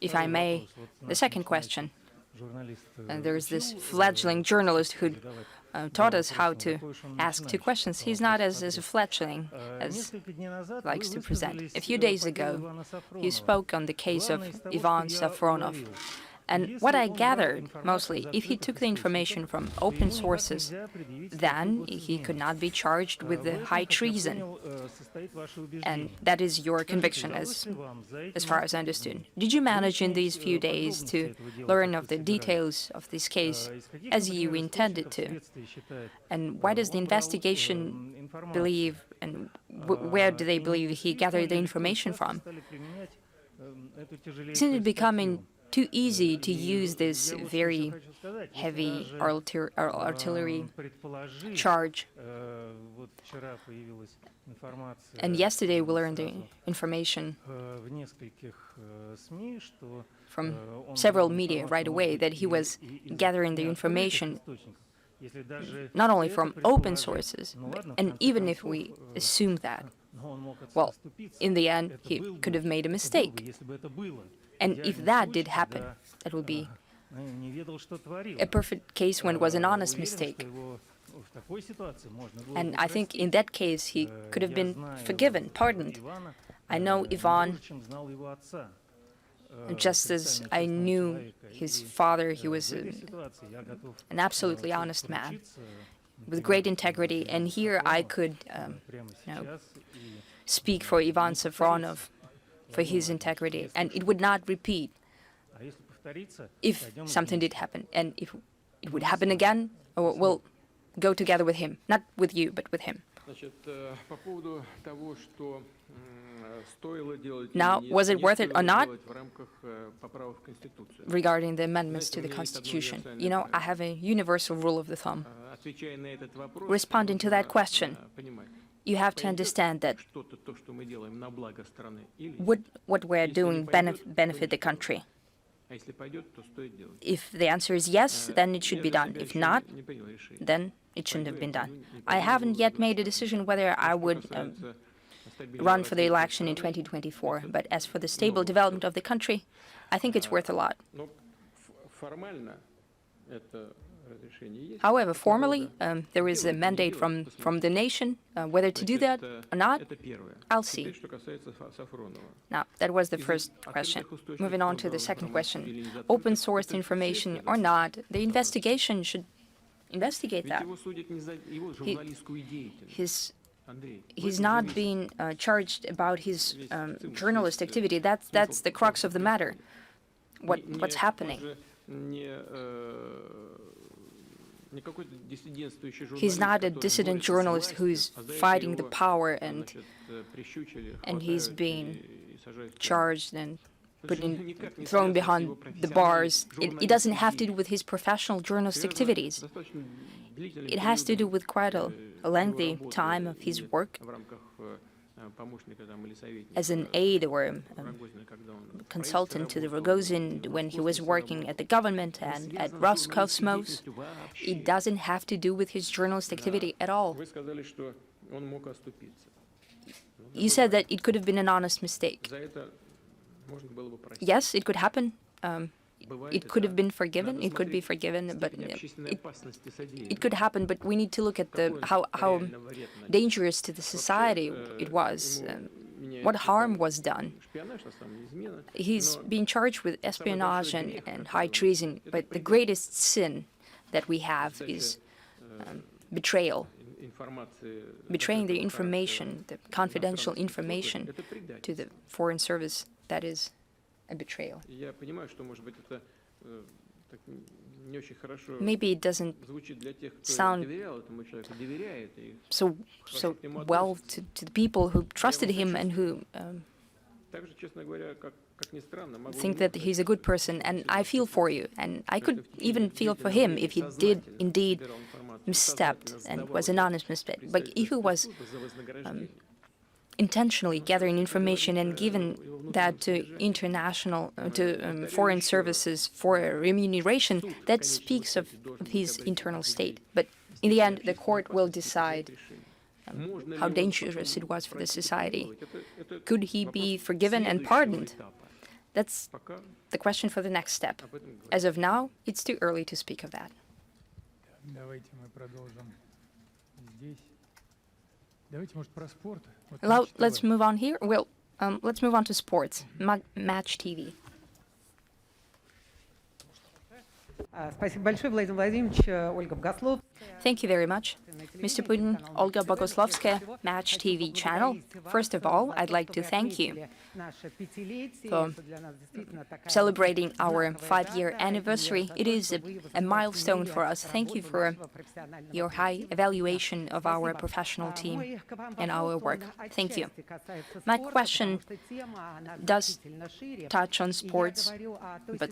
if I may, the second question. There is this fledgling journalist who taught us how to ask two questions. He's not as a fledgling as likes to present. A few days ago, you spoke on the case of Ivan Safronov. And what I gathered, mostly, if he took the information from open sources, then he could not be charged with the high treason. And that is your conviction, as far as I understood. Did you manage in these few days to learn of the details of this case as you intended to? And why does the investigation believe, and where do they believe he gathered the information from? Isn't it becoming too easy to use this very heavy artillery charge. And yesterday we learned the information from several media right away that he was gathering the information not only from open sources, and even if we assume that, well, in the end, he could have made a mistake. And if that did happen, that would be a perfect case when it was an honest mistake. And I think in that case, he could have been forgiven, pardoned. I know Ivan, just as I knew his father. He was an absolutely honest man with great integrity. And here I could speak for Ivan Safronov, for his integrity, and it would not repeat if something did happen. And if it would happen again, we'll go together with him, not with you, but with him. Now, was it worth it or not? Regarding the amendments to the Constitution, you know, I have a universal rule of the thumb. Responding to that question, you have to understand that would what we're doing benefit the country? If the answer is yes, then it should be done. If not, then it shouldn't have been done. I haven't yet made a decision whether I would run for the election in 2024, but as for the stable development of the country, I think it's worth a lot. However, formally, there is a mandate from the nation. Whether to do that or not, I'll see. Now, that was the first question. Moving on to the second question. Open source information or not, the investigation should investigate that. He's not being charged about his journalist activity. That's the crux of the matter. What's happening? He's not a dissident journalist who's fighting the power, and he's being charged and thrown behind the bars. It doesn't have to do with his professional journalist activities. It has to do with quite a lengthy time of his work as an aide or a consultant to the Rogozin when he was working at the government and at Roscosmos. It doesn't have to do with his journalist activity at all. You said that it could have been an honest mistake. Yes, it could happen. It could have been forgiven. It could be forgiven, but it could happen. But we need to look at how dangerous to the society it was. What harm was done? He's being charged with espionage and high treason, but the greatest sin that we have is betrayal. Betraying the information, the confidential information to the foreign service, that is a betrayal. Maybe it doesn't sound so well to the people who trusted him and who think that he's a good person, and I feel for you, and I could even feel for him if he did indeed misstepped and was an honest mistake. But if he was intentionally gathering information and giving that to foreign services for remuneration, that speaks of his internal state. But in the end, the court will decide how dangerous it was for the society. Could he be forgiven and pardoned? That's the question for the next step. As of now, it's too early to speak of that. Let's move on here. Well, let's move on to sports. Match TV. Спасибо большое, Владимир Владимирович, Ольга Богослов. Thank you very much. Mr. Putin, Olga Bogoslovskaya, Match TV channel. First of all, I'd like to thank you for celebrating our 5-year anniversary. It is a milestone for us. Thank you for your high evaluation of our professional team and our work. Thank you. My question does touch on sports, but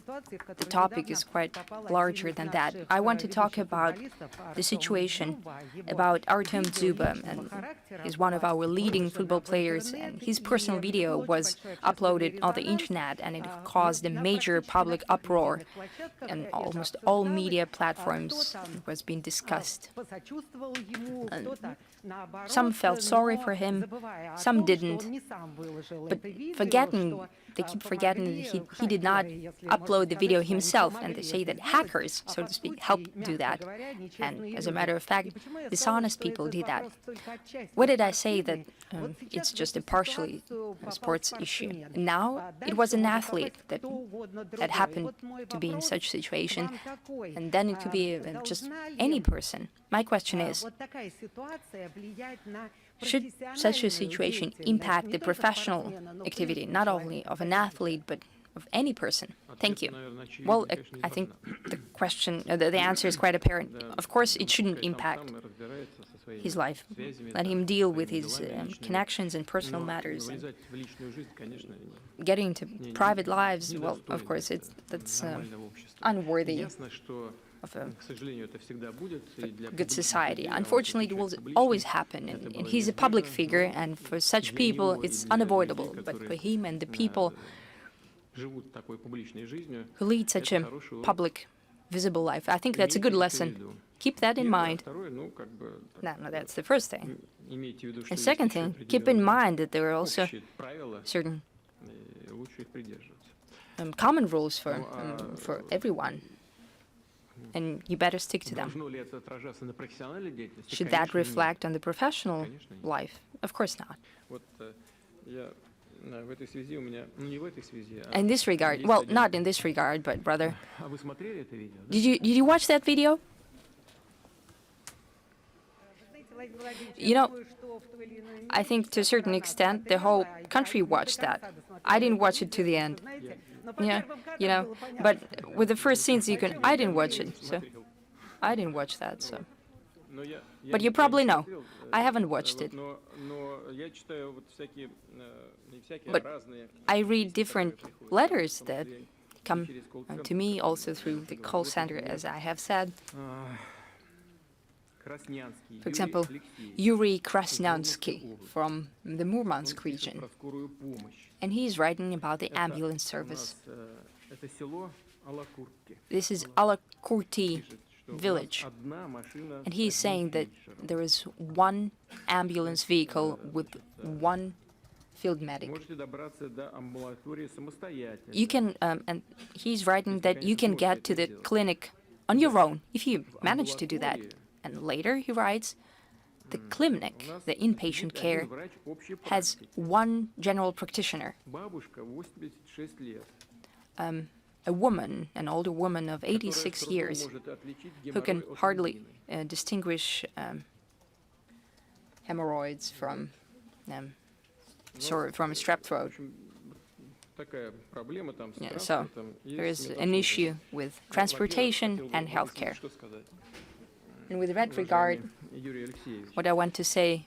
the topic is quite larger than that. I want to talk about the situation about Artem Dzyuba, and he's one of our leading football players, and his personal video was uploaded on the internet, and it caused a major public uproar, and almost all media platforms was being discussed. And some felt sorry for him, some didn't, but they keep forgetting that he did not upload the video himself, and they say that hackers, so to speak, helped do that. And as a matter of fact, dishonest people did that. What did I say that it's just a partially sports issue? Now it was an athlete that happened to be in such situation, and then it could be just any person. My question is, should such a situation impact the professional activity, not only of an athlete, but of any person? Thank you. Well, I think the answer is quite apparent. Of course, it shouldn't impact his life. Let him deal with his connections and personal matters. And getting into private lives, well, of course, that's unworthy of a good society. Unfortunately, it will always happen, and he's a public figure, and for such people, it's unavoidable. But for him and the people who lead such a public, visible life, I think that's a good lesson. Keep that in mind. No, that's the first thing. The second thing, keep in mind that there are also certain common rules for everyone, and you better stick to them. Should that reflect on the professional life? Of course not. In this regard, well, not in this regard, but rather, did you watch that video? You know, I think to a certain extent the whole country watched that. I didn't watch it to the end. Yeah, you know, but with the first scenes I didn't watch it, so I didn't watch that, so. But you probably know. I haven't watched it. But I read different letters that come to me also through the call center, as I have said. For example, Yuri Krasnyansky from the Murmansk region. And he's writing about the ambulance service. This is Alakurti village. And he's saying that there is one ambulance vehicle with one field medic. You can, and he's writing that you can get to the clinic on your own if you manage to do that. And later he writes, the clinic, the inpatient care, has one general practitioner. A woman, an older woman of 86 years, who can hardly distinguish hemorrhoids from a strep throat. Yeah, so there is an issue with transportation and healthcare. And with that regard, what I want to say,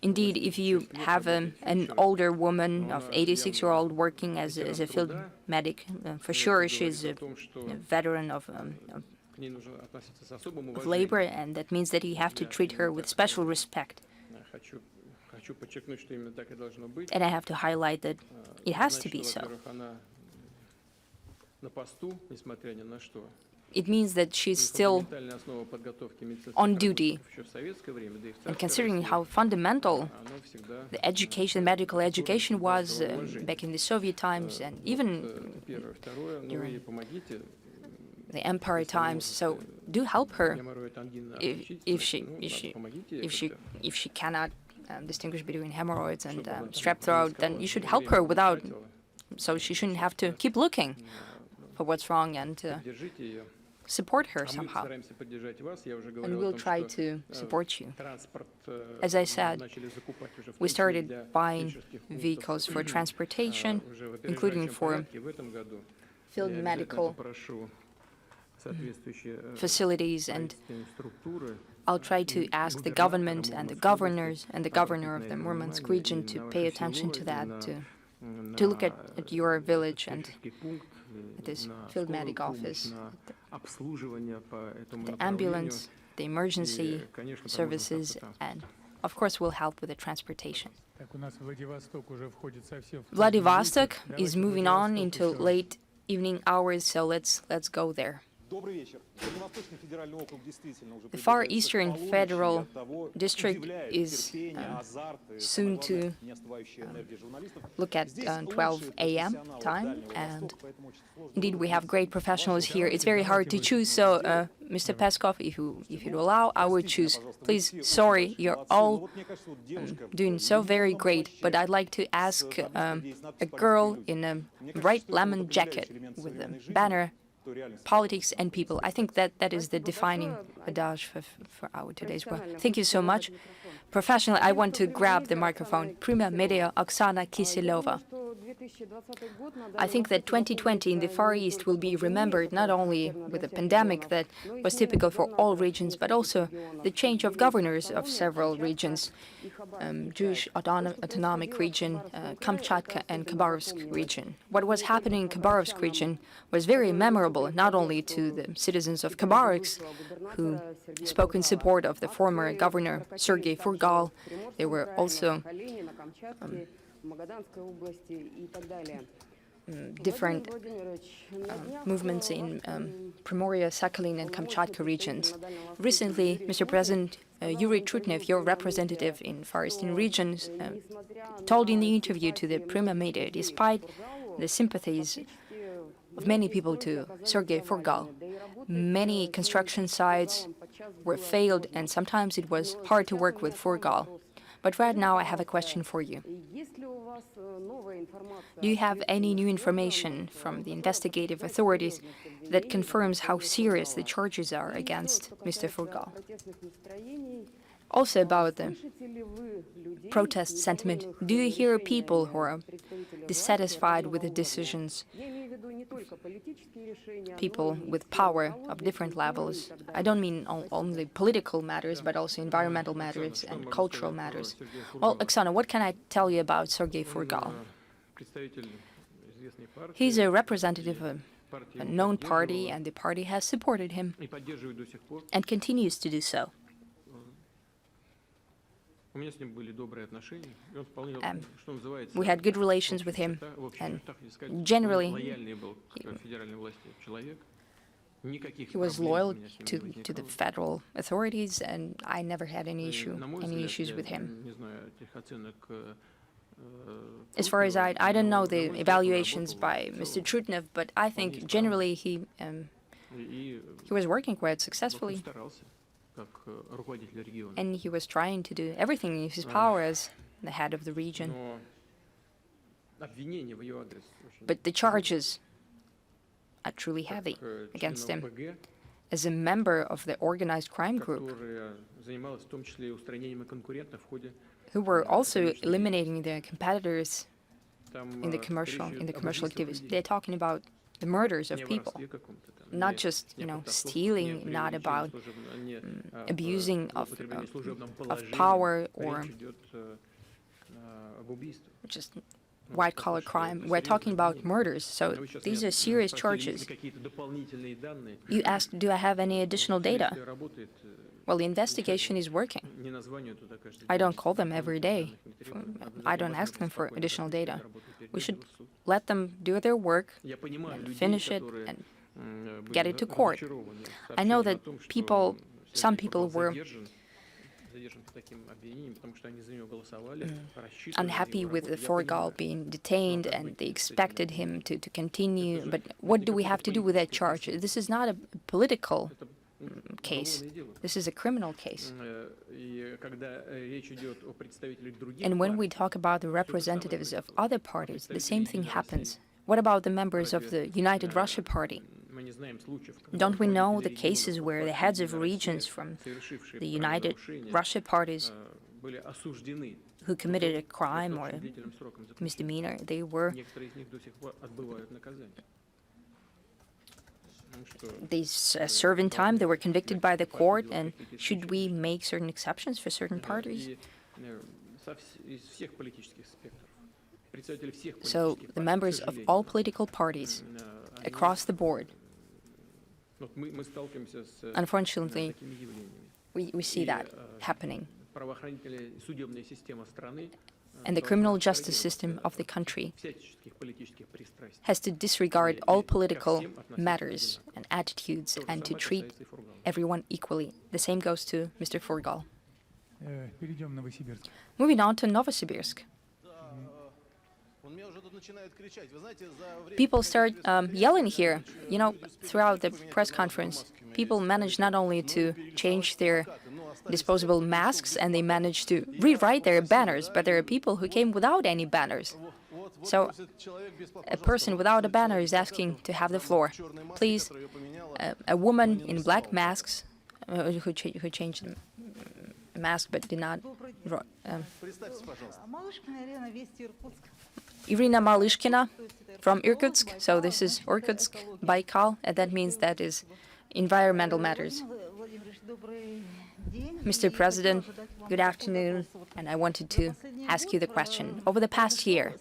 indeed, if you have an older woman of 86-year-old working as a field medic, for sure she's a veteran of labor, and that means that you have to treat her with special respect. And I have to highlight that it has to be so. It means that she's still on duty. And considering how fundamental the education, medical education was back in the Soviet times and even during the Empire times, so do help her if she cannot distinguish between hemorrhoids and strep throat, then you should help her without, so she shouldn't have to keep looking for what's wrong and support her somehow. And we'll try to support you. As I said, we started buying vehicles for transportation, including for field medical facilities, and I'll try to ask the government and the governors and the governor of the Murmansk region to pay attention to that, to look at your village and at this field medic office, the ambulance, the emergency services, and of course we'll help with the transportation. Vladivostok is moving on into late evening hours, so let's go there. The Far Eastern Federal District is soon to look at 12 a.m. time, and indeed we have great professionals here. It's very hard to choose, so Mr. Peskov, if you allow, I would choose. Please, sorry, you're all doing so very great, but I'd like to ask a girl in a bright lemon jacket with a banner, politics and people. I think that is the defining adage for our today's work. Thank you so much. Professionally, I want to grab the microphone. Prima Media, Oksana Kiselova. I think that 2020 in the Far East will be remembered not only with a pandemic that was typical for all regions, but also the change of governors of several regions, Jewish Autonomic Region, Kamchatka and Khabarovsk region. What was happening in Khabarovsk region was very memorable, not only to the citizens of Khabarovsk, who spoke in support of the former governor, Sergei Furgal. There were also different movements in Primoria, Sakhalin, and Kamchatka regions. Recently, Mr. President Yuri Trutnev, your representative in Far Eastern regions, told in the interview to the Prima Media, despite the sympathies of many people to Sergei Furgal, many construction sites were failed, and sometimes it was hard to work with Furgal. But right now I have a question for you. Do you have any new information from the investigative authorities that confirms how serious the charges are against Mr. Furgal? Also about the protest sentiment, do you hear people who are dissatisfied with the decisions, people with power of different levels? I don't mean only political matters, but also environmental matters and cultural matters. Well, Oksana, what can I tell you about Sergei Furgal? He's a representative of a known party, and the party has supported him and continues to do so. We had good relations with him, and generally he was loyal to the federal authorities, and I never had any issues with him. As far as I don't know the evaluations by Mr. Trutnev, but I think generally he was working quite successfully. And he was trying to do everything in his power as the head of the region. But the charges are truly heavy against him. As a member of the organized crime group, who were also eliminating their competitors in the commercial activities. They're talking about the murders of people. Not just, stealing, not about abusing of power or just white-collar crime. We're talking about murders, so these are serious charges. You asked, do I have any additional data? Well, the investigation is working. I don't call them every day. I don't ask them for additional data. We should let them do their work and finish it and get it to court. I know that some people were unhappy with the Furgal being detained, and they expected him to continue. But what do we have to do with that charge? This is not a political case. This is a criminal case. And when we talk about the representatives of other parties, the same thing happens. What about the members of the United Russia Party? Don't we know the cases where the heads of regions from the United Russia parties who committed a crime or a misdemeanor, they serve in time, they were convicted by the court, and should we make certain exceptions for certain parties? So the members of all political parties across the board, unfortunately, we see that happening. And the criminal justice system of the country has to disregard all political matters and attitudes and to treat everyone equally. The same goes to Mr. Furgal. Перейдем в Новосибирск. Moving on to Novosibirsk. People start yelling here. You know, throughout the press conference, people manage not only to change their disposable masks and they manage to rewrite their banners, but there are people who came without any banners. So a person without a banner is asking to have the floor. Please, a woman in black masks who changed the mask but did not... Irina Malishkina from Irkutsk, so this is Irkutsk, Baikal, and that means that is environmental matters. Mr. President, good afternoon, and I wanted to ask you the question. Over the past year,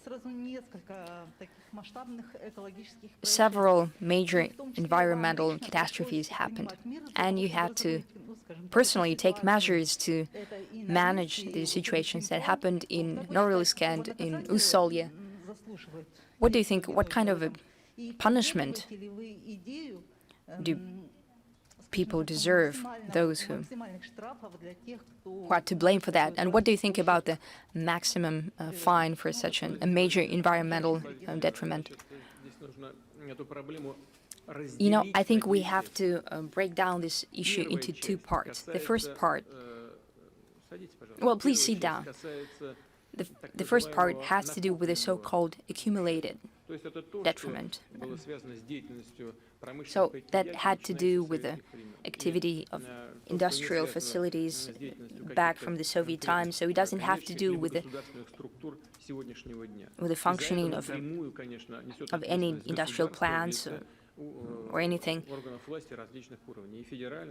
several major environmental catastrophes happened, and you had to personally take measures to manage the situations that happened in Norilsk and in Ussolye. What do you think, what kind of a punishment do people deserve, those who are to blame for that? And what do you think about the maximum fine for such a major environmental detriment? You know, I think we have to break down this issue into two parts. The first part... Well, please sit down. The first part has to do with the so-called accumulated detriment. So that had to do with the activity of industrial facilities back from the Soviet times, so it doesn't have to do with the functioning of any industrial plants or anything.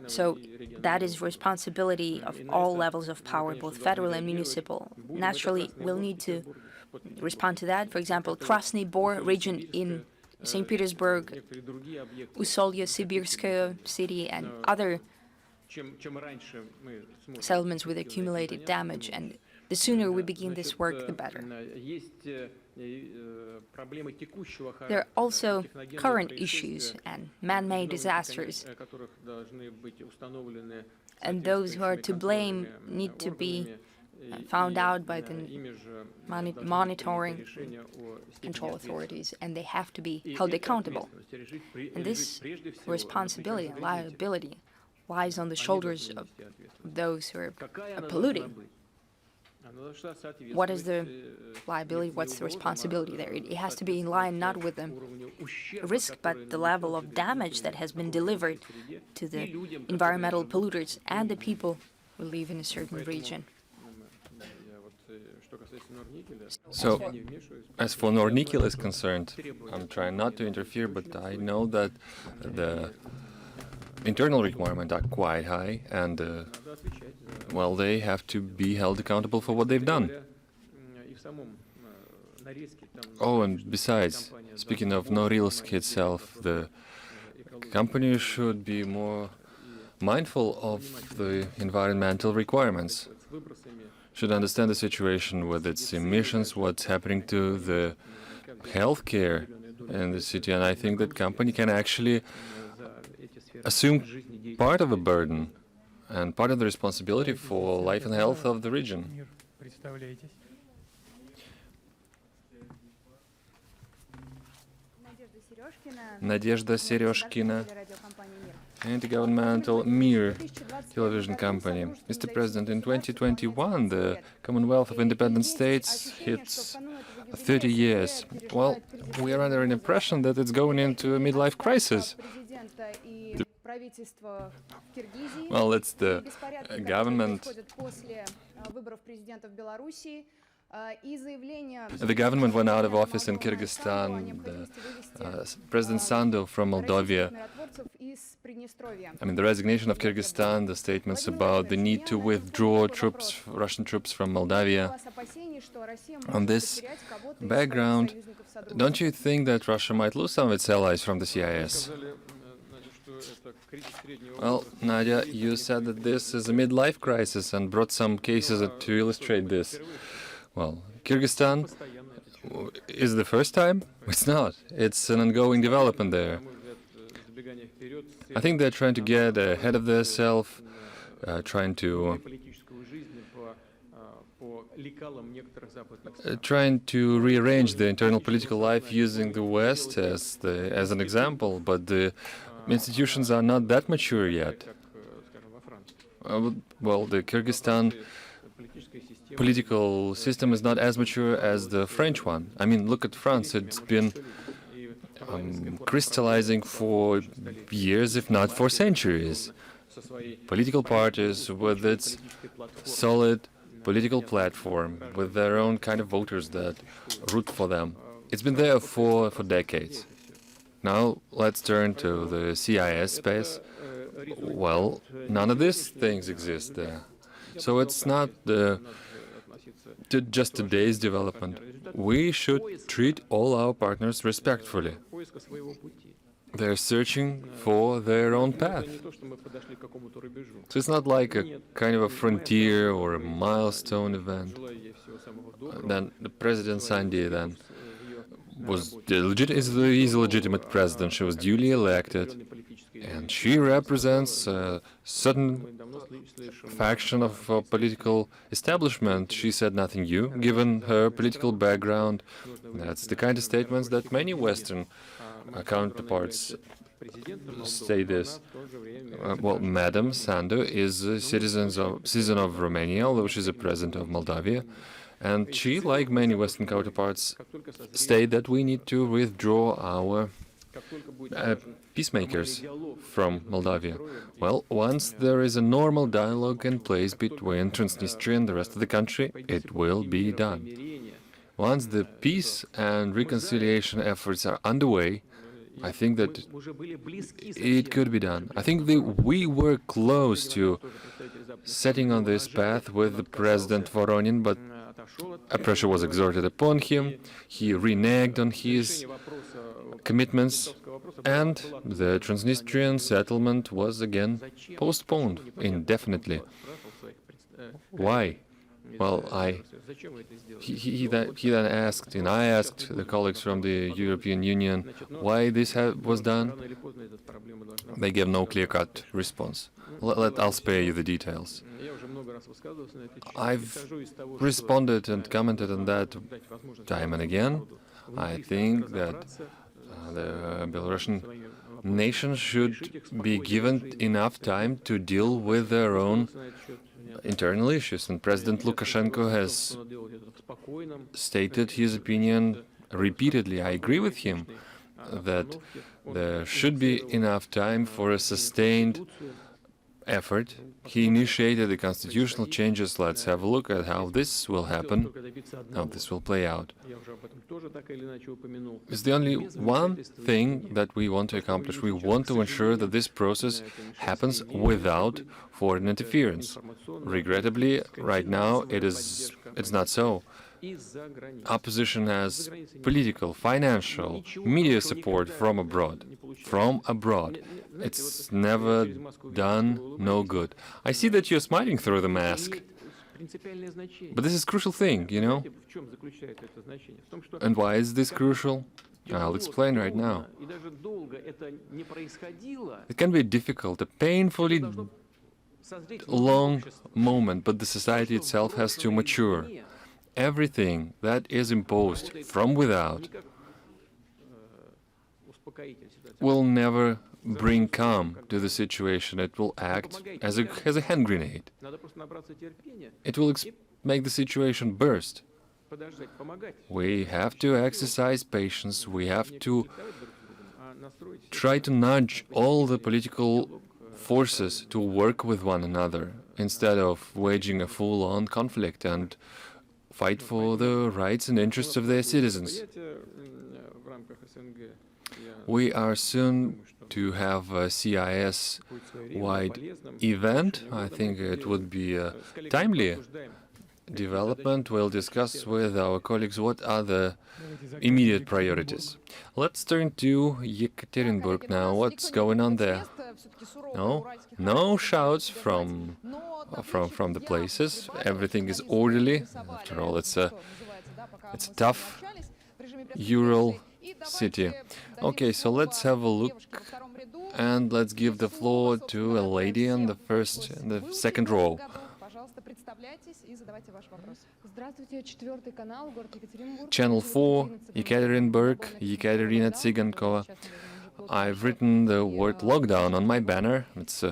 So that is responsibility of all levels of power, both federal and municipal. Naturally, we'll need to respond to that. For example, Krasny Bor region in St. Petersburg, Ussolye, Sibirskaya city, and other settlements with accumulated damage. And the sooner we begin this work, the better. There are also current issues and man-made disasters, and those who are to blame need to be found out by the monitoring control authorities, and they have to be held accountable. And this responsibility and liability lies on the shoulders of those who are polluting. What is the liability? What's the responsibility there? It has to be in line not with the risk, but the level of damage that has been delivered to the environmental polluters and the people who live in a certain region. So, as for Nornickel is concerned, I'm trying not to interfere, but I know that the internal requirements are quite high, and well, they have to be held accountable for what they've done. Oh, and besides, speaking of Norilsk itself, the company should be more mindful of the environmental requirements, should understand the situation with its emissions, what's happening to the healthcare in the city, and I think that company can actually assume part of the burden and part of the responsibility for life and health of the region. Nadezhda Serezhkina, anti-governmental Mir television company. Mr. President, in 2021, the Commonwealth of Independent States hits 30 years. Well, we are under an impression that it's going into a midlife crisis. Well, it's the government. The government went out of office in Kyrgyzstan. President Sandu from Moldova. I mean, the resignation of Kyrgyzstan, the statements about the need to withdraw troops, Russian troops from Moldavia. On this background, don't you think that Russia might lose some of its allies from the CIS? Well, Nadia, you said that this is a midlife crisis and brought some cases to illustrate this. Well, Kyrgyzstan is the first time? It's not. It's an ongoing development there. I think they're trying to get ahead of themselves, trying to rearrange the internal political life using the West as an example, but the institutions are not that mature yet. Well, the Kyrgyzstan political system is not as mature as the French one. I mean, look at France. It's been crystallizing for years, if not for centuries. Political parties with its solid political platform, with their own kind of voters that root for them. It's been there for decades. Now let's turn to the CIS space. Well, none of these things exist there. So it's not just today's development. We should treat all our partners respectfully. They're searching for their own path. So it's not like a kind of a frontier or a milestone event. Then the President Sandy then is a legitimate president. She was duly elected, and she represents a certain faction of political establishment. She said nothing new, given her political background. That's the kind of statements that many Western counterparts say this. Well, Madam Sandu is a citizen of Romania, although she's a president of Moldavia. And she, like many Western counterparts, state that we need to withdraw our peacemakers from Moldavia. Well, once there is a normal dialogue in place between Transnistria and the rest of the country, it will be done. Once the peace and reconciliation efforts are underway, I think that it could be done. I think we were close to setting on this path with President Voronin, but pressure was exerted upon him. He reneged on his commitments, and the Transnistrian settlement was again postponed indefinitely. Why? Well, he then asked, and I asked the colleagues from the European Union why this was done. They gave no clear-cut response. I'll spare you the details. I've responded and commented on that time and again. I think that the Belarusian nation should be given enough time to deal with their own internal issues, and President Lukashenko has stated his opinion repeatedly. I agree with him that there should be enough time for a sustained effort. He initiated the constitutional changes. Let's have a look at how this will happen, how this will play out. It's the only one thing that we want to accomplish. We want to ensure that this process happens without foreign interference. Regrettably, right now, it's not so. Opposition has political, financial, media support from abroad. It's never done no good. I see that you're smiling through the mask. But this is a crucial thing, you know? And why is this crucial? I'll explain right now. It can be difficult, a painfully long moment, but the society itself has to mature. Everything that is imposed from without will never bring calm to the situation. It will act as a hand grenade. It will make the situation burst. We have to exercise patience. We have to try to nudge all the political forces to work with one another instead of waging a full-on conflict and fight for the rights and interests of their citizens. We are soon to have a CIS-wide event. I think it would be a timely development. We'll discuss with our colleagues what are the immediate priorities. Let's turn to Yekaterinburg now. What's going on there? No shouts from the places. Everything is orderly. After all, it's a tough Ural city. Okay, so let's have a look and let's give the floor to a lady in the second row. Channel 4, Yekaterinburg, Yekaterina Tsigankova. I've written the word lockdown on my banner. It's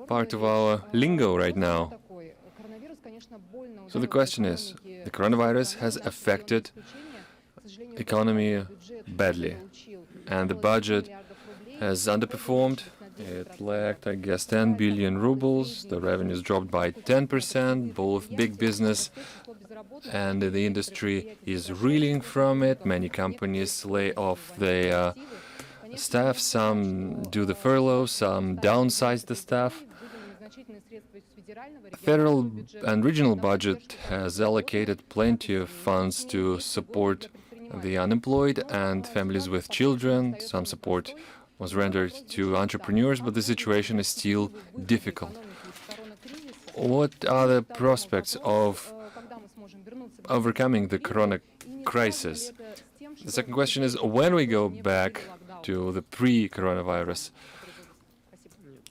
part of our lingo right now. So the question is, the coronavirus has affected economy badly, and the budget has underperformed. It lacked, I guess, 10 billion rubles. The revenues dropped by 10%. Both big business and the industry is reeling from it. Many companies lay off their staff. Some do the furlough, some downsize the staff. Federal and regional budget has allocated plenty of funds to support the unemployed and families with children. Some support was rendered to entrepreneurs, but the situation is still difficult. What are the prospects of overcoming the corona crisis? The second question is, when we go back to the pre-coronavirus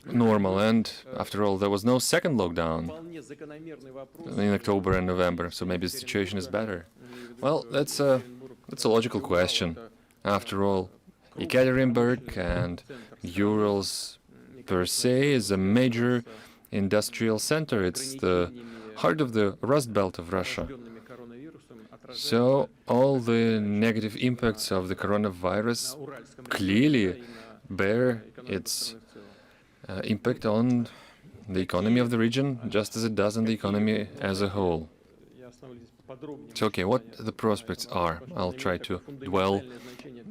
normal, and after all, there was no second lockdown in October and November, so maybe the situation is better. Well, that's a logical question. After all, Yekaterinburg and Urals per se is a major industrial center. It's the heart of the Rust Belt of Russia. So all the negative impacts of the coronavirus clearly bear its impact on the economy of the region, just as it does on the economy as a whole. So, okay, what the prospects are? I'll try to dwell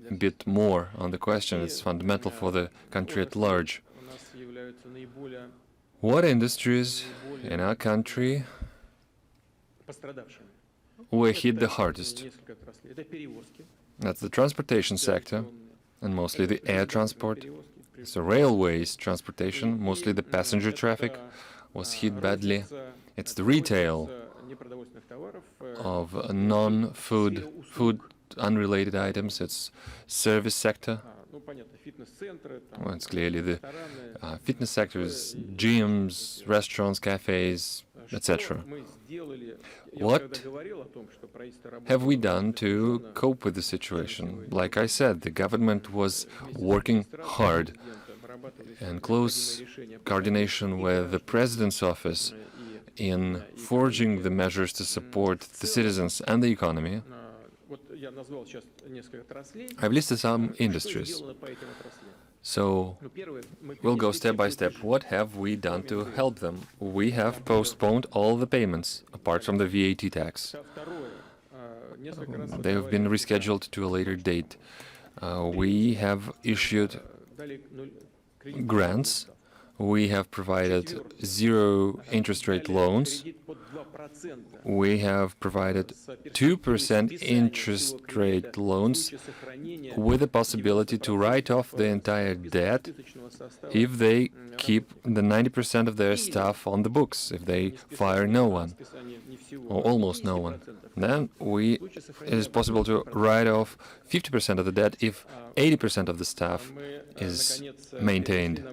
a bit more on the question. It's fundamental for the country at large. What industries in our country were hit the hardest? That's the transportation sector, and mostly the air transport. So railways transportation, mostly the passenger traffic, was hit badly. It's the retail of non-food, food unrelated items. It's service sector. Well, it's clearly the fitness sectors, gyms, restaurants, cafes, etc. What have we done to cope with the situation? Like I said, the government was working hard in close coordination with the President's office in forging the measures to support the citizens and the economy. I've listed some industries. So we'll go step by step. What have we done to help them? We have postponed all the payments, apart from the VAT tax. They have been rescheduled to a later date. We have issued grants. We have provided zero interest rate loans. We have provided 2% interest rate loans with the possibility to write off the entire debt if they keep the 90% of their staff on the books, if they fire no one, or almost no one. Then it is possible to write off 50% of the debt if 80% of the staff is maintained.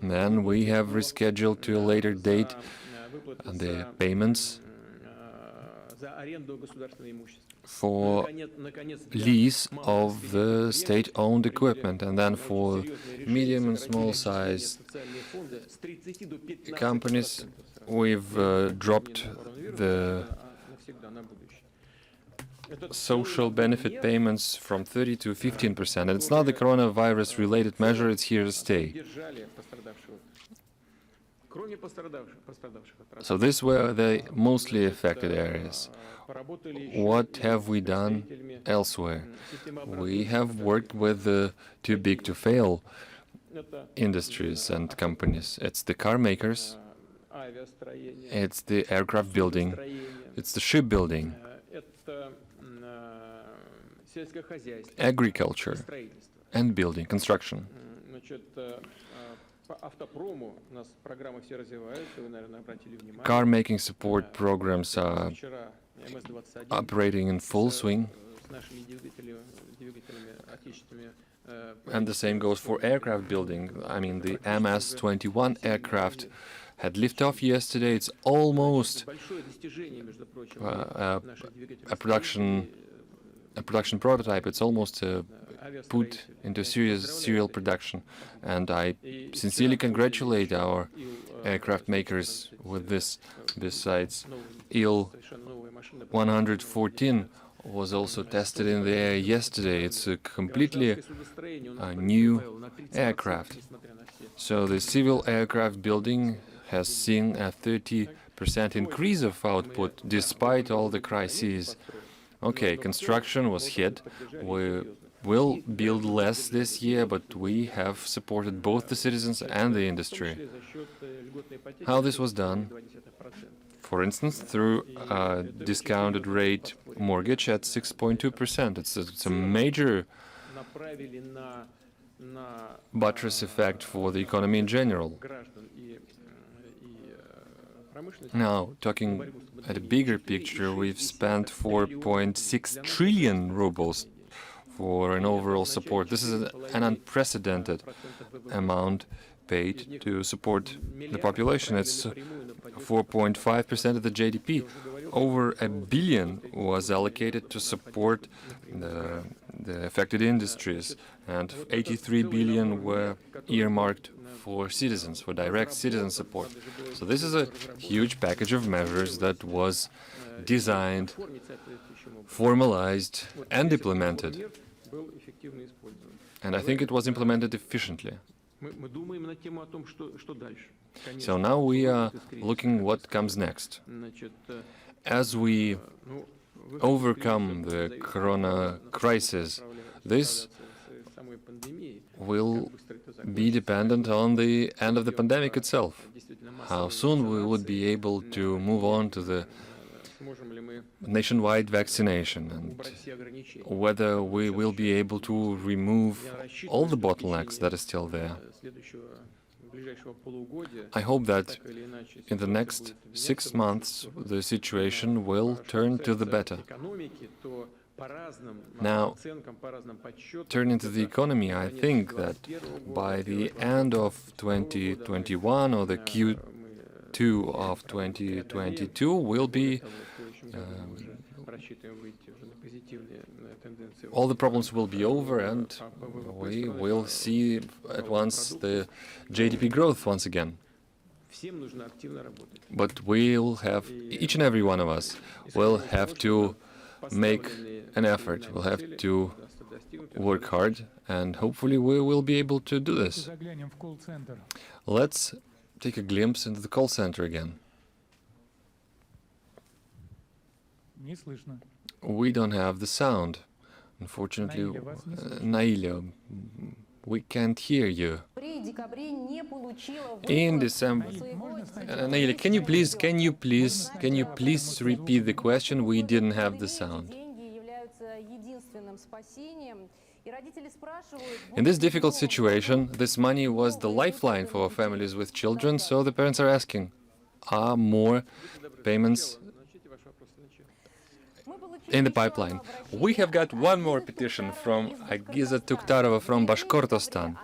Then we have rescheduled to a later date the payments for lease of the state-owned equipment, and then for medium and small-sized companies, we've dropped the social benefit payments from 30 to 15%. And it's not the coronavirus-related measure, it's here to stay. So these were the mostly affected areas. What have we done elsewhere? We have worked with the too big to fail industries and companies. It's the car makers, it's the aircraft building, it's the shipbuilding, agriculture and building, construction. Car making support programs are operating in full swing. And the same goes for aircraft building. I mean, the MS-21 aircraft had liftoff yesterday. It's almost a production prototype. It's almost put into serial production. And I sincerely congratulate our aircraft makers with this. Besides, Il-114 was also tested in the air yesterday. It's a completely new aircraft. So the civil aircraft building has seen a 30% increase of output despite all the crises. Okay, construction was hit. We will build less this year, but we have supported both the citizens and the industry. How this was done? For instance, through a discounted rate mortgage at 6.2%. It's a major buttress effect for the economy in general. Now, talking at a bigger picture, we've spent 4.6 trillion rubles for an overall support. This is an unprecedented amount paid to support the population. It's 4.5% of the GDP. Over 1 billion was allocated to support the affected industries, and 83 billion were earmarked for citizens, for direct citizen support. So this is a huge package of measures that was designed, formalized, and implemented. And I think it was implemented efficiently. So now we are looking what comes next. As we overcome the corona crisis, this will be dependent on the end of the pandemic itself. How soon we would be able to move on to the nationwide vaccination, and whether we will be able to remove all the bottlenecks that are still there. I hope that in the next 6 months the situation will turn to the better. Now, turning to the economy, I think that by the end of 2021 or the Q2 of 2022 will be all the problems will be over, and we will see at once the GDP growth once again. But we'll have, each and every one of us will have to make an effort. We'll have to work hard, and hopefully we will be able to do this. Let's take a glimpse into the call center again. We don't have the sound. Unfortunately, Nailya, we can't hear you. In December, Nailya, can you please repeat the question? We didn't have the sound. In this difficult situation, this money was the lifeline for families with children, so the parents are asking, are more payments in the pipeline? We have got one more petition from Agiza Tuktarova from Bashkortostan.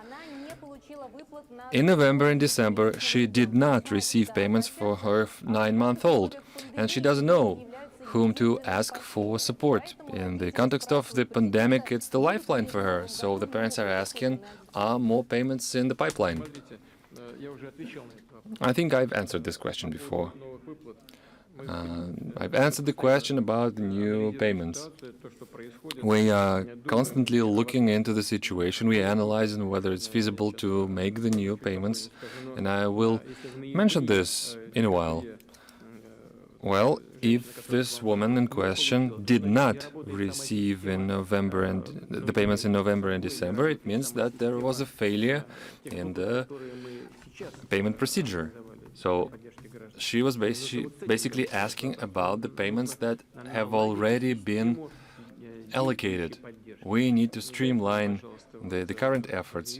In November and December, she did not receive payments for her 9-month-old, and she doesn't know whom to ask for support. In the context of the pandemic, it's the lifeline for her, so the parents are asking, are more payments in the pipeline? I think I've answered this question before. I've answered the question about the new payments. We are constantly looking into the situation. We are analyzing whether it's feasible to make the new payments, and I will mention this in a while. Well, if this woman in question did not receive in November and the payments in November and December, it means that there was a failure in the payment procedure. So she was basically asking about the payments that have already been allocated. We need to streamline the current efforts.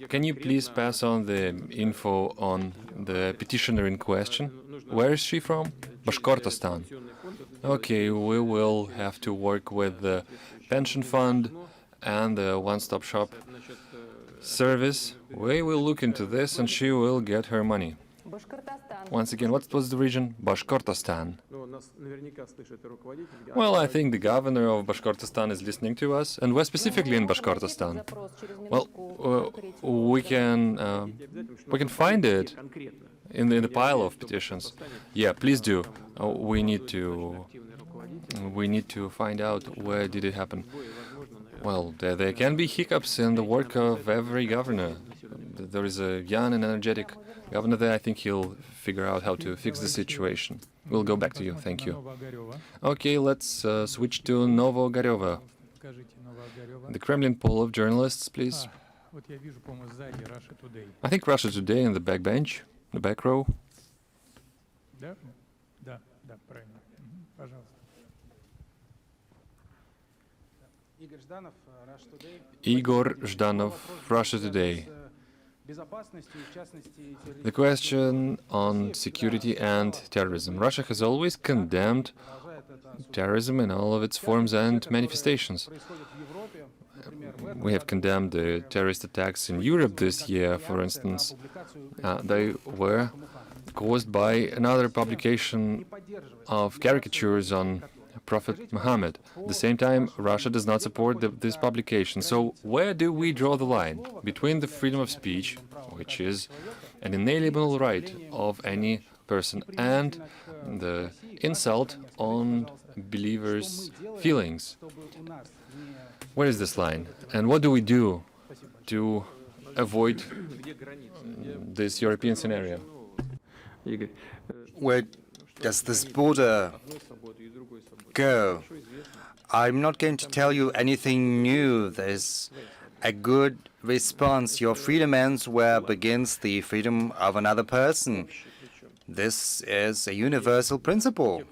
Can you please pass on the info on the petitioner in question? Where is she from? Bashkortostan. Okay, we will have to work with the pension fund and the one-stop shop service. We will look into this and she will get her money. Once again, what was the region? Bashkortostan. Well, I think the governor of Bashkortostan is listening to us, and we're specifically in Bashkortostan. Well, we can find it in the pile of petitions. Yeah, please do. We need to find out where did it happen. Well, there can be hiccups in the work of every governor. There is a young and energetic governor there. I think he'll figure out how to fix the situation. We'll go back to you. Thank you. Okay, let's switch to Novo-Ogaryovo. The Kremlin poll of journalists, please. I think Russia Today in the back bench, the back row. Igor Zhdanov, Russia Today. The question on security and terrorism. Russia has always condemned terrorism in all of its forms and manifestations. We have condemned the terrorist attacks in Europe this year, for instance. They were caused by another publication of caricatures on Prophet Muhammad. At the same time, Russia does not support this publication. So where do we draw the line between the freedom of speech, which is an inalienable right of any person, and the insult on believers' feelings? Where is this line? And what do we do to avoid this European scenario? Where does this border go? I'm not going to tell you anything new. There's a good response. Your freedom ends where begins the freedom of another person. This is a universal principle.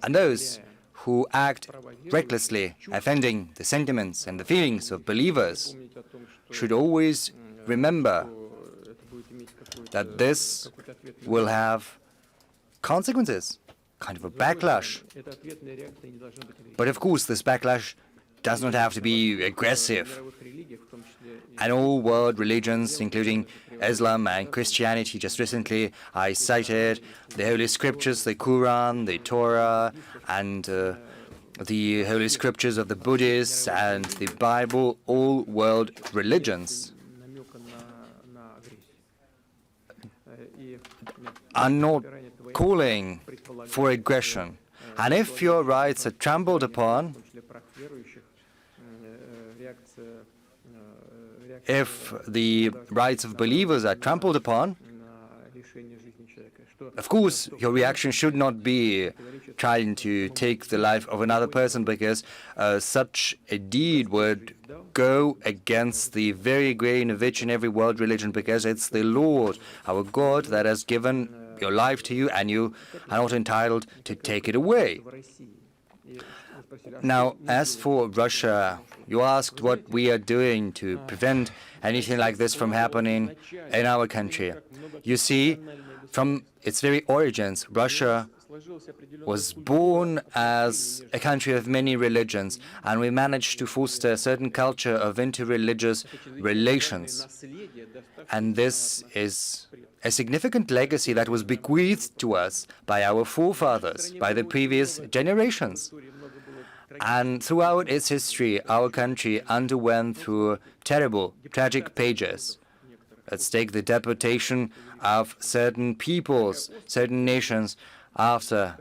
And those who act recklessly, offending the sentiments and the feelings of believers, should always remember that this will have consequences, kind of a backlash. But of course, this backlash does not have to be aggressive. And all world religions, including Islam and Christianity, just recently I cited the Holy Scriptures, the Quran, the Torah, and the Holy Scriptures of the Buddhists and the Bible, all world religions are not calling for aggression. And if your rights are trampled upon, if the rights of believers are trampled upon, of course, your reaction should not be trying to take the life of another person, because such a deed would go against the very grain of each and every world religion, because it's the Lord, our God, that has given your life to you, and you are not entitled to take it away. Now, as for Russia, you asked what we are doing to prevent anything like this from happening in our country. You see, from its very origins, Russia was born as a country of many religions, and we managed to foster a certain culture of interreligious relations. And this is a significant legacy that was bequeathed to us by our forefathers, by the previous generations. And throughout its history, our country underwent through terrible, tragic pages. at stake the deportation of certain peoples, certain nations after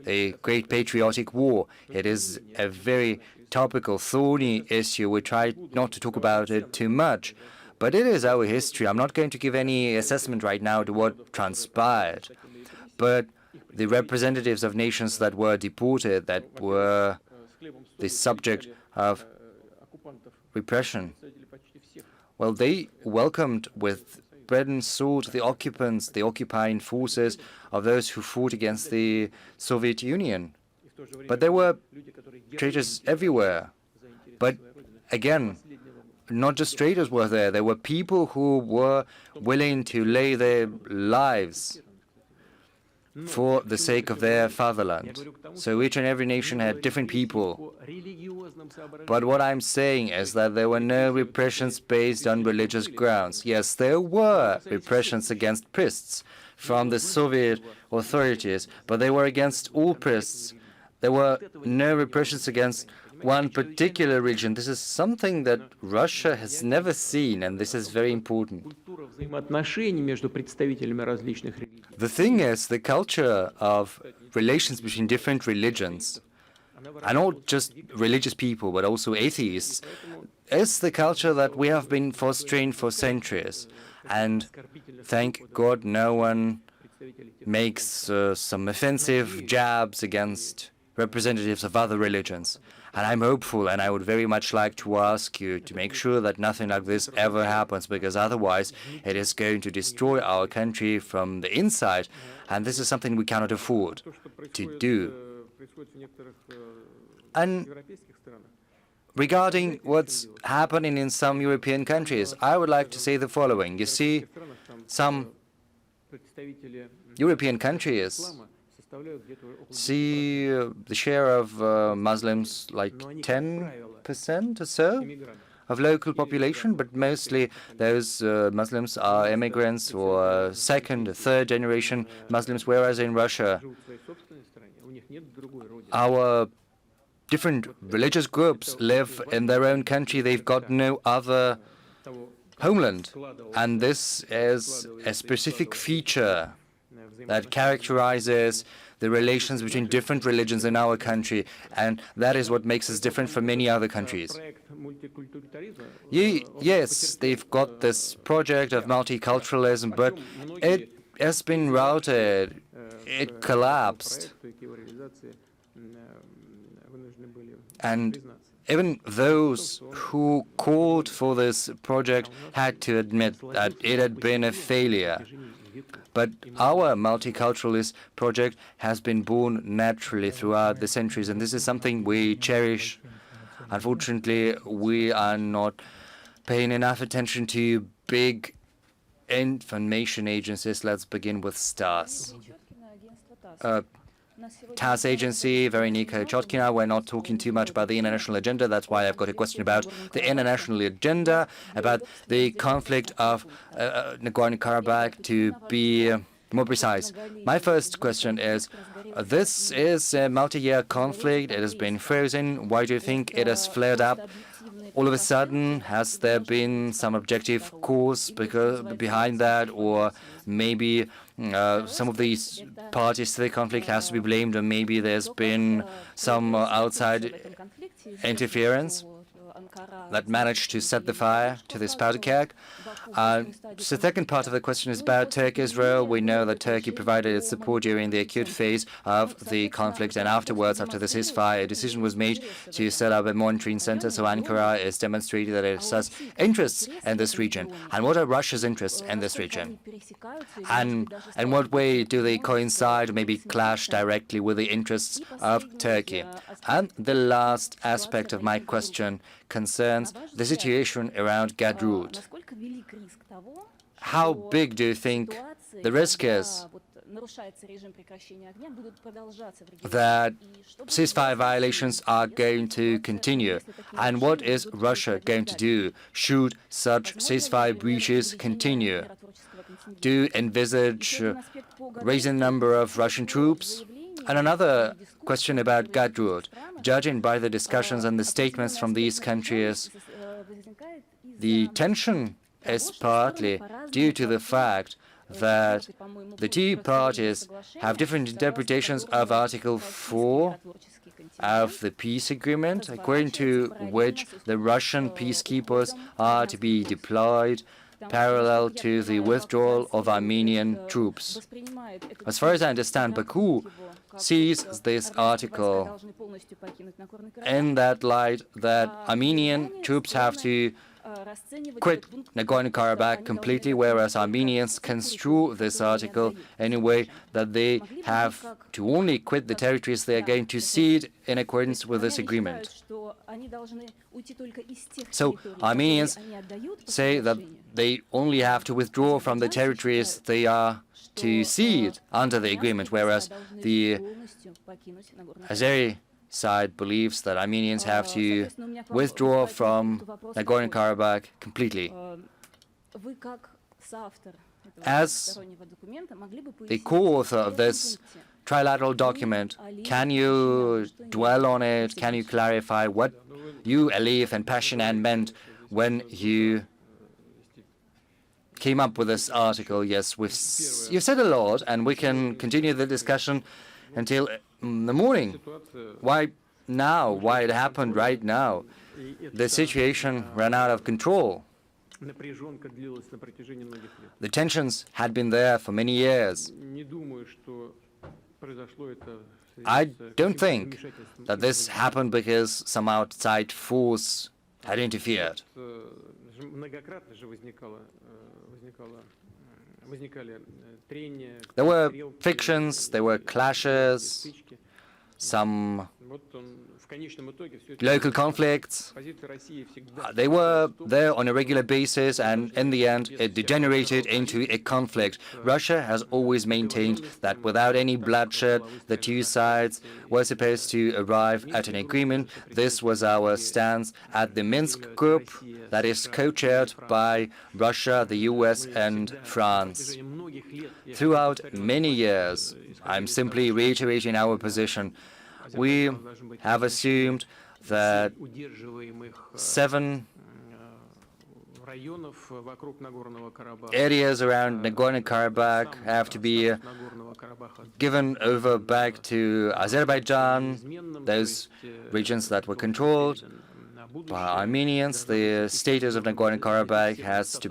the Great Patriotic War. It is a very topical, thorny issue. We try not to talk about it too much, but it is our history. I'm not going to give any assessment right now to what transpired, but the representatives of nations that were deported, that were the subject of repression, well, they welcomed with bread and sword the occupants, the occupying forces of those who fought against the Soviet Union. But there were traitors everywhere. But again, not just traitors were there. There were people who were willing to lay their lives for the sake of their fatherland. So each and every nation had different people. But what I'm saying is that there were no repressions based on religious grounds. Yes, there were repressions against priests from the Soviet authorities, but they were against all priests. There were no repressions against one particular region. This is something that Russia has never seen, and this is very important. The thing is, the culture of relations between different religions, and not just religious people, but also atheists, is the culture that we have been fostering for centuries. And thank God no one makes some offensive jabs against representatives of other religions. And I'm hopeful, and I would very much like to ask you to make sure that nothing like this ever happens, because otherwise it is going to destroy our country from the inside, and this is something we cannot afford to do. And regarding what's happening in some European countries, I would like to say the following. You see, some European countries see the share of Muslims like 10% or so of local population, but mostly those Muslims are immigrants or second or third generation Muslims, whereas in Russia, our different religious groups live in their own country. They've got no other homeland. And this is a specific feature that characterizes the relations between different religions in our country, and that is what makes us different from many other countries. Yes, they've got this project of multiculturalism, but it has been routed, it collapsed. And even those who called for this project had to admit that it had been a failure. But our multiculturalist project has been born naturally throughout the centuries, and this is something we cherish. Unfortunately, we are not paying enough attention to big information agencies. Let's begin with STARS. TASS agency, Veronika Chotkina. We're not talking too much about the international agenda. That's why I've got a question about the international agenda, about the conflict of Nagorno-Karabakh, to be more precise. My first question is, this is a multi-year conflict. It has been frozen. Why do you think it has flared up all of a sudden? Has there been some objective cause behind that, or maybe some of these parties to the conflict has to be blamed, or maybe there's been some outside interference that managed to set the fire to this powder keg? The second part of the question is about Turkey's role. We know that Turkey provided its support during the acute phase of the conflict, and afterwards, after the ceasefire, a decision was made to set up a monitoring center. So Ankara is demonstrating that it has interests in this region. And what are Russia's interests in this region? And in what way do they coincide, maybe clash directly with the interests of Turkey? And the last aspect of my question concerns the situation around Gadrut. How big do you think the risk is that ceasefire violations are going to continue? And what is Russia going to do should such ceasefire breaches continue? Do you envisage raising the number of Russian troops? And another question about Gadrut. Judging by the discussions and the statements from these countries, the tension is partly due to the fact that the two parties have different interpretations of Article 4 of the peace agreement, according to which the Russian peacekeepers are to be deployed parallel to the withdrawal of Armenian troops. As far as I understand, Baku sees this article in that light that Armenian troops have to quit Nagorno-Karabakh completely, whereas Armenians construe this article in a way that they have to only quit the territories they are going to cede in accordance with this agreement. So Armenians say that they only have to withdraw from the territories they are to cede under the agreement, whereas the Azeri side believes that Armenians have to withdraw from Nagorno-Karabakh completely. As the co-author of this trilateral document, can you dwell on it? Can you clarify what you, Aliyev and Pashinyan, meant when you came up with this article? Yes, you've said a lot, and we can continue the discussion until the morning. Why now? Why it happened right now? The situation ran out of control. The tensions had been there for many years. I don't think that this happened because some outside force had interfered. There were frictions, there were clashes, some local conflicts. They were there on a regular basis, and in the end it degenerated into a conflict. Russia has always maintained that without any bloodshed, the two sides were supposed to arrive at an agreement. This was our stance at the Minsk group that is co-chaired by Russia, the US and France. Throughout many years, I'm simply reiterating our position. We have assumed that 7 areas around Nagorno-Karabakh have to be given over back to Azerbaijan, those regions that were controlled by Armenians. The status of Nagorno-Karabakh has to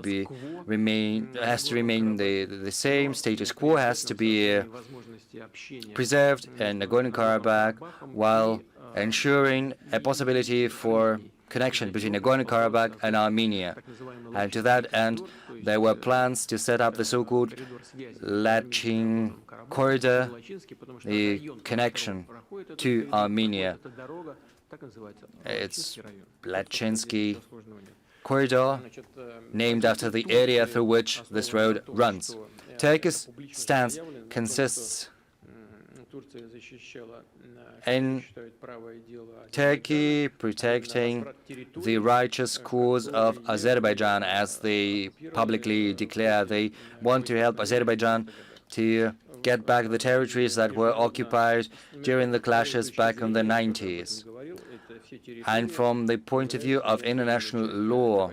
remain the same. Status quo has to be preserved in Nagorno-Karabakh while ensuring a possibility for connection between Nagorno-Karabakh and Armenia. And to that end, there were plans to set up the so-called Lachin corridor, the connection to Armenia. It's Lachinsky corridor, named after the area through which this road runs. Turkey's stance consists in Turkey protecting the righteous cause of Azerbaijan, as they publicly declare. They want to help Azerbaijan to get back the territories that were occupied during the clashes back in the 90s. And from the point of view of international law,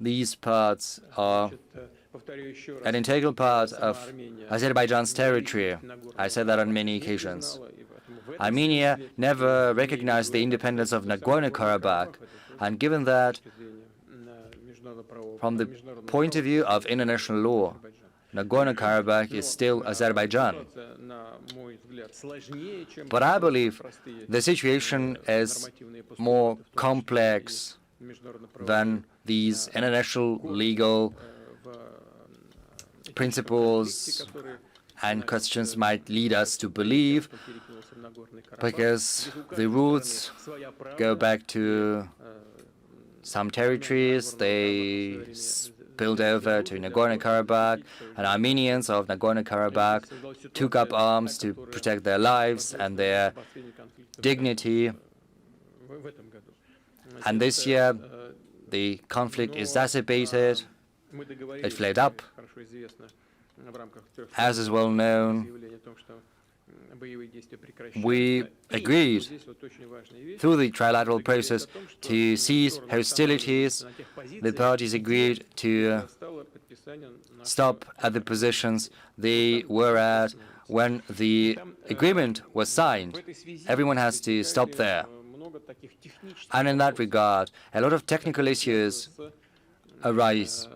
these parts are an integral part of Azerbaijan's territory. I said that on many occasions. Armenia never recognized the independence of Nagorno-Karabakh, and given that, from the point of view of international law, Nagorno-Karabakh is still Azerbaijan. But I believe the situation is more complex than these international legal principles and questions might lead us to believe, because the roots go back to some territories. They spilled over to Nagorno-Karabakh, and Armenians of Nagorno-Karabakh took up arms to protect their lives and their dignity. And this year, the conflict exacerbated. It flared up. As is well known, we agreed through the trilateral process to cease hostilities. The parties agreed to stop at the positions they were at when the agreement was signed. Everyone has to stop there. And in that regard, a lot of technical issues arise.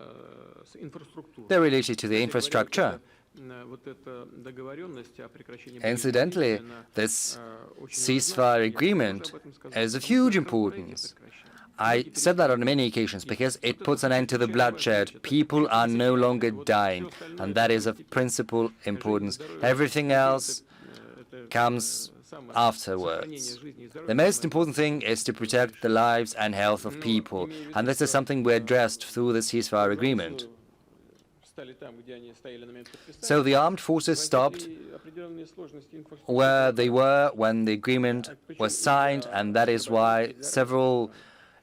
They're related to the infrastructure. Incidentally, this ceasefire agreement is of huge importance. I said that on many occasions because it puts an end to the bloodshed. People are no longer dying, and that is of principal importance. Everything else comes afterwards. The most important thing is to protect the lives and health of people, and this is something we addressed through the ceasefire agreement. So the armed forces stopped where they were when the agreement was signed, and that is why several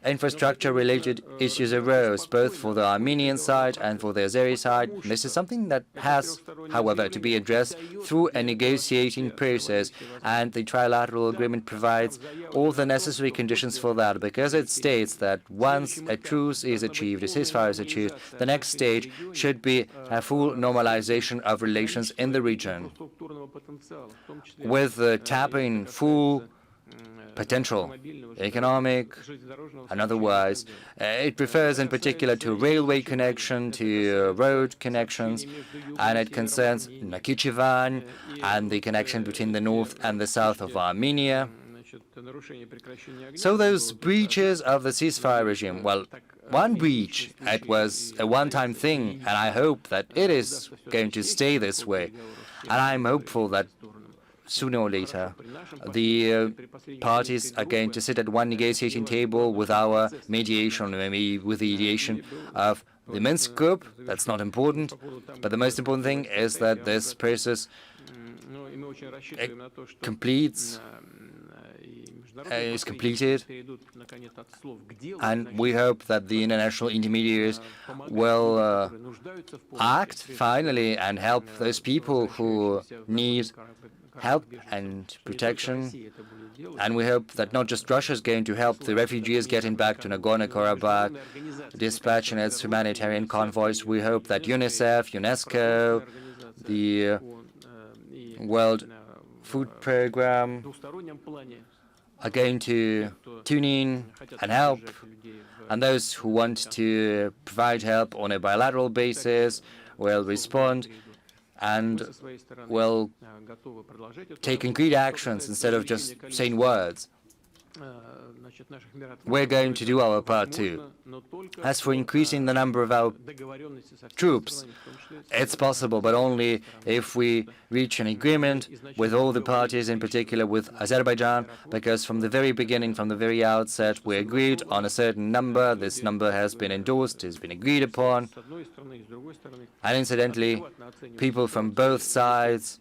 infrastructure-related issues arose, both for the Armenian side and for the Azeri side. This is something that has, however, to be addressed through a negotiating process, and the trilateral agreement provides all the necessary conditions for that, because it states that once a truce is achieved, a ceasefire is achieved, the next stage should be a full normalization of relations in the region, with tapping full potential, economic and otherwise. It refers in particular to railway connection, to road connections, and it concerns Nakhichevan and the connection between the north and the south of Armenia. So those breaches of the ceasefire regime, well, one breach, it was a one-time thing, and I hope that it is going to stay this way. And I'm hopeful that sooner or later, the parties are going to sit at one negotiating table with our mediation, maybe with the mediation of the Minsk group. That's not important, but the most important thing is that this process is completed, and we hope that the international intermediaries will act finally and help those people who need help and protection. And we hope that not just Russia is going to help the refugees getting back to Nagorno-Karabakh, dispatching its humanitarian convoys. We hope that UNICEF, UNESCO, the World Food Programme are going to tune in and help, and those who want to provide help on a bilateral basis will respond and will take concrete actions instead of just saying words. We're going to do our part too. As for increasing the number of our troops, it's possible, but only if we reach an agreement with all the parties, in particular with Azerbaijan, because from the very beginning, from the very outset, we agreed on a certain number. This number has been endorsed, has been agreed upon. And incidentally, people from both sides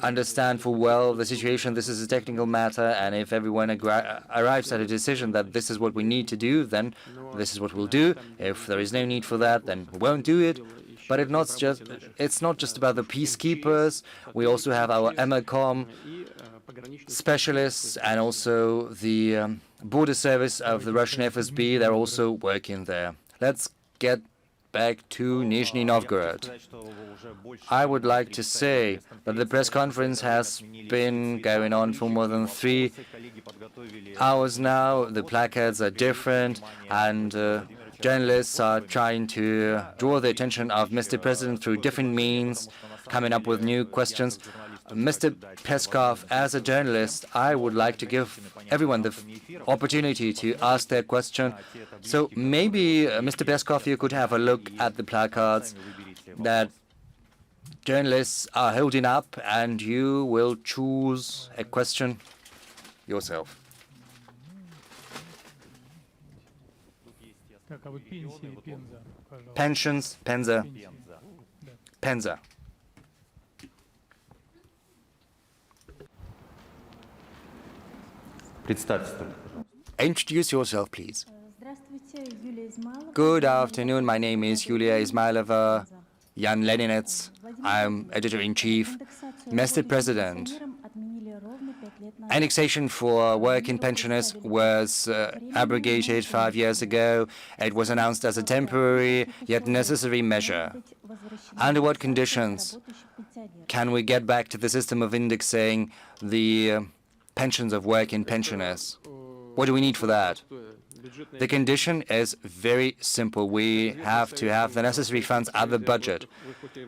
understand full well the situation. This is a technical matter, and if everyone arrives at a decision that this is what we need to do, then this is what we'll do. If there is no need for that, then we won't do it. But it's not just about the peacekeepers. We also have our EMERCOM specialists and also the border service of the Russian FSB. They're also working there. Let's get back to Nizhny Novgorod. I would like to say that the press conference has been going on for more than 3 hours now. The placards are different, and journalists are trying to draw the attention of Mr. President through different means, coming up with new questions. Mr. Peskov, as a journalist, I would like to give everyone the opportunity to ask their question. So maybe, Mr. Peskov, you could have a look at the placards that journalists are holding up, and you will choose a question yourself. Pensions, Penza. Penza. Introduce yourself, please. Good afternoon. My name is Yulia Ismailova, Yan Leninets. I'm Editor-in-Chief. Mr. President, annexation for working pensioners was abrogated 5 years ago. It was announced as a temporary yet necessary measure. Under what conditions can we get back to the system of indexing the pensions of working pensioners? What do we need for that? The condition is very simple. We have to have the necessary funds at the budget.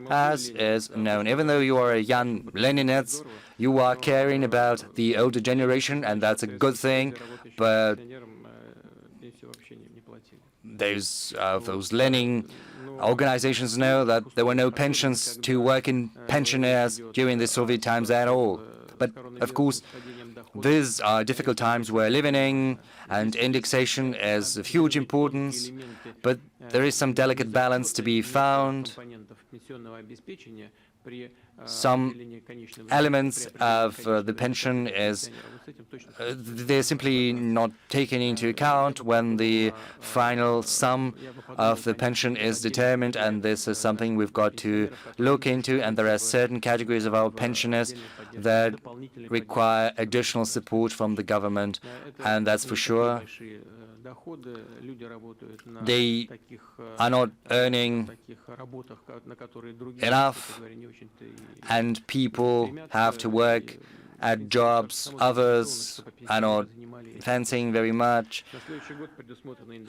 As is known, even though you are a young Leninist, you are caring about the older generation, and that's a good thing, but those Lenin organizations know that there were no pensions to working pensioners during the Soviet times at all. But, of course, these are difficult times we're living in, and indexation is of huge importance, but there is some delicate balance to be found. Some elements of the pension they're simply not taken into account when the final sum of the pension is determined, and this is something we've got to look into, and there are certain categories of our pensioners that require additional support from the government, and that's for sure. They are not earning enough, and people have to work at jobs others are not fancying very much.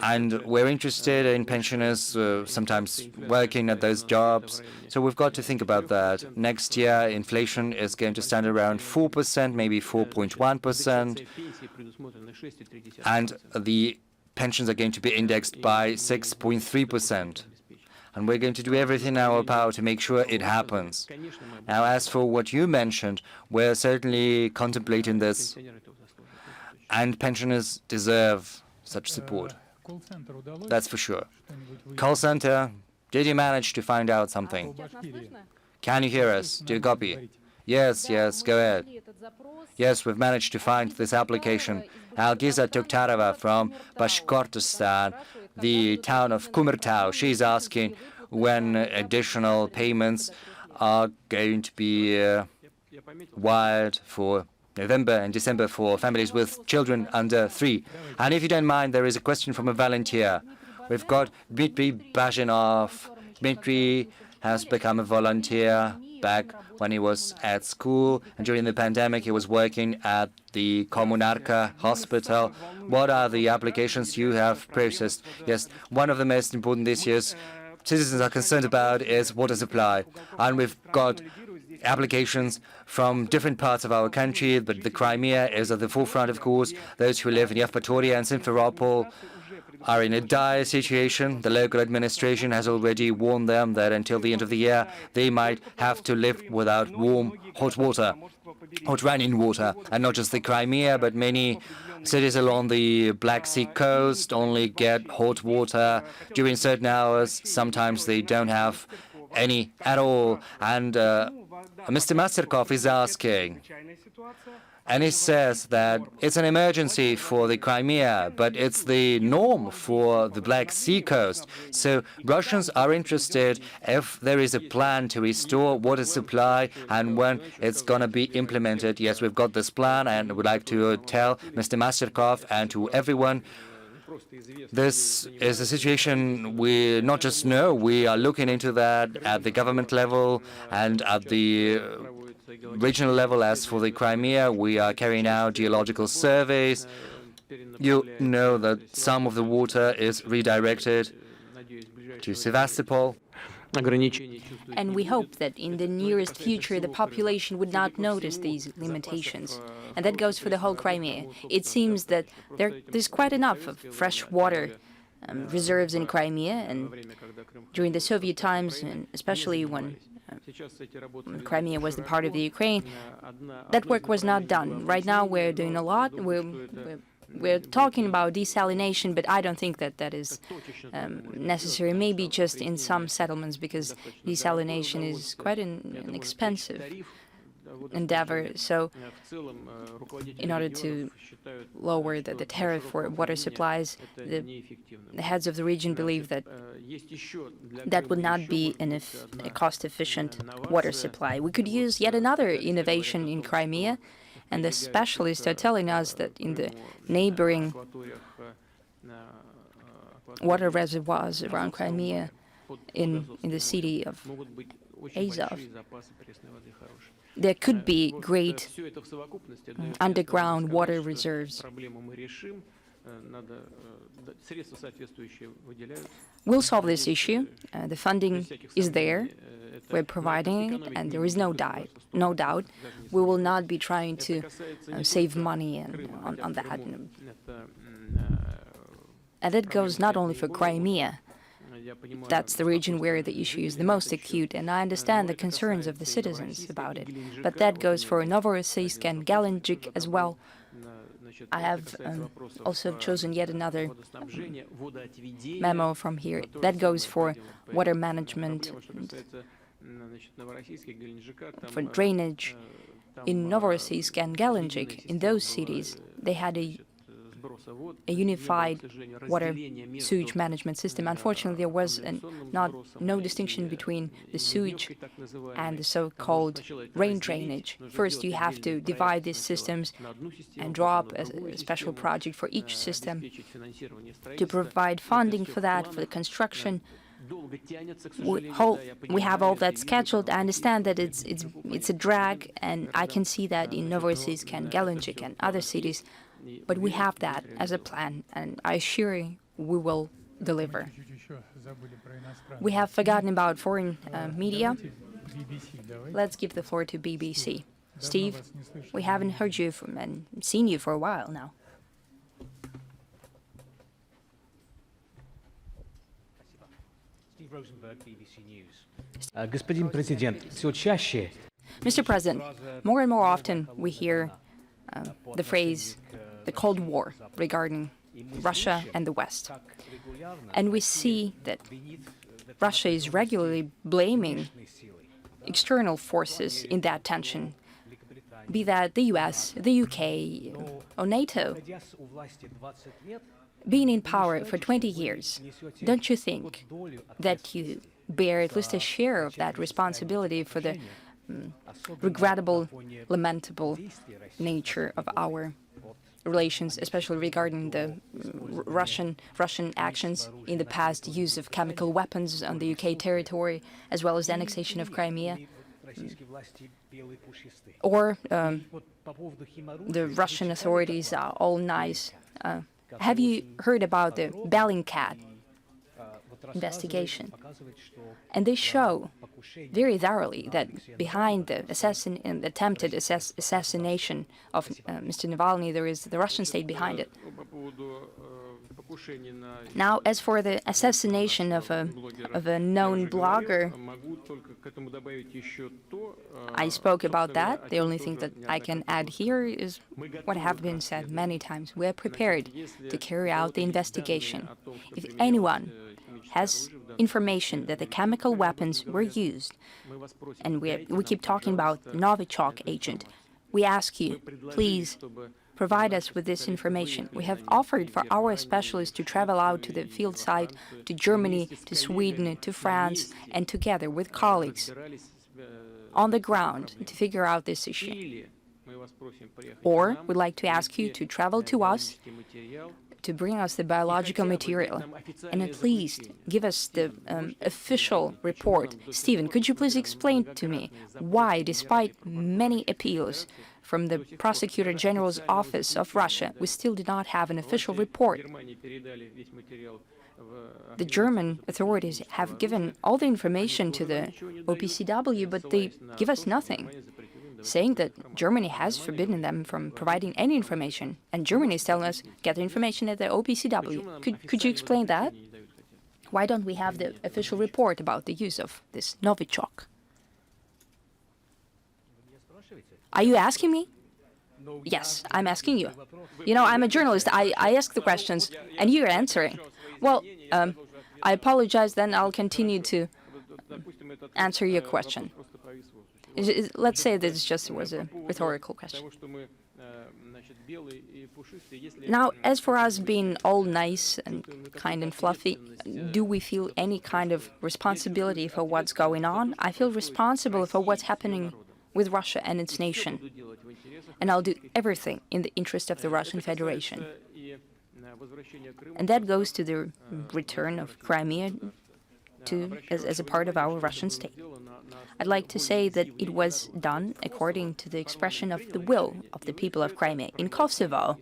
And we're interested in pensioners sometimes working at those jobs. So we've got to think about that. Next year, inflation is going to stand around 4%, maybe 4.1%. And the pensions are going to be indexed by 6.3%. And we're going to do everything in our power to make sure it happens. Now, as for what you mentioned, we're certainly contemplating this, and pensioners deserve such support. That's for sure. Call center, did you manage to find out something? Can you hear us? Do you copy? Yes, go ahead. Yes, we've managed to find this application. Algiza Tuktarova from Bashkortostan, the town of Kumurtau, she's asking when additional payments are going to be wired for November and December for families with children under 3. And if you don't mind, there is a question from a volunteer. We've got Dmitry Bazhinov. Dmitry has become a volunteer back when he was at school, and during the pandemic he was working at the Kommunarka hospital. What are the applications you have processed? Yes, one of the most important this year's citizens are concerned about is water supply, and we've got applications from different parts of our country, but the Crimea is at the forefront, of course. Those who live in Yevpatoria and Simferopol are in a dire situation. The local administration has already warned them that until the end of the year, they might have to live without warm, hot water, hot running water. And not just the Crimea, but many cities along the Black Sea coast only get hot water during certain hours. Sometimes they don't have any at all. And Mr. Masterkov is asking, and he says that it's an emergency for the Crimea, but it's the norm for the Black Sea coast. So Russians are interested if there is a plan to restore water supply and when it's going to be implemented. Yes, we've got this plan, and we'd like to tell Mr. Masterkov and to everyone, this is a situation we not just know, we are looking into that at the government level and at the regional level. As for the Crimea, we are carrying out geological surveys. You know that some of the water is redirected to Sevastopol. And we hope that in the nearest future the population would not notice these limitations. And that goes for the whole Crimea. It seems that there's quite enough of fresh water reserves in Crimea, and during the Soviet times, and especially when Crimea was the part of the Ukraine, that work was not done. Right now we're doing a lot. We're talking about desalination, but I don't think that is necessary. Maybe just in some settlements, because desalination is quite expensive. endeavor. So in order to lower the tariff for water supplies, the heads of the region believe that that would not be a cost-efficient water supply. We could use yet another innovation in Crimea, and the specialists are telling us that in the neighboring water reservoirs around Crimea, in the city of Azov, there could be great underground water reserves. We'll solve this issue. The funding is there. We're providing it, and there is no doubt. We will not be trying to save money on that. And that goes not only for Crimea. That's the region where the issue is the most acute, and I understand the concerns of the citizens about it. But that goes for Novorossiysk and Galendzhik as well. I have also chosen yet another memo from here. That goes for water management, for drainage. In Novorossiysk and Galendzhik, in those cities, they had a unified water sewage management system. Unfortunately, there was no distinction between the sewage and the so-called rain drainage. First, you have to divide these systems and draw up a special project for each system to provide funding for that, for the construction. We have all that scheduled. I understand that it's a drag, and I can see that in Novorossiysk and Galendzhik and other cities. But we have that as a plan, and I assure you we will deliver. We have forgotten about foreign media. Let's give the floor to BBC. Steve, we haven't heard you and seen you for a while now. Mr. President, more and more often we hear the phrase, the Cold War, regarding Russia and the West. And we see that Russia is regularly blaming external forces in that tension, be that the US, the UK, or NATO. Being in power for 20 years, don't you think that you bear at least a share of that responsibility for the regrettable, lamentable nature of our relations, especially regarding the Russian actions in the past, use of chemical weapons on the UK territory, as well as the annexation of Crimea, or the Russian authorities are all nice. Have you heard about the Bellingcat investigation? And they show very thoroughly that behind the attempted assassination of Mr. Navalny, there is the Russian state behind it. Now, as for the assassination of a known blogger, I spoke about that. The only thing that I can add here is what have been said many times. We are prepared to carry out the investigation. If anyone has information that the chemical weapons were used, and we keep talking about Novichok agent, we ask you, please provide us with this information. We have offered for our specialists to travel out to the field site, to Germany, to Sweden, to France, and together with colleagues on the ground to figure out this issue. Or we'd like to ask you to travel to us, to bring us the biological material, and at least give us the official report. Stephen, could you please explain to me why, despite many appeals from the Prosecutor General's office of Russia, we still did not have an official report? The German authorities have given all the information to the OPCW, but they give us nothing, saying that Germany has forbidden them from providing any information, and Germany is telling us, get the information at the OPCW. Could you explain that? Why don't we have the official report about the use of this Novichok? Are you asking me? Yes, I'm asking you. You know, I'm a journalist. I ask the questions, and you're answering. Well, I apologize, then I'll continue to answer your question. Let's say this just was a rhetorical question. Now, as for us being all nice and kind and fluffy, do we feel any kind of responsibility for what's going on? I feel responsible for what's happening with Russia and its nation. And I'll do everything in the interest of the Russian Federation. And that goes to the return of Crimea as a part of our Russian state. I'd like to say that it was done according to the expression of the will of the people of Crimea. In Kosovo,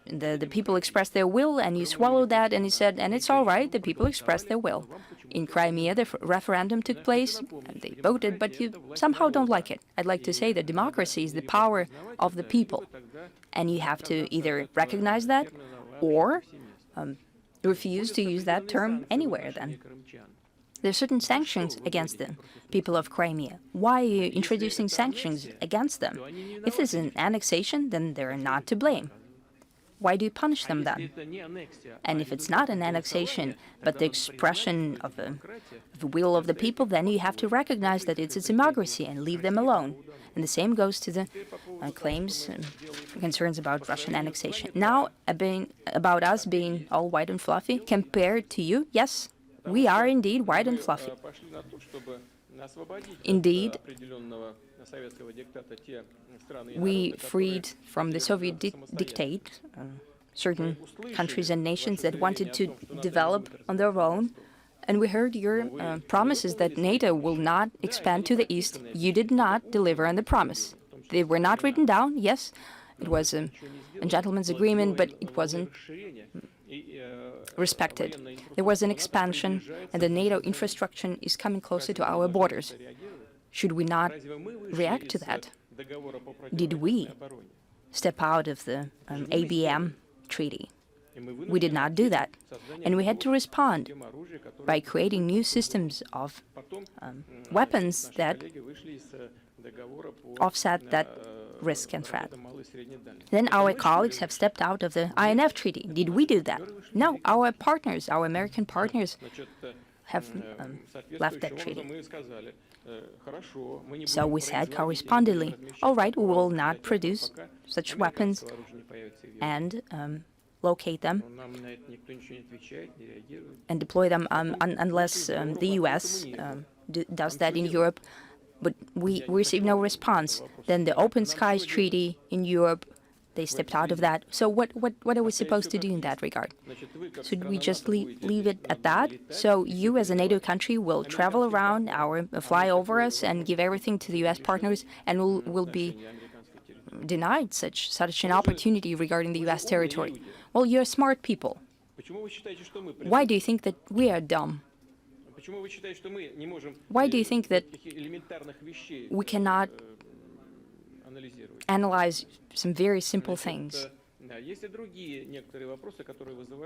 the people expressed their will, and you swallowed that, and you said, and it's all right, the people expressed their will. In Crimea, the referendum took place, and they voted, but you somehow don't like it. I'd like to say that democracy is the power of the people, and you have to either recognize that or refuse to use that term anywhere then. There are certain sanctions against the people of Crimea. Why are you introducing sanctions against them? If this is an annexation, then they're not to blame. Why do you punish them then? And if it's not an annexation, but the expression of the will of the people, then you have to recognize that it's a democracy and leave them alone. And the same goes to the claims and concerns about Russian annexation. Now, about us being all white and fluffy, compared to you, yes, we are indeed white and fluffy. Indeed, we freed from the Soviet dictate certain countries and nations that wanted to develop on their own. And we heard your promises that NATO will not expand to the east. You did not deliver on the promise. They were not written down, yes. It was a gentleman's agreement, but it wasn't respected. There was an expansion, and the NATO infrastructure is coming closer to our borders. Should we not react to that? Did we step out of the ABM treaty? We did not do that. And we had to respond by creating new systems of weapons that offset that risk and threat. Then our colleagues have stepped out of the INF treaty. Did we do that? No, our partners, our American partners, have left that treaty. So we said correspondingly, all right, we will not produce such weapons and locate them and deploy them unless the US does that in Europe. But we receive no response. Then the Open Skies Treaty in Europe, they stepped out of that. So what are we supposed to do in that regard? Should we just leave it at that? So you as a NATO country will travel around, fly over us and give everything to the US partners, and will be denied such an opportunity regarding the US territory. Well, you're smart people. Why do you think that we are dumb? Why do you think that we cannot analyze some very simple things?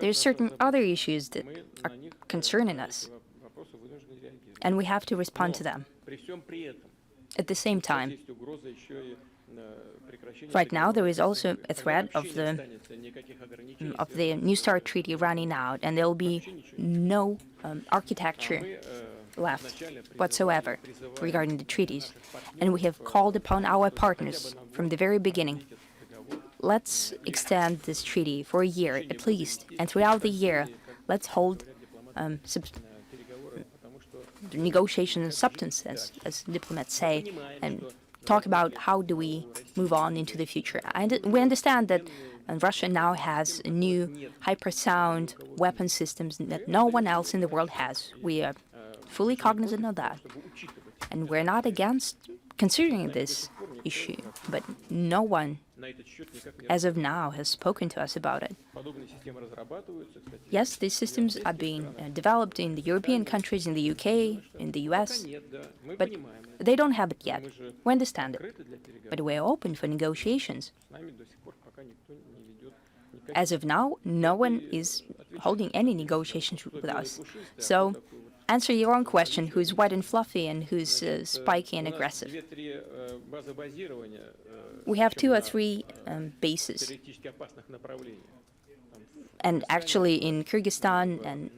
There are certain other issues that are concerning us, and we have to respond to them. At the same time, right now there is also a threat of the New START treaty running out, and there will be no architecture left whatsoever regarding the treaties. And we have called upon our partners from the very beginning. Let's extend this treaty for a year at least, and throughout the year, let's hold negotiation substance, as diplomats say, and talk about how do we move on into the future. We understand that Russia now has new hypersonic weapon systems that no one else in the world has. We are fully cognizant of that. And we're not against considering this issue, but no one, as of now, has spoken to us about it. Yes, these systems are being developed in the European countries, in the UK, in the US, but they don't have it yet. We understand it, but we're open for negotiations. As of now, no one is holding any negotiations with us. So, answer your own question, who's white and fluffy and who's spiky and aggressive. We have 2 or 3 bases. And actually in Kyrgyzstan and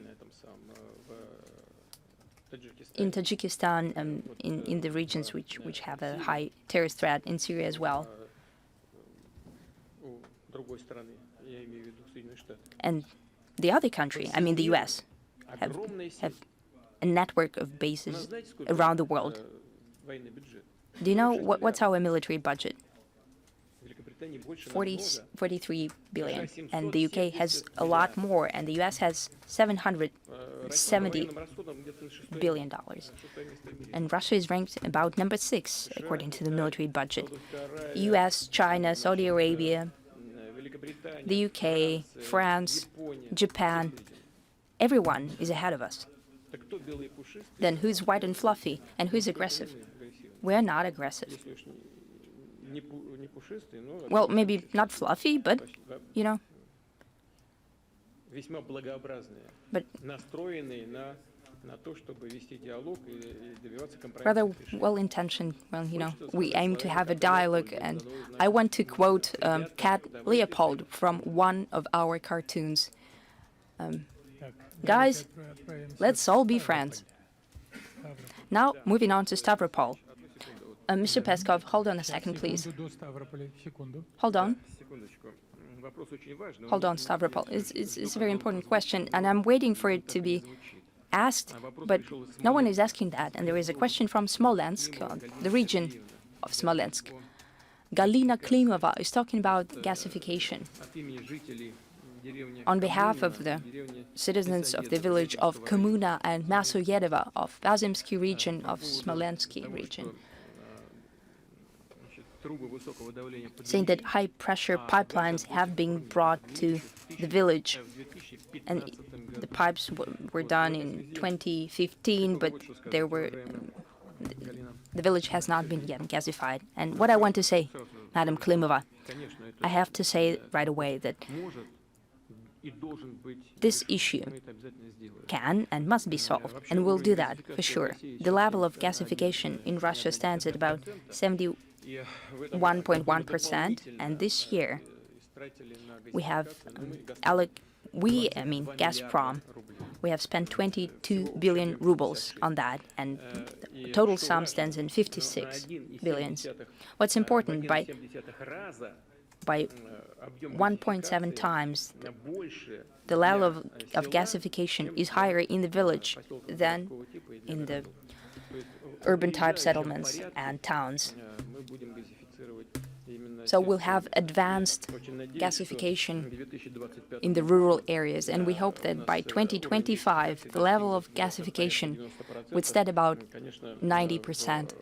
in Tajikistan, in the regions which have a high terrorist threat, in Syria as well. And the other country, I mean the US, have a network of bases around the world. Do you know what's our military budget? 43 billion, and the UK has a lot more, and the US has $770 billion. And Russia is ranked about number 6 according to the military budget. US, China, Saudi Arabia, the UK, France, Japan, everyone is ahead of us. Then who's white and fluffy, and who's aggressive? We're not aggressive. Well, maybe not fluffy, but, you know, but rather well-intentioned. Well, you know, we aim to have a dialogue, and I want to quote Cat Leopold from one of our cartoons. Guys, let's all be friends. Now, moving on to Stavropol. Mr. Peskov, hold on a second, please. Hold on. Hold on, Stavropol. It's a very important question, and I'm waiting for it to be asked, but no one is asking that. And there is a question from Smolensk, the region of Smolensk. Galina Klimova is talking about gasification. On behalf of the citizens of the village of Komuna and Novo-Ogaryovo of Vazimsky region of Smolensky region, saying that high-pressure pipelines have been brought to the village. And the pipes were done in 2015, but the village has not been yet gasified. And what I want to say, Madam Klimova, I have to say right away that this issue can and must be solved, and we'll do that for sure. The level of gasification in Russia stands at about 71.1%, and this year we have, Gazprom, we have spent 22 billion rubles on that, and the total sum stands in 56 billions. What's important, by 1.7 times, the level of gasification is higher in the village than in the urban-type settlements and towns. So we'll have advanced gasification in the rural areas, and we hope that by 2025, the level of gasification would stand about 90%.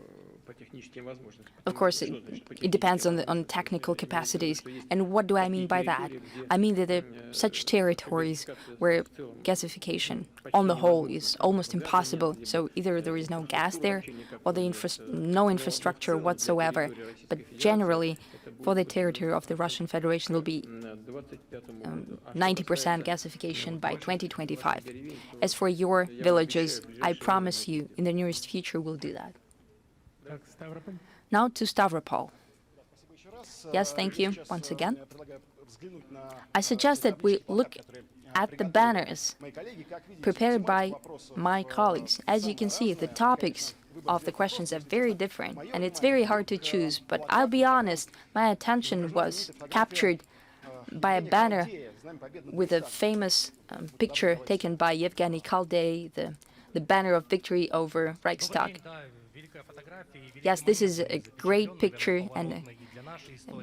Of course, it depends on technical capacities. And what do I mean by that? I mean that there are such territories where gasification, on the whole, is almost impossible. So either there is no gas there, or no infrastructure whatsoever. But generally, for the territory of the Russian Federation, will be 90% gasification by 2025. As for your villages, I promise you, in the nearest future, we'll do that. Now to Stavropol. Yes, thank you once again. I suggest that we look at the banners prepared by my colleagues. As you can see, the topics of the questions are very different, and it's very hard to choose. But I'll be honest, my attention was captured by a banner with a famous picture taken by Yevgeny Kaldey, the banner of victory over Reichstag. Yes, this is a great picture and a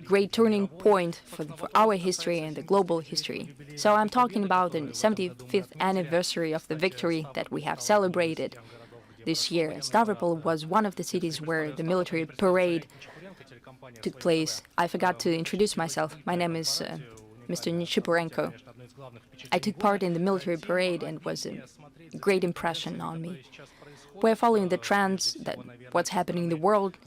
great turning point for our history and the global history. So I'm talking about the 75th anniversary of the victory that we have celebrated this year. Stavropol was one of the cities where the military parade took place. I forgot to introduce myself. My name is Mr. Nichiporenko. I took part in the military parade and it was a great impression on me. We're following the trends that what's happening in the world,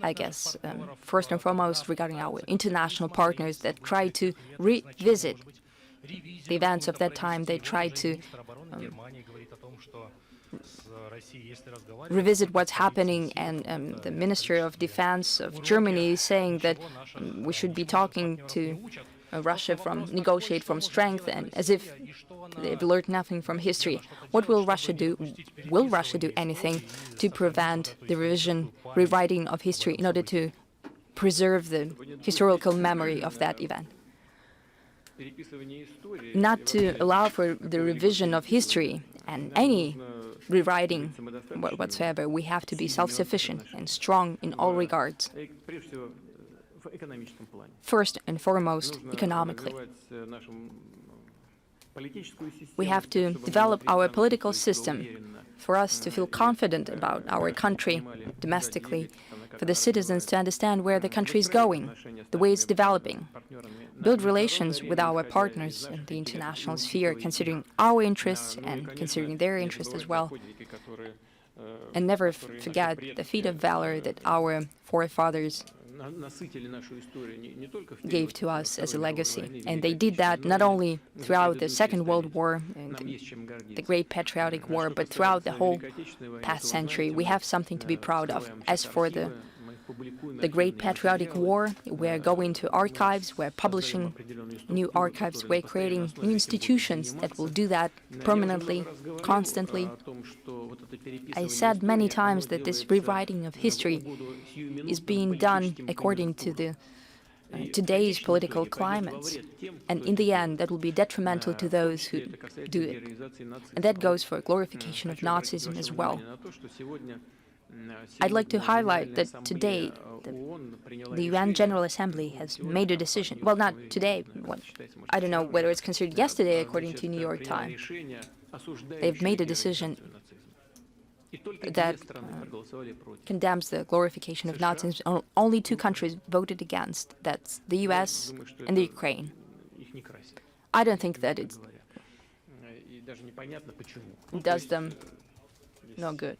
I guess, first and foremost regarding our international partners that try to revisit the events of that time. They try to revisit what's happening, and the Minister of Defense of Germany is saying that we should be talking to Russia negotiate from strength and as if they've learned nothing from history. What will Russia do? Will Russia do anything to prevent the rewriting of history in order to preserve the historical memory of that event? Not to allow for the revision of history and any rewriting whatsoever, we have to be self-sufficient and strong in all regards. First and foremost, economically. We have to develop our political system for us to feel confident about our country domestically, for the citizens to understand where the country is going, the way it's developing. Build relations with our partners in the international sphere, considering our interests and considering their interests as well. And never forget the feat of valor that our forefathers gave to us as a legacy. And they did that not only throughout the Second World War and the Great Patriotic War, but throughout the whole past century. We have something to be proud of. As for the Great Patriotic War, we're going to archives, we're publishing new archives, we're creating new institutions that will do that permanently, constantly. I said many times that this rewriting of history is being done according to the today's political climates, and in the end that will be detrimental to those who do it. And that goes for glorification of Nazism as well. I'd like to highlight that today the UN General Assembly has made a decision. Well, not today. I don't know whether it's considered yesterday, according to New York Times. They've made a decision that condemns the glorification of Nazism. Only two countries voted against. That's the US and the Ukraine. I don't think that it does them no good.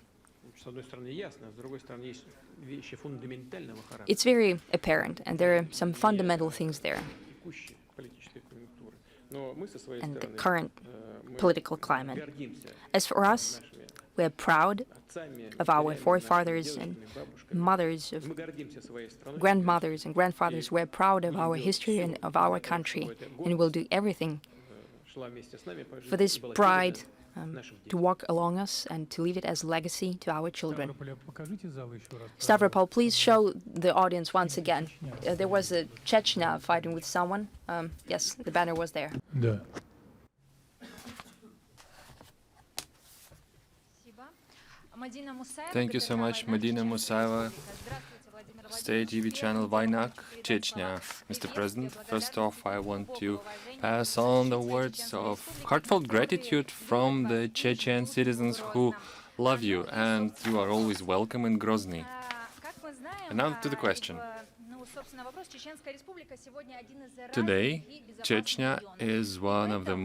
It's very apparent, and there are some fundamental things there. And the current political climate. As for us, we are proud of our forefathers and mothers, of grandmothers and grandfathers. We're proud of our history and of our country, and we'll do everything for this pride to walk along us and to leave it as a legacy to our children. Stavropol, please show the audience once again. There was a Chechnya fighting with someone. Yes, the banner was there. Да. Thank you so much, Madina Musaeva, State TV channel Vainak, Chechnya. Mr. President, first off, I want to pass on the words of heartfelt gratitude from the Chechen citizens who love you, and you are always welcome in Grozny. And now to the question. Today, Chechnya is one of the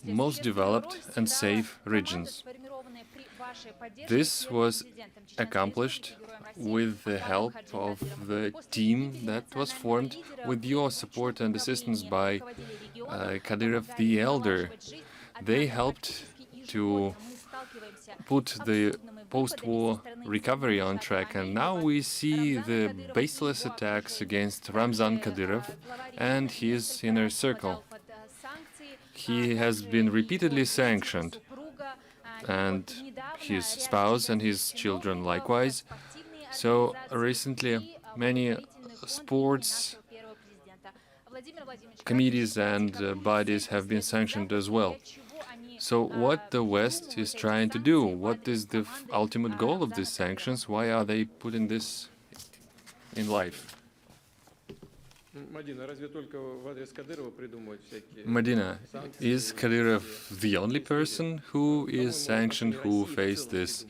most developed and safe regions. This was accomplished with the help of the team that was formed with your support and assistance by Kadyrov the Elder. They helped to put the post-war recovery on track, and now we see the baseless attacks against Ramzan Kadyrov and his inner circle. He has been repeatedly sanctioned, and his spouse and his children likewise. So recently many sports committees and bodies have been sanctioned as well. So what the West is trying to do? What is the ultimate goal of these sanctions? Why are they putting this in life? Madina, is Kadyrov the only person who is sanctioned, who faced this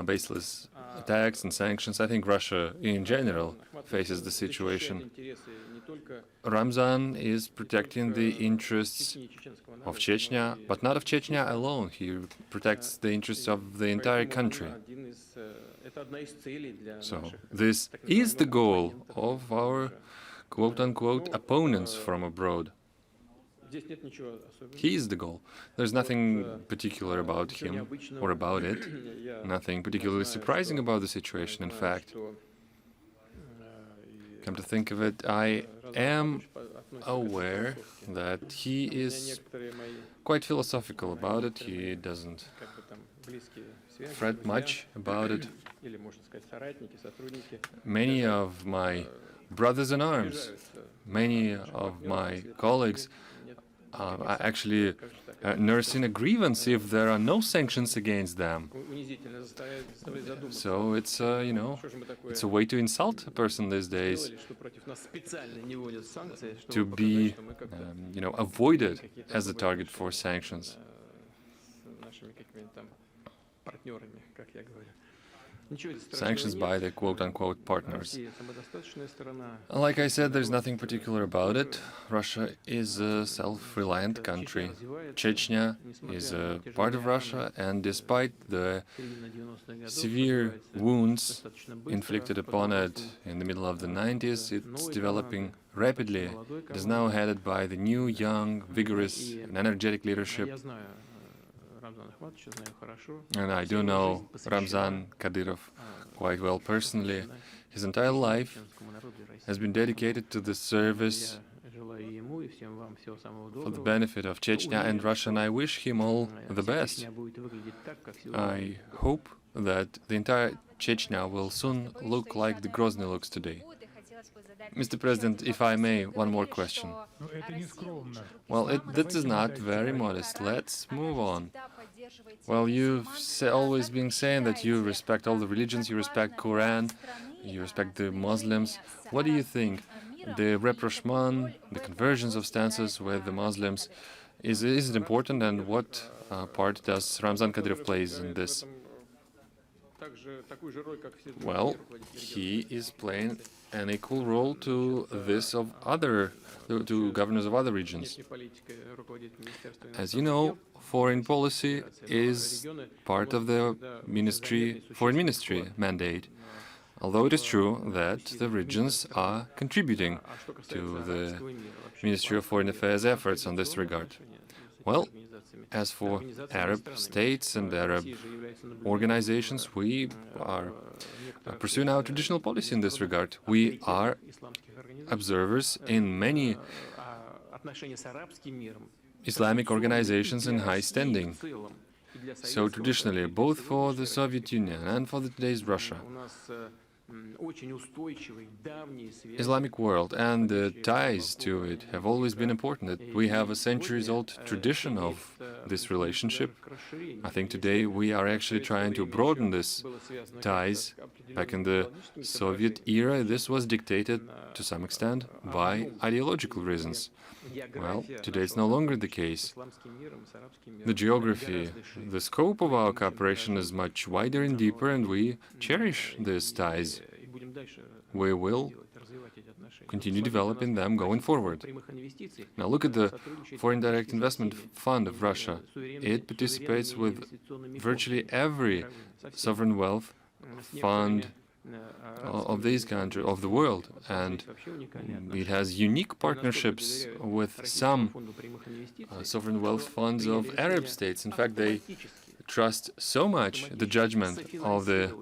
baseless attacks and sanctions? I think Russia in general faces the situation. Ramzan is protecting the interests of Chechnya, but not of Chechnya alone. He protects the interests of the entire country. So this is the goal of our quote-unquote opponents from abroad. He is the goal. There's nothing particular about him or about it, nothing particularly surprising about the situation, in fact. Come to think of it, I am aware that he is quite philosophical about it. He doesn't fret much about it. Many of my brothers in arms, many of my colleagues are actually nursing a grievance if there are no sanctions against them. So it's, you know, it's a way to insult a person these days, to be, you know, avoided as a target for sanctions. Sanctions by the quote-unquote partners. Like I said, there's nothing particular about it. Russia is a self-reliant country. Chechnya is a part of Russia, and despite the severe wounds inflicted upon it in the middle of the 90s, it's developing rapidly. It is now headed by the new, young, vigorous, and energetic leadership. And I do know Ramzan Kadyrov quite well personally. His entire life has been dedicated to the service for the benefit of Chechnya and Russia, and I wish him all the best. I hope that the entire Chechnya will soon look like the Grozny looks today. Mr. President, if I may, one more question. Well, that is not very modest. Let's move on. Well, you've always been saying that you respect all the religions, you respect Quran, you respect the Muslims. What do you think? The rapprochement, the conversions of stances with the Muslims, is it important, and what part does Ramzan Kadyrov play in this? Well, he is playing an equal role to this of to governors of other regions. As you know, foreign policy is part of the foreign ministry mandate, although it is true that the regions are contributing to the Ministry of Foreign Affairs efforts on this regard. Well, as for Arab states and Arab organizations, we are pursuing our traditional policy in this regard. We are observers in many Islamic organizations in high standing. So traditionally, both for the Soviet Union and for today's Russia, Islamic world and the ties to it have always been important. We have a centuries-old tradition of this relationship. I think today we are actually trying to broaden this ties. Back in the Soviet era, this was dictated to some extent by ideological reasons. Well, today it's no longer the case. The geography, the scope of our cooperation is much wider and deeper, and we cherish these ties. We will continue developing them going forward. Now look at the Foreign Direct Investment Fund of Russia. It participates with virtually every sovereign wealth fund of these countries, of the world, and it has unique partnerships with some sovereign wealth funds of Arab states. In fact, they trust so much the judgment of the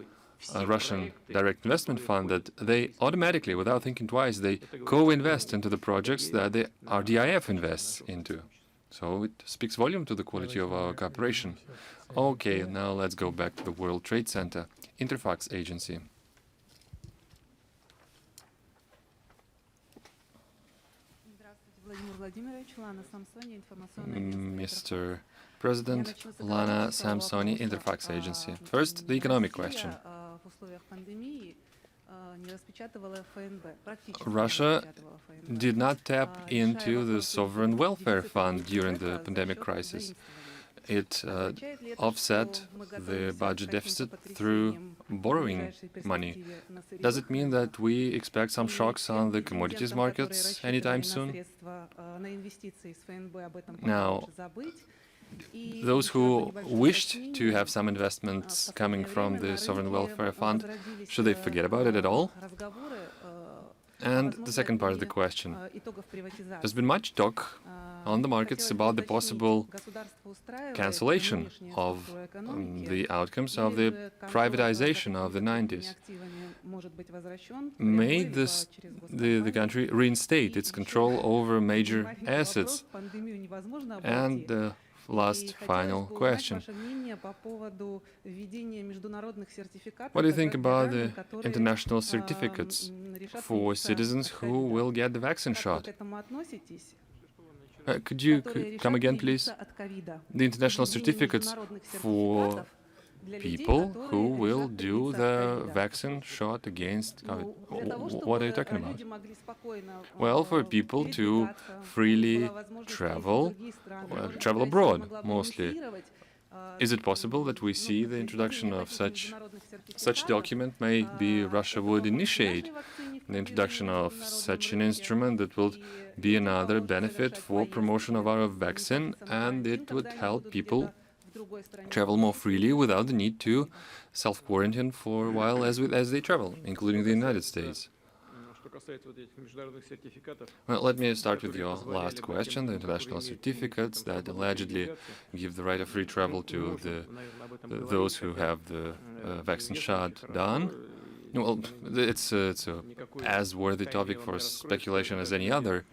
Russian Direct Investment Fund that they automatically, without thinking twice, they co-invest into the projects that the RDIF invests into. So it speaks volume to the quality of our cooperation. Okay, now let's go back to the World Trade Center, Interfax Agency. Mr. President, Lana Samsoni, Interfax Agency. First, the economic question. Russia did not tap into the Sovereign Welfare Fund during the pandemic crisis. It offset the budget deficit through borrowing money. Does it mean that we expect some shocks on the commodities markets anytime soon? Now, those who wished to have some investments coming from the Sovereign Welfare Fund, should they forget about it at all? And the second part of the question. There's been much talk on the markets about the possible cancellation of the outcomes of the privatization of the 90s. May the country reinstate its control over major assets? And the last final question. What do you think about the international certificates for citizens who will get the vaccine shot? Could you come again, please? The international certificates for people who will do the vaccine shot against COVID. What are you talking about? Well, for people to freely travel abroad, mostly. Is it possible that we see the introduction of such document? Maybe Russia would initiate the introduction of such an instrument that will be another benefit for promotion of our vaccine, and it would help people travel more freely without the need to self-quarantine for a while as they travel, including the United States. Well, let me start with your last question, the international certificates that allegedly give the right of free travel to those who have the vaccine shot done. Well, it's as worthy topic for speculation as any other,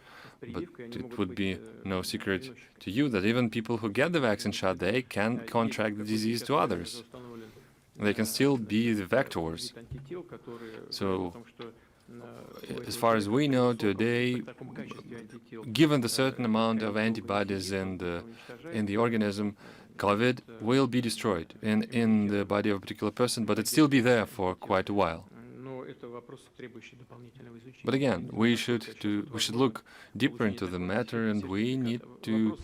but it would be no secret to you that even people who get the vaccine shot, they can contract the disease to others. They can still be the vectors. So, as far as we know today, given the certain amount of antibodies in the organism, COVID will be destroyed in the body of a particular person, but it still be there for quite a while. But again, we should look deeper into the matter, and we need to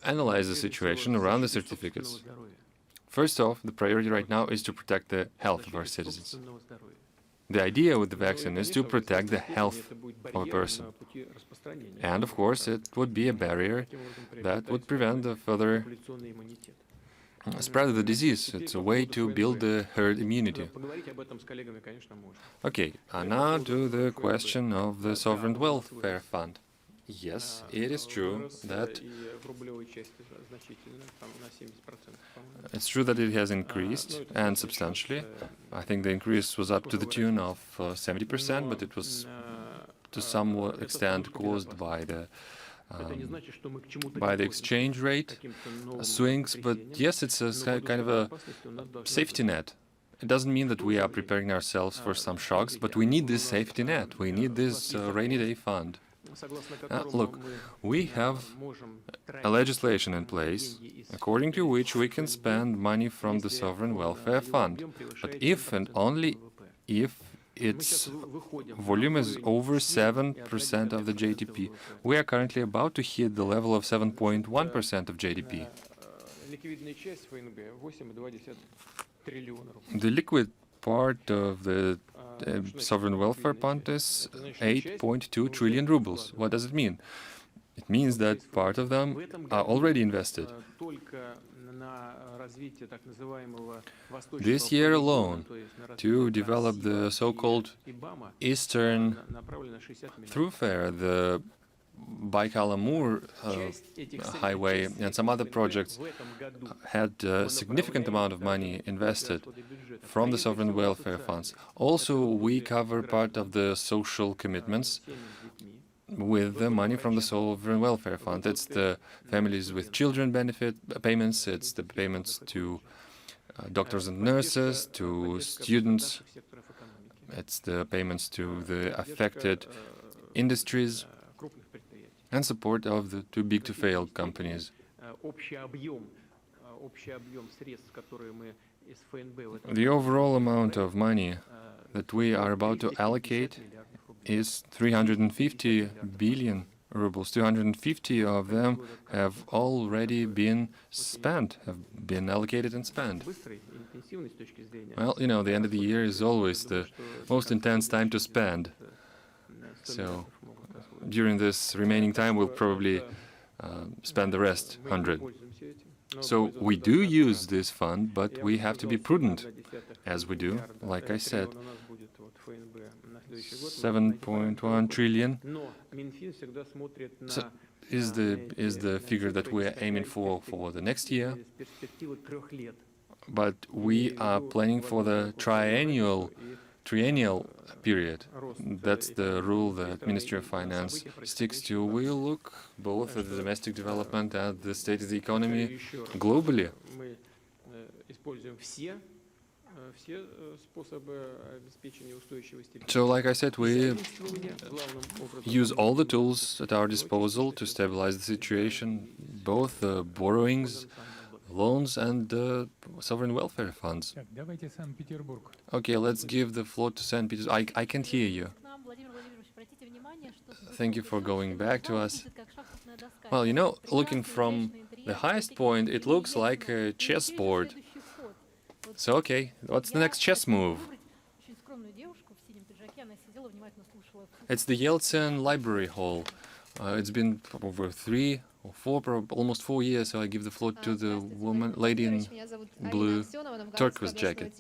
analyze the situation around the certificates. First off, the priority right now is to protect the health of our citizens. The idea with the vaccine is to protect the health of a person. And of course, it would be a barrier that would prevent the further spread of the disease. It's a way to build the herd immunity. Okay, now to the question of the Sovereign Welfare Fund. Yes, it is true that it has increased, and substantially. I think the increase was up to the tune of 70%, but it was to some extent caused by the exchange rate swings. But yes, it's a kind of a safety net. It doesn't mean that we are preparing ourselves for some shocks, but we need this safety net. We need this rainy day fund. Look, we have a legislation in place according to which we can spend money from the Sovereign Welfare Fund. But if and only if its volume is over 7% of the GDP. We are currently about to hit the level of 7.1% of GDP. The liquid part of the Sovereign Welfare Fund is 8.2 trillion rubles. What does it mean? It means that part of them are already invested. This year alone, to develop the so-called Eastern Thoroughfare, the Baikal-Amur highway, and some other projects had a significant amount of money invested from the sovereign welfare funds. Also, we cover part of the social commitments with the money from the sovereign welfare fund. It's the families with children benefit payments, it's the payments to doctors and nurses, to students, it's the payments to the affected industries, and support of the too big to fail companies. The overall amount of money that we are about to allocate is 350 billion rubles. 250 of them have already been spent, have been allocated and spent. Well, you know, the end of the year is always the most intense time to spend. So during this remaining time, we'll probably spend the rest, 100. So we do use this fund, but we have to be prudent, as we do, like I said. 7.1 trillion so is the figure that we're aiming for the next year. But we are planning for the triennial period. That's the rule that Ministry of Finance sticks to. We look both at the domestic development and the state of the economy globally. So, like I said, we use all the tools at our disposal to stabilize the situation, both the borrowings, loans, and sovereign welfare funds. Так, давайте Санкт-Петербург. Okay, let's give the floor to St. Petersburg. I can't hear you. Thank you for going back to us. Well, you know, looking from the highest point, it looks like a chessboard. So, okay, what's the next chess move? It's the Yeltsin Library Hall. It's been over 3 or 4, almost 4 years, so I give the floor to the lady in blue turquoise jacket.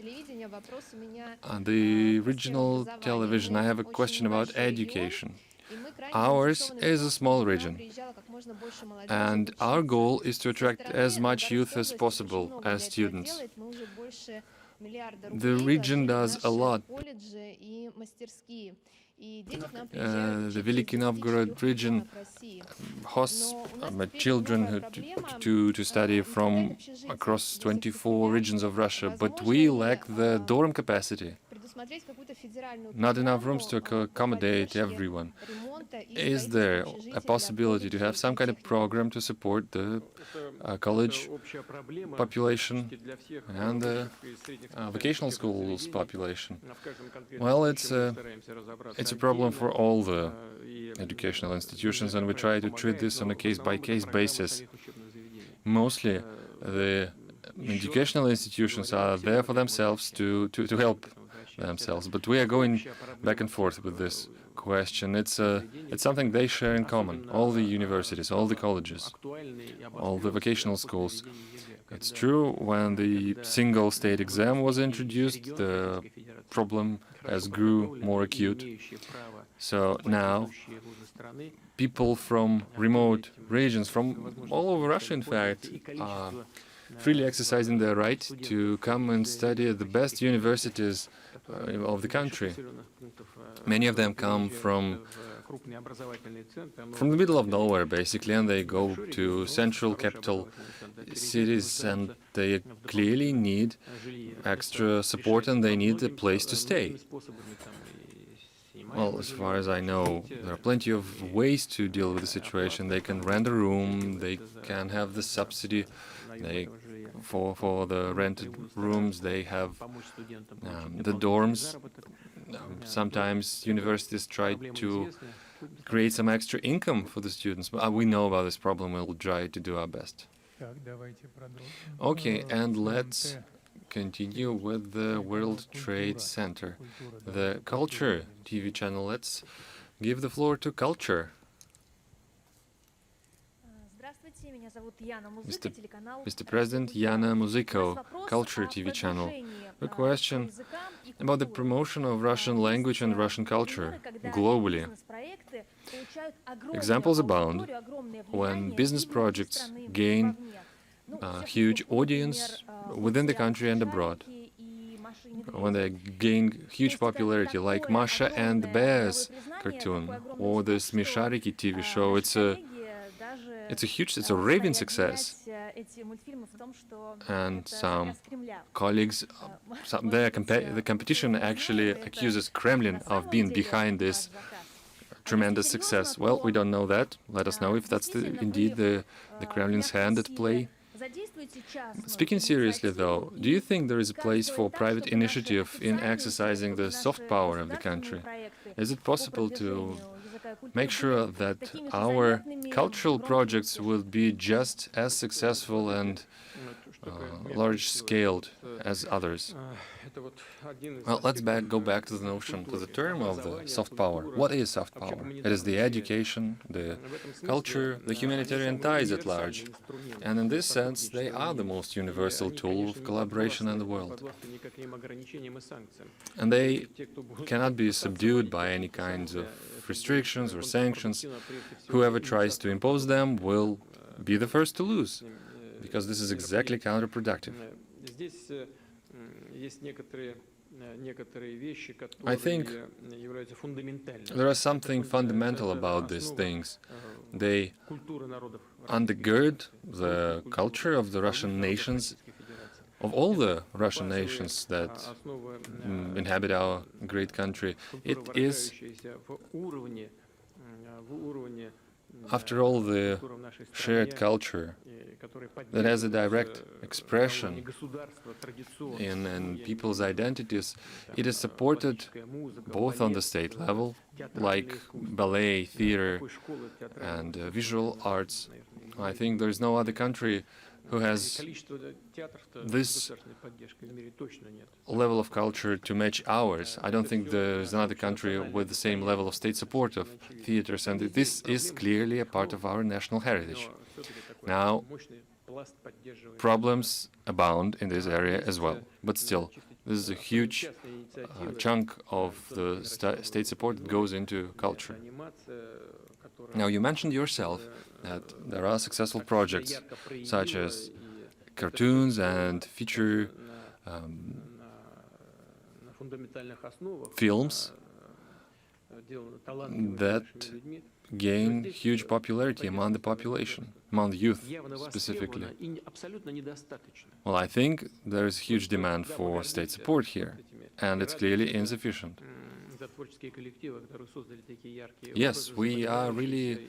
The regional television, I have a question about education. Ours is a small region, and our goal is to attract as much youth as possible as students. The region does a lot. The Veliki Novgorod region hosts children to study from across 24 regions of Russia, but we lack the dorm capacity. Not enough rooms to accommodate everyone. Is there a possibility to have some kind of program to support the college population and the vocational schools population? Well, it's a problem for all the educational institutions, and we try to treat this on a case-by-case basis. Mostly, the educational institutions are there for themselves to help themselves, but we are going back and forth with this question. It's something they share in common, all the universities, all the colleges, all the vocational schools. It's true, when the single state exam was introduced, the problem has grew more acute. So now, people from remote regions, from all over Russia, in fact, are freely exercising their right to come and study at the best universities of the country. Many of them come from the middle of nowhere, basically, and they go to central capital cities, and they clearly need extra support, and they need a place to stay. Well, as far as I know, there are plenty of ways to deal with the situation. They can rent a room, they can have the subsidy, for the rented rooms, they have the dorms. Sometimes universities try to create some extra income for the students. But we know about this problem, we'll try to do our best. Так, давайте продолжим. Okay, and let's continue with the World Trade Center, the Culture TV channel. Let's give the floor to Culture. Mr. President, Yana Muziko, Culture TV channel. A question about the promotion of Russian language and Russian culture globally. Examples abound when business projects gain a huge audience within the country and abroad, when they gain huge popularity, like Masha and the Bears cartoon or the Smishariki TV show. It's a raving success, and some colleagues, the competition actually accuses Kremlin of being behind this tremendous success. Well, we don't know that. Let us know if that's indeed the Kremlin's hand at play. Speaking seriously, though, do you think there is a place for private initiative in exercising the soft power of the country? Is it possible to make sure that our cultural projects will be just as successful and large-scaled as others? Well, let's go back to the notion, to the term of the soft power. What is soft power? It is the education, the culture, the humanitarian ties at large. And in this sense, they are the most universal tool of collaboration in the world. And they cannot be subdued by any kinds of restrictions or sanctions. Whoever tries to impose them will be the first to lose, because this is exactly counterproductive. I think there is something fundamental about these things. They undergird the culture of the Russian nations, of all the Russian nations that inhabit our great country. It is, after all, the shared culture that has a direct expression in people's identities. It is supported both on the state level, like ballet, theater, and visual arts. I think there is no other country who has this level of culture to match ours. I don't think there is another country with the same level of state support of theaters, and this is clearly a part of our national heritage. Now, problems abound in this area as well, but still, this is a huge chunk of the state support that goes into culture. Now, you mentioned yourself that there are successful projects such as cartoons and feature films that gain huge popularity among the population, among the youth specifically. Well, I think there is huge demand for state support here, and it's clearly insufficient. Yes, we are really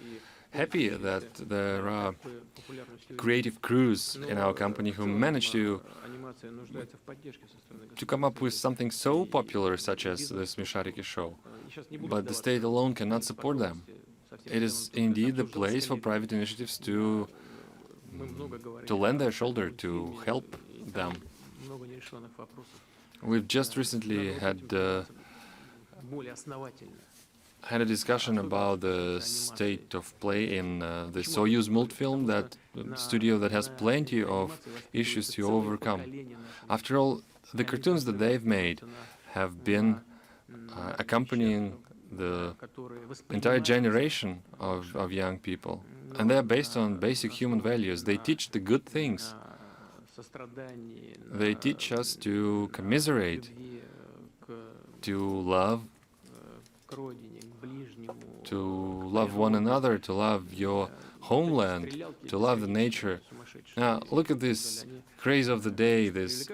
happy that there are creative crews in our company who manage to come up with something so popular such as the Смешарики show. But the state alone cannot support them. It is indeed the place for private initiatives to lend their shoulder, to help them. We've just recently had a discussion about the state of play in the Soyuz multfilm, that studio that has plenty of issues to overcome. After all, the cartoons that they've made have been accompanying the entire generation of young people, and they are based on basic human values. They teach the good things. They teach us to commiserate, to love one another, to love your homeland, to love the nature. Now, look at this craze of the day, these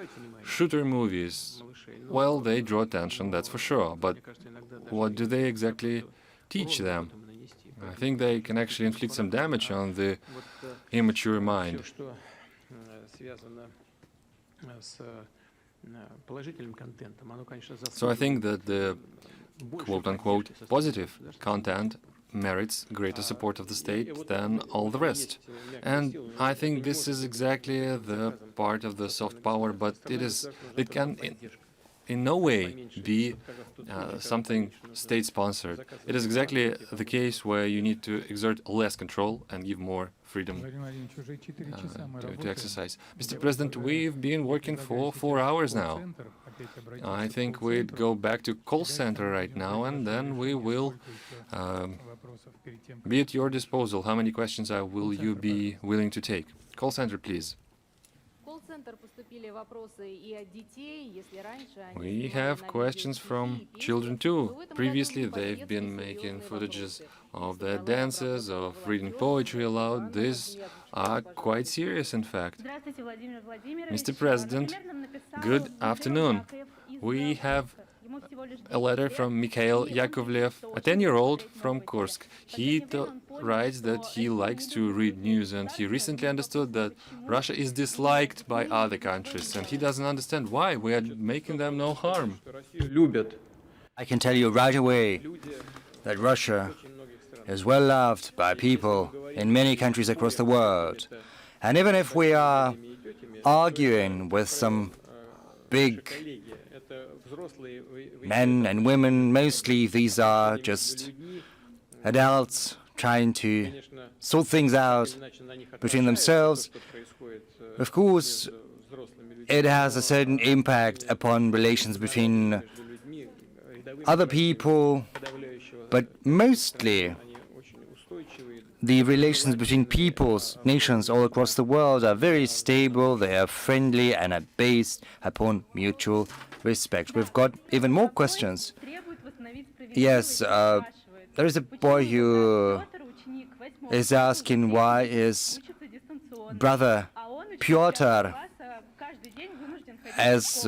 shooter movies. Well, they draw attention, that's for sure, but what do they exactly teach them? I think they can actually inflict some damage on the immature mind. So I think that the quote-unquote positive content merits greater support of the state than all the rest. And I think this is exactly the part of the soft power, but it can in no way be something state-sponsored. It is exactly the case where you need to exert less control and give more freedom to exercise. Mr. President, we've been working for 4 hours now. I think we'd go back to call center right now, and then we will be at your disposal. How many questions will you be willing to take? Call center, please. We have questions from children too. Previously, they've been making footages of their dances, of reading poetry aloud. These are quite serious, in fact. Mr. President, good afternoon. We have a letter from Mikhail Yakovlev, a 10-year-old from Kursk. He writes that he likes to read news, and he recently understood that Russia is disliked by other countries, and he doesn't understand why. We are making them no harm. I can tell you right away that Russia is well loved by people in many countries across the world. And even if we are arguing with some big men and women. Mostly these are just adults trying to sort things out between themselves. Of course, it has a certain impact upon relations between other people, but mostly the relations between peoples, nations all across the world are very stable, they are friendly and are based upon mutual respect. We've got even more questions. Yes, there is a boy who is asking why his brother Pyotr is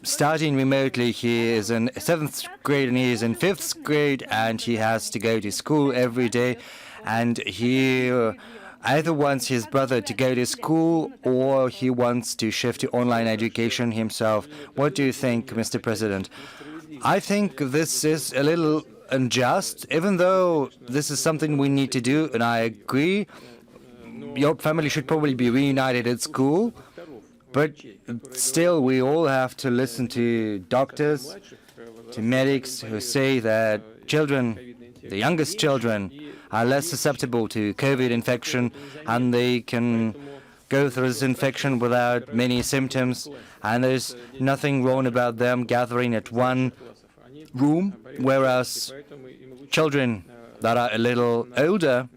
studying remotely. He is in 7th grade and he is in 5th grade and he has to go to school every day. And he either wants his brother to go to school or he wants to shift to online education himself. What do you think, Mr. President? I think this is a little unjust, even though this is something we need to do, and I agree. Your family should probably be reunited at school, but still we all have to listen to doctors, to medics who say that children, the youngest children, are less susceptible to COVID infection and they can go through this infection without many symptoms, and there's nothing wrong about them gathering at one room, whereas children that are a little older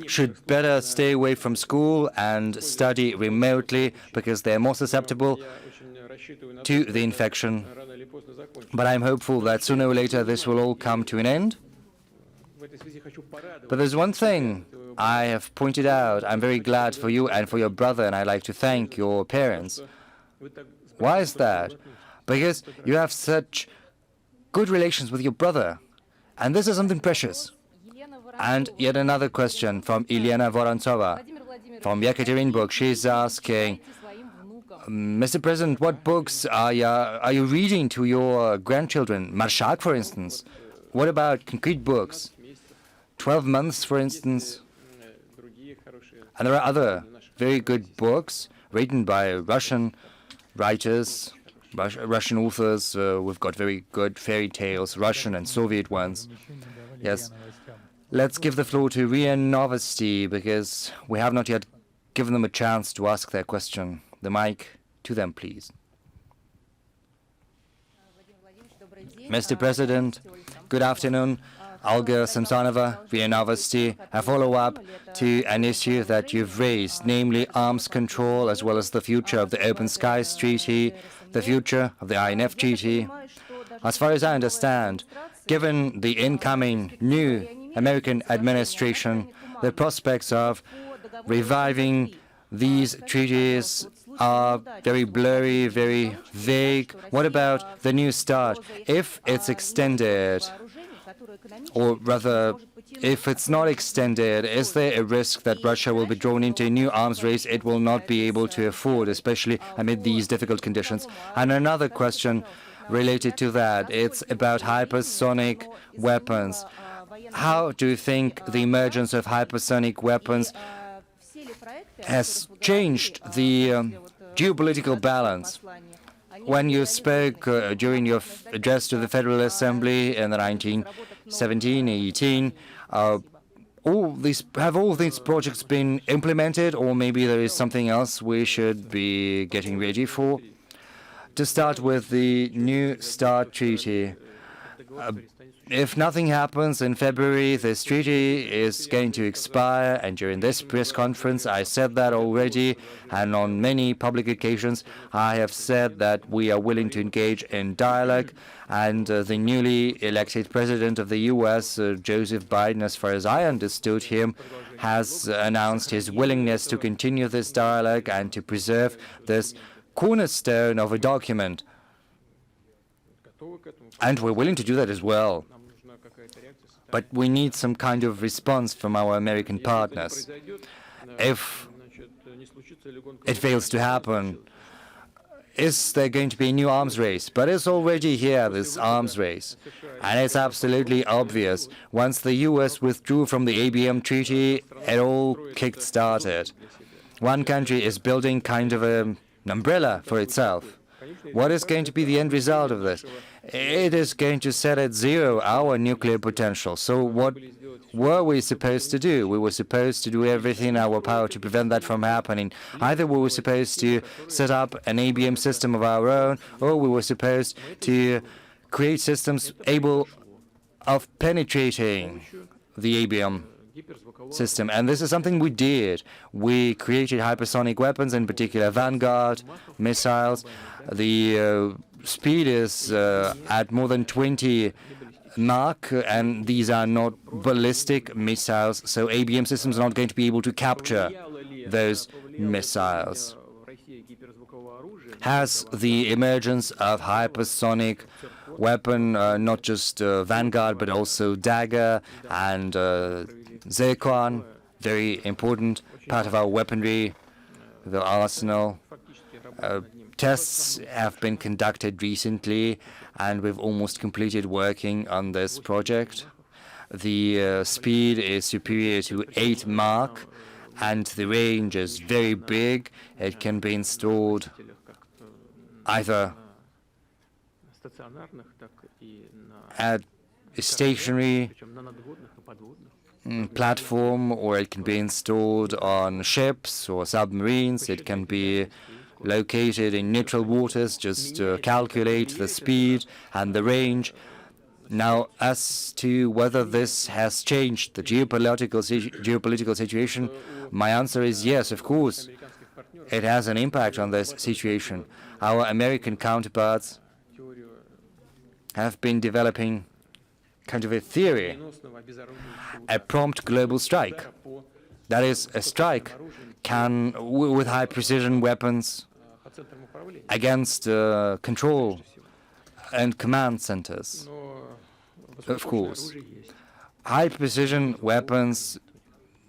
should better stay away from school and study remotely because they're more susceptible to the infection. But I'm hopeful that sooner or later this will all come to an end. But there's one thing I have pointed out. I'm very glad for you and for your brother, and I'd like to thank your parents. Why is that? Because you have such good relations with your brother, and this is something precious. And yet another question from Elena Vorontsova from Yekaterinburg. She's asking, Mr. President, what books are you reading to your grandchildren? Marshak, for instance. What about concrete books? 12 months, for instance. And there are other very good books written by Russian writers, Russian authors. We've got very good fairy tales, Russian and Soviet ones. Yes. Let's give the floor to RIA Novosti, because we have not yet given them a chance to ask their question. The mic to them, please. Mr. President, good afternoon. Olga Samsonova, RIA Novosti. A follow-up to an issue that you've raised, namely arms control, as well as the future of the Open Skies Treaty, the future of the INF Treaty. As far as I understand, given the incoming new American administration, the prospects of reviving these treaties are very blurry, very vague. What about the New START? If it's extended, or rather, if it's not extended, is there a risk that Russia will be drawn into a new arms race it will not be able to afford, especially amid these difficult conditions? And another question related to that, it's about hypersonic weapons. How do you think the emergence of hypersonic weapons has changed the geopolitical balance? When you spoke during your address to the Federal Assembly in the 1917-18, have all these projects been implemented, or maybe there is something else we should be getting ready for? To start with the New START treaty, if nothing happens in February, this treaty is going to expire, and during this press conference I said that already, and on many public occasions I have said that we are willing to engage in dialogue, and the newly elected president of the US, Joseph Biden, as far as I understood him, has announced his willingness to continue this dialogue and to preserve this cornerstone of a document. And we're willing to do that as well. But we need some kind of response from our American partners. If it fails to happen, is there going to be a new arms race? But it's already here, this arms race. And it's absolutely obvious. Once the US withdrew from the ABM treaty, it all kick-started. One country is building kind of an umbrella for itself. What is going to be the end result of this? It is going to set at zero our nuclear potential. So what were we supposed to do? We were supposed to do everything in our power to prevent that from happening. Either we were supposed to set up an ABM system of our own, or we were supposed to create systems able of penetrating the ABM system. And this is something we did. We created hypersonic weapons, in particular Vanguard missiles. The speed is at more than 20 Mach, and these are not ballistic missiles, so ABM systems are not going to be able to capture those missiles. Has the emergence of hypersonic weapon, not just Vanguard, but also Dagger and Zircon, very important part of our weaponry, the arsenal. Tests have been conducted recently, and we've almost completed working on this project. The speed is superior to 8 Mach, and the range is very big. It can be installed either at a stationary platform, or it can be installed on ships or submarines. It can be located in neutral waters. Just calculate the speed and the range. Now, as to whether this has changed the geopolitical situation, my answer is yes, of course. It has an impact on this situation. Our American counterparts have been developing kind of a theory, a prompt global strike. That is, a strike can, with high precision weapons, against control and command centers. Of course, high precision weapons,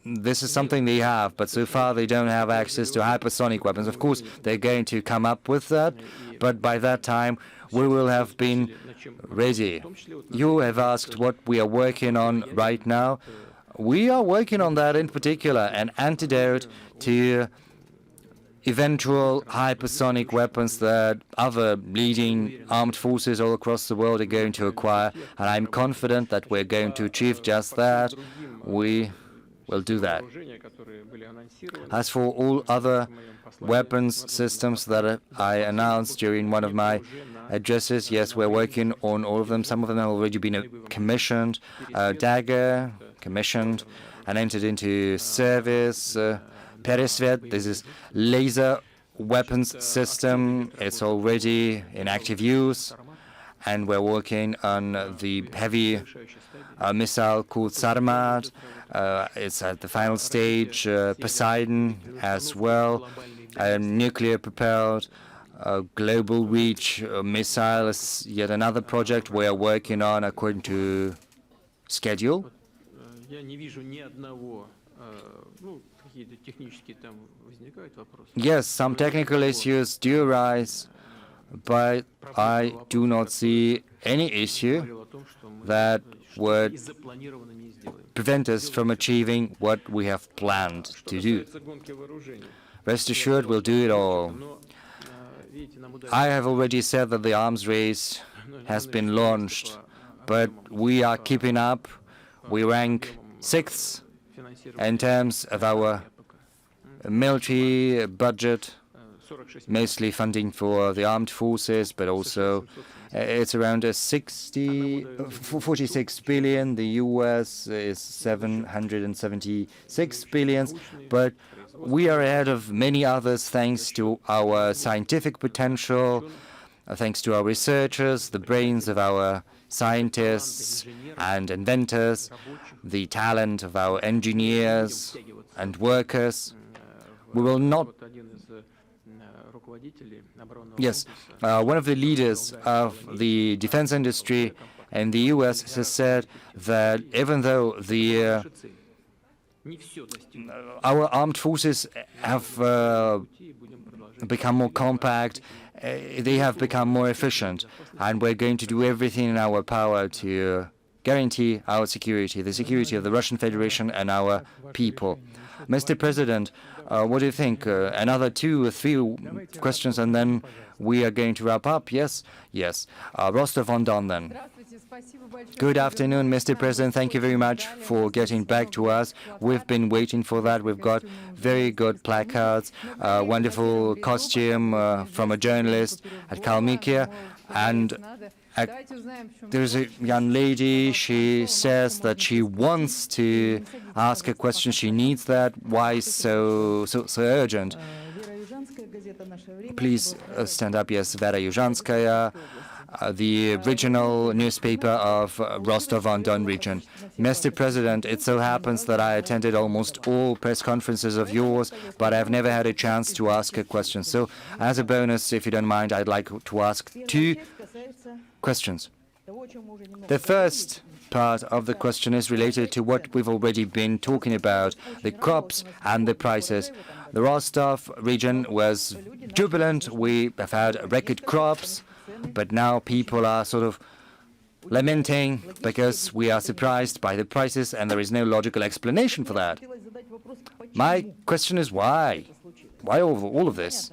this is something they have, but so far they don't have access to hypersonic weapons. Of course, they're going to come up with that, but by that time we will have been ready. You have asked what we are working on right now. We are working on that, in particular, an antidote to eventual hypersonic weapons that other leading armed forces all across the world are going to acquire, and I'm confident that we're going to achieve just that. We will do that. As for all other weapons systems that I announced during one of my addresses, yes, we're working on all of them. Some of them have already been commissioned. Dagger, commissioned and entered into service. Peresvet, this is laser weapons system. It's already in active use, and we're working on the heavy missile called Sarmat. It's at the final stage. Poseidon as well. Nuclear-propelled global reach missile is yet another project we are working on according to schedule. Yes, some technical issues do arise, but I do not see any issue that would prevent us from achieving what we have planned to do. Rest assured, we'll do it all. I have already said that the arms race has been launched, but we are keeping up. We rank 6th in terms of our military budget, mostly funding for the armed forces, but also it's around 46 billion. The US is 776 billion, but we are ahead of many others thanks to our scientific potential, thanks to our researchers, the brains of our scientists and inventors, the talent of our engineers and workers. We will not... Yes, one of the leaders of the defense industry in the US has said that even though our armed forces have become more compact, they have become more efficient, and we're going to do everything in our power to guarantee our security, the security of the Russian Federation and our people. Mr. President, what do you think? Another 2 or 3 questions and then we are going to wrap up? Yes? Yes. Rostov-on-Don then. Good afternoon, Mr. President. Thank you very much for getting back to us. We've been waiting for that. We've got very good placards, wonderful costume from a journalist at Kalmykia, and there's a young lady. She says that she wants to ask a question. She needs that. Why so urgent? Please stand up. Yes, Vera Yuzhanskaya, the regional newspaper of Rostov-on-Don region. Mr. President, it so happens that I attended almost all press conferences of yours, but I've never had a chance to ask a question. So, as a bonus, if you don't mind, I'd like to ask 2 questions. The first part of the question is related to what we've already been talking about, the crops and the prices. The Rostov region was jubilant. We have had record crops, but now people are sort of lamenting because we are surprised by the prices and there is no logical explanation for that. My question is why? Why all of this?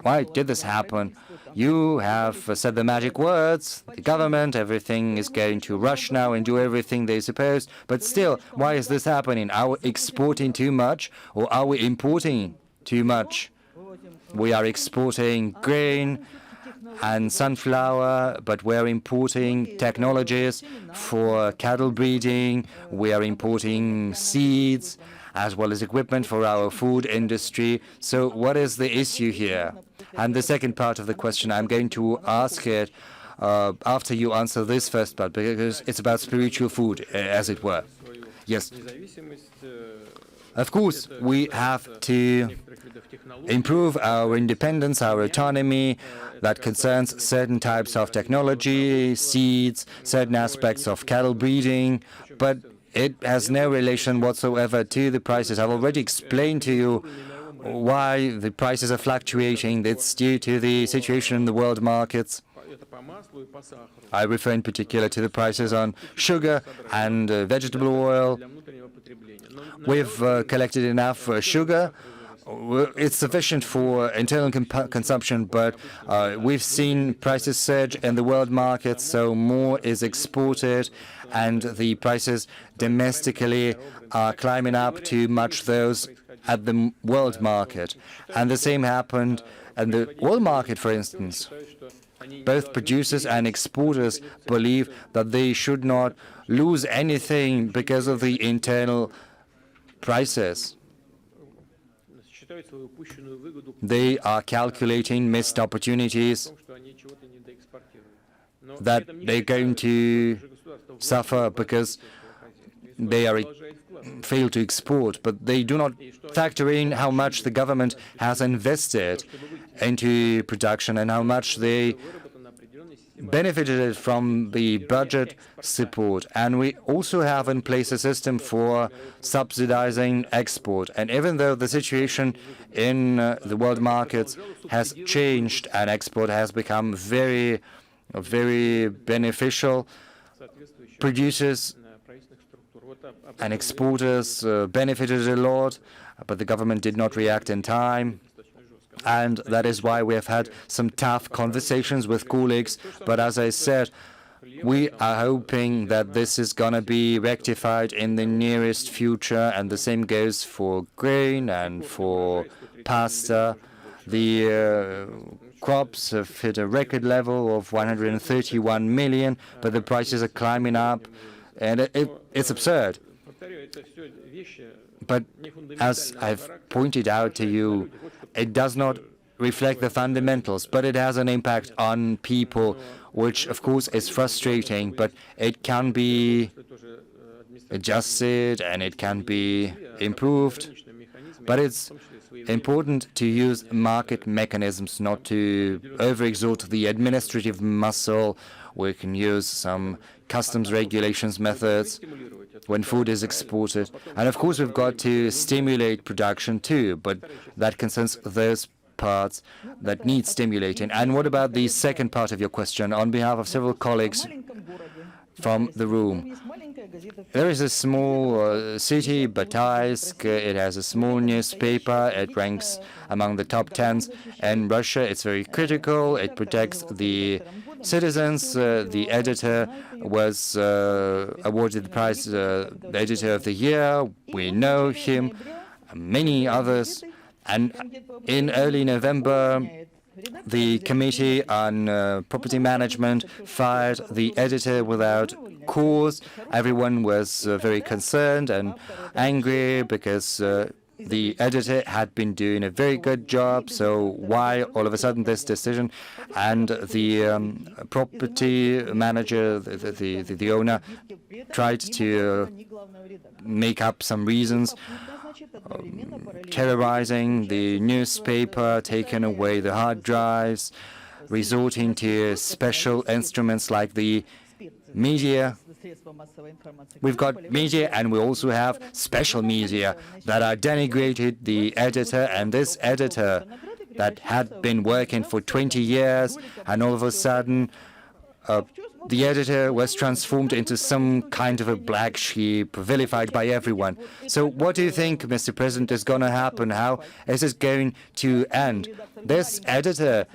Why did this happen? You have said the magic words, the government, everything is going to rush now and do everything they suppose. But still, why is this happening? Are we exporting too much or are we importing too much? We are exporting grain and sunflower, but we're importing technologies for cattle breeding. We are importing seeds as well as equipment for our food industry. So what is the issue here? And the second part of the question, I'm going to ask it after you answer this first part, because it's about spiritual food, as it were. Yes. Of course, we have to improve our independence, our autonomy. That concerns certain types of technology, seeds, certain aspects of cattle breeding, but it has no relation whatsoever to the prices. I've already explained to you why the prices are fluctuating. It's due to the situation in the world markets. I refer in particular to the prices on sugar and vegetable oil. We've collected enough sugar. It's sufficient for internal consumption, but we've seen prices surge in the world market, so more is exported, and the prices domestically are climbing up to match those at the world market. And the same happened at the oil market, for instance. Both producers and exporters believe that they should not lose anything because of the internal prices. They are calculating missed opportunities, that they're going to suffer because they are fail to export, but they do not factor in how much the government has invested into production and how much they benefited from the budget support. And we also have in place a system for subsidizing export. And even though the situation in the world markets has changed and export has become very beneficial, producers and exporters benefited a lot, but the government did not react in time. And that is why we have had some tough conversations with colleagues. But as I said, we are hoping that this is going to be rectified in the nearest future, and the same goes for grain and for pasta. The crops have hit a record level of 131 million, but the prices are climbing up, and it's absurd. But as I've pointed out to you, it does not reflect the fundamentals, but it has an impact on people, which of course is frustrating, but it can be adjusted and it can be improved. But it's important to use market mechanisms, not to overexert the administrative muscle. We can use some customs regulations methods when food is exported. And of course, we've got to stimulate production too, but that concerns those parts that need stimulating. And what about the second part of your question? On behalf of several colleagues from the room. There is a small city, Bataysk. It has a small newspaper. It ranks among the top 10 in Russia. It's very critical. It protects the citizens. The editor was awarded the prize, the editor of the year. We know him, many others. And in early November, the Committee on Property Management fired the editor without cause. Everyone was very concerned and angry because the editor had been doing a very good job. So why all of a sudden this decision? And the property manager, the owner, tried to make up some reasons, terrorizing the newspaper, taking away the hard drives, resorting to special instruments like the media. We've got media and we also have special media that are denigrated the editor, and this editor that had been working for 20 years, and all of a sudden the editor was transformed into some kind of a black sheep, vilified by everyone. So what do you think, Mr. President, is going to happen? How is it going to end? This editor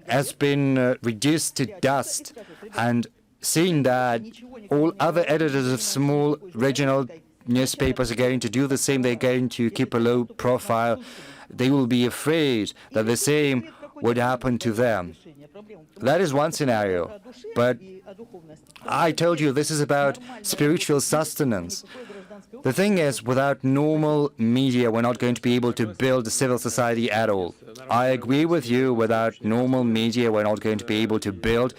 has been reduced to dust, and seeing that all other editors of small regional newspapers are going to do the same, they're going to keep a low profile, they will be afraid that the same would happen to them. That is one scenario. But I told you this is about spiritual sustenance. The thing is, without normal media, we're not going to be able to build a civil society at all. I agree with you, without normal media, we're not going to be able to build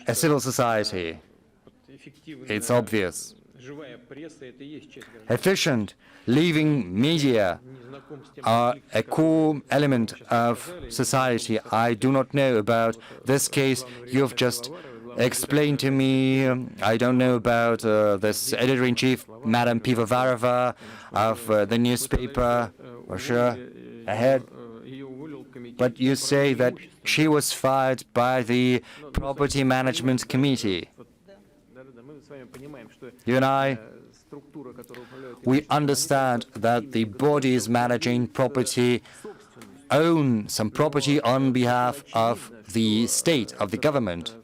a civil society. It's obvious. Efficient, living media are a core element of society. I do not know about this case you've just explained to me. I don't know about this editor-in-chief, Madam Pivovarova, of the newspaper Russia Ahead. But you say that she was fired by the Property Management Committee. You and I, we understand that the bodies managing property own some property on behalf of the state, of the government.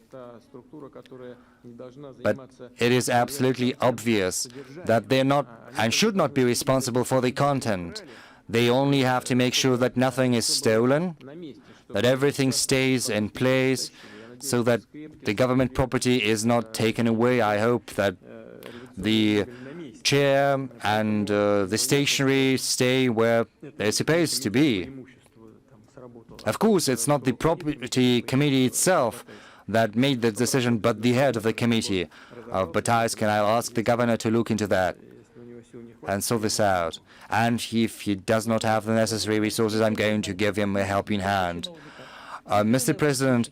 But it is absolutely obvious that they're not and should not be responsible for the content. They only have to make sure that nothing is stolen, that everything stays in place, so that the government property is not taken away. I hope that the chair and the stationery stay where they're supposed to be. Of course, it's not the property committee itself that made the decision, but the head of the committee of Bataysk, and I'll ask the governor to look into that and sort this out. And if he does not have the necessary resources, I'm going to give him a helping hand. Mr. President,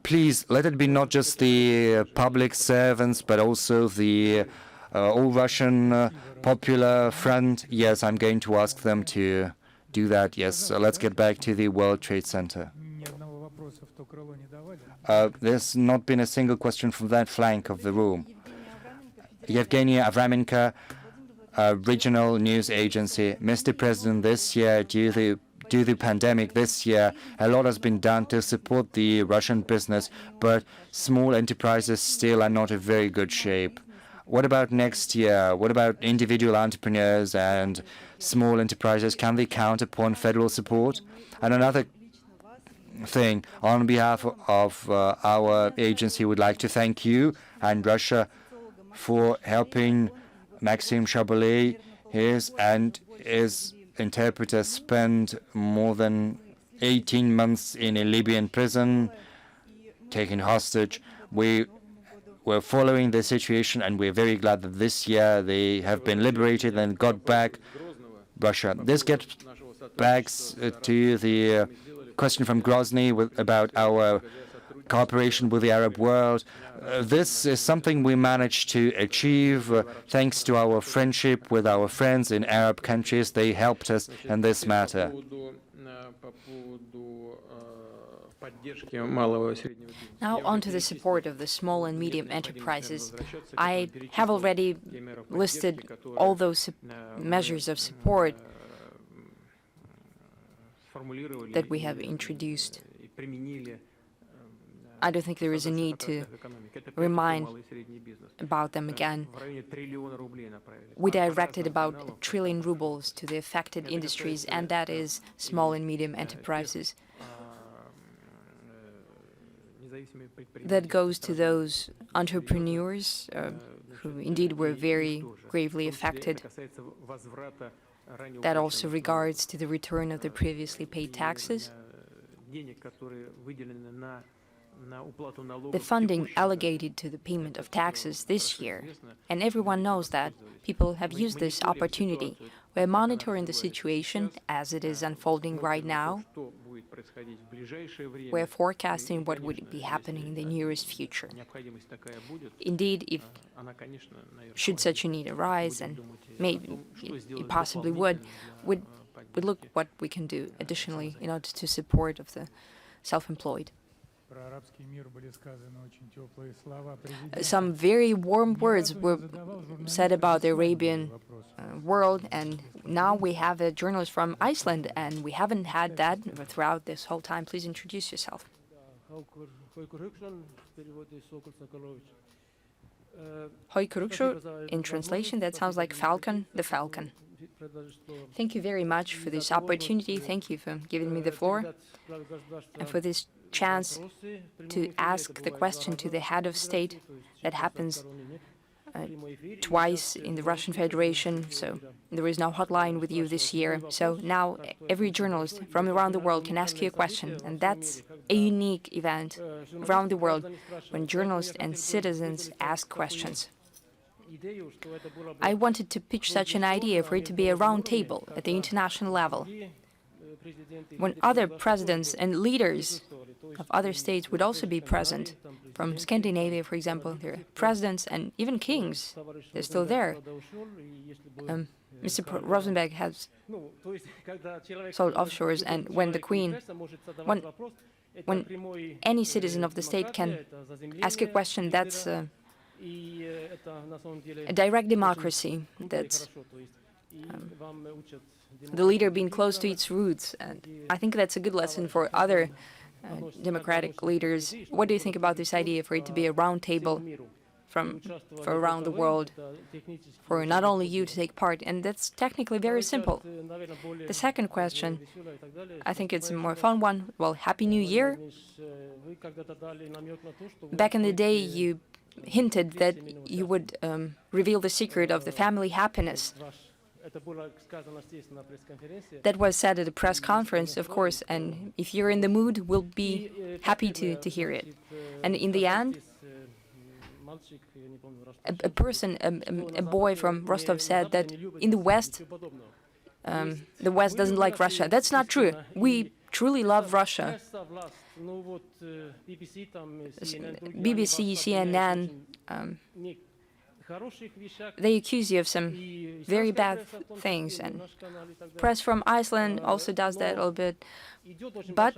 please let it be not just the public servants, but also the All-Russian Popular Front. Yes, I'm going to ask them to do that. Yes, let's get back to the World Trade Center. There's not been a single question from that flank of the room. Yevgenia Avramenko, regional news agency. Mr. President, this year, due to the pandemic this year, a lot has been done to support the Russian business, but small enterprises still are not in very good shape. What about next year? What about individual entrepreneurs and small enterprises? Can they count upon federal support? And another thing, on behalf of our agency, would like to thank you and Russia for helping Maxim Shabaley. His and his interpreter spent more than 18 months in a Libyan prison, taken hostage. We were following the situation, and we're very glad that this year they have been liberated and got back Russia. This gets back to the question from Grozny about our cooperation with the Arab world. This is something we managed to achieve thanks to our friendship with our friends in Arab countries. They helped us in this matter. Now on to the support of the small and medium enterprises. I have already listed all those measures of support that we have introduced. I don't think there is a need to remind about them again. We directed about 1 trillion rubles to the affected industries, and that is small and medium enterprises. That goes to those entrepreneurs who indeed were very gravely affected. That also regards to the return of the previously paid taxes. The funding allocated to the payment of taxes this year, and everyone knows that people have used this opportunity. We're monitoring the situation as it is unfolding right now. We're forecasting what would be happening in the nearest future. Indeed, if should such a need arise, and maybe it possibly would, we'd look what we can do additionally in order to support of the self-employed. Some very warm words were said about the Arabian world, and now we have a journalist from Iceland, and we haven't had that throughout this whole time. Please introduce yourself. Hoikurukshu, in translation, that sounds like Falcon, the Falcon. Thank you very much for this opportunity. Thank you for giving me the floor and for this chance to ask the question to the head of state. That happens twice in the Russian Federation, so there is no hotline with you this year. So now every journalist from around the world can ask you a question, and that's a unique event around the world when journalists and citizens ask questions. I wanted to pitch such an idea for it to be a round table at the international level, when other presidents and leaders of other states would also be present. From Scandinavia, for example, there are presidents and even kings. They're still there. Mr. Rosenberg has sold offshores, and when the Queen, when any citizen of the state can ask a question, that's a direct democracy. That's the leader being close to its roots, and I think that's a good lesson for other democratic leaders. What do you think about this idea for it to be a round table for around the world, for not only you to take part? And that's technically very simple. The second question, I think it's a more fun one. Well, Happy New Year. Back in the day, you hinted that you would reveal the secret of the family happiness. That was said at a press conference, of course, and if you're in the mood, we'll be happy to hear it. And in the end, a boy from Rostov said that in the West doesn't like Russia. That's not true. We truly love Russia. BBC, CNN, they accuse you of some very bad things, and press from Iceland also does that a little bit. But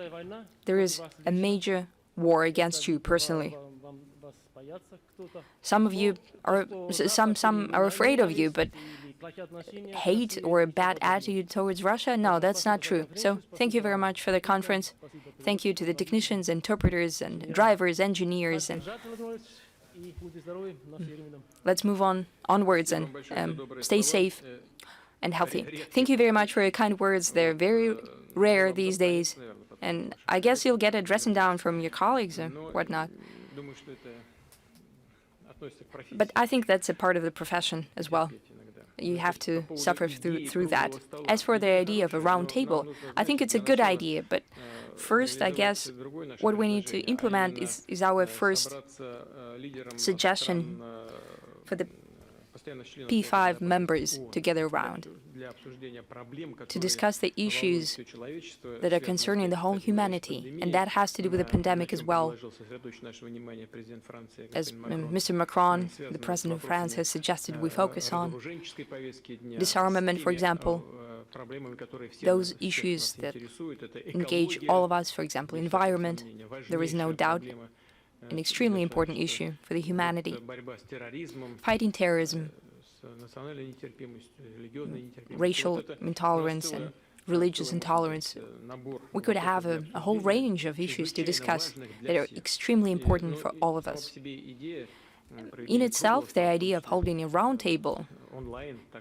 there is a major war against you personally. Some of you are, some are afraid of you, but hate or a bad attitude towards Russia? No, that's not true. So thank you very much for the conference. Thank you to the technicians, interpreters, and drivers, engineers, and let's move onwards and stay safe and healthy. Thank you very much for your kind words. They're very rare these days, and I guess you'll get a dressing down from your colleagues and whatnot. But I think that's a part of the profession as well. You have to suffer through that. As for the idea of a round table, I think it's a good idea, but first, I guess, what we need to implement is our first suggestion for the P5 members together around to discuss the issues that are concerning the whole humanity, and that has to do with the pandemic as well. As Mr. Macron, the President of France, has suggested we focus on disarmament, for example, those issues that engage all of us, for example, environment. There is no doubt an extremely important issue for the humanity. Fighting terrorism, racial intolerance and religious intolerance. We could have a whole range of issues to discuss that are extremely important for all of us. In itself, the idea of holding a roundtable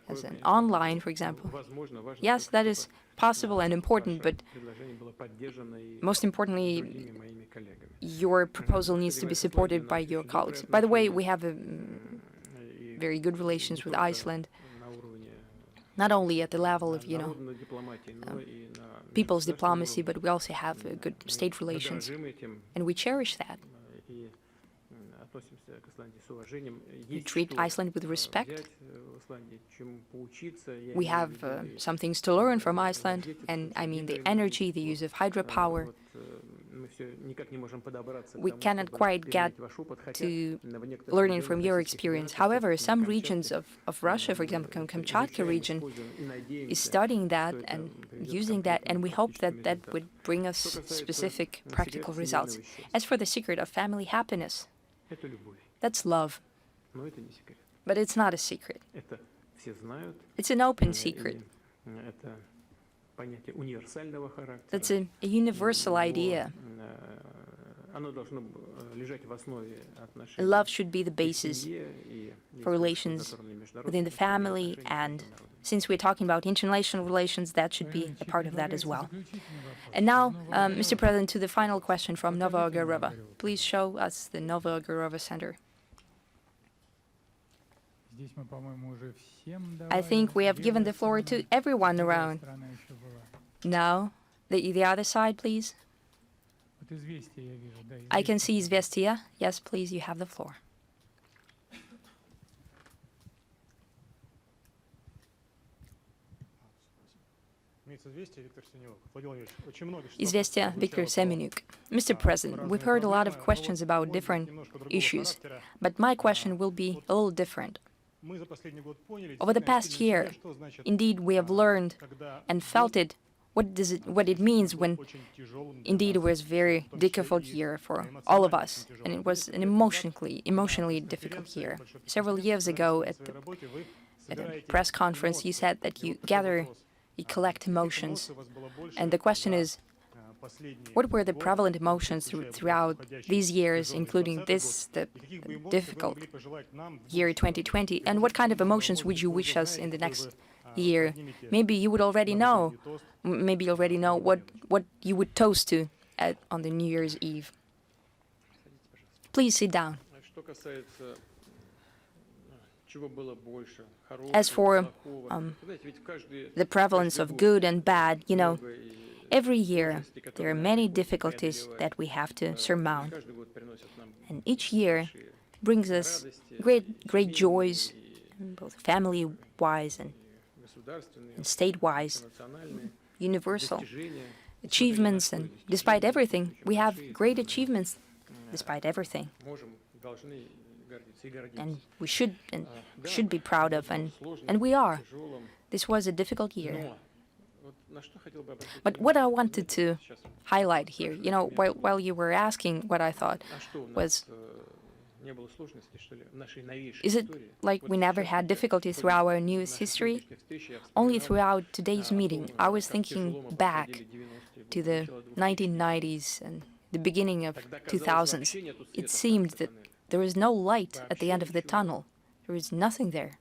as an online, for example, yes, that is possible and important, but most importantly, your proposal needs to be supported by your colleagues. By the way, we have very good relations with Iceland, not only at the level of, people's diplomacy, but we also have good state relations, and we cherish that. We treat Iceland with respect. We have some things to learn from Iceland, and I mean the energy, the use of hydropower. We cannot quite get to learning from your experience. However, some regions of Russia, for example, Kamchatka region, is studying that and using that, and we hope that that would bring us specific practical results. As for the secret of family happiness, that's love. But it's not a secret. It's an open secret. That's a universal idea. Love should be the basis for relations within the family, and since we're talking about international relations, that should be a part of that as well. And now, Mr. President, to the final question from Novo-Ogaryovo. Please show us the Novo-Ogaryovo Center. I think we have given the floor to everyone around. Now, the other side, please. I can see Izvestia. Yes, please, you have the floor. Izvestia, Viktor Semenyuk. Mr. President, we've heard a lot of questions about different issues, but my question will be a little different. Over the past year, indeed, we have learned and felt it, what it means when indeed it was a very difficult year for all of us, and it was an emotionally difficult year. Several years ago at a press conference, you said that you collect emotions, and the question is, what were the prevalent emotions throughout these years, including the difficult year 2020, and what kind of emotions would you wish us in the next year? Maybe you already know what you would toast to on the New Year's Eve. Please sit down. As for the prevalence of good and bad, every year there are many difficulties that we have to surmount, and each year brings us great joys, both family-wise and state-wise, universal achievements, and despite everything, we have great achievements despite everything. And we should be proud of, and we are. This was a difficult year. But what I wanted to highlight here, while you were asking what I thought was, is it like we never had difficulty through our newest history? Only throughout today's meeting, I was thinking back to the 1990s and the beginning of 2000s. It seemed that there is no light at the end of the tunnel. There is nothing there.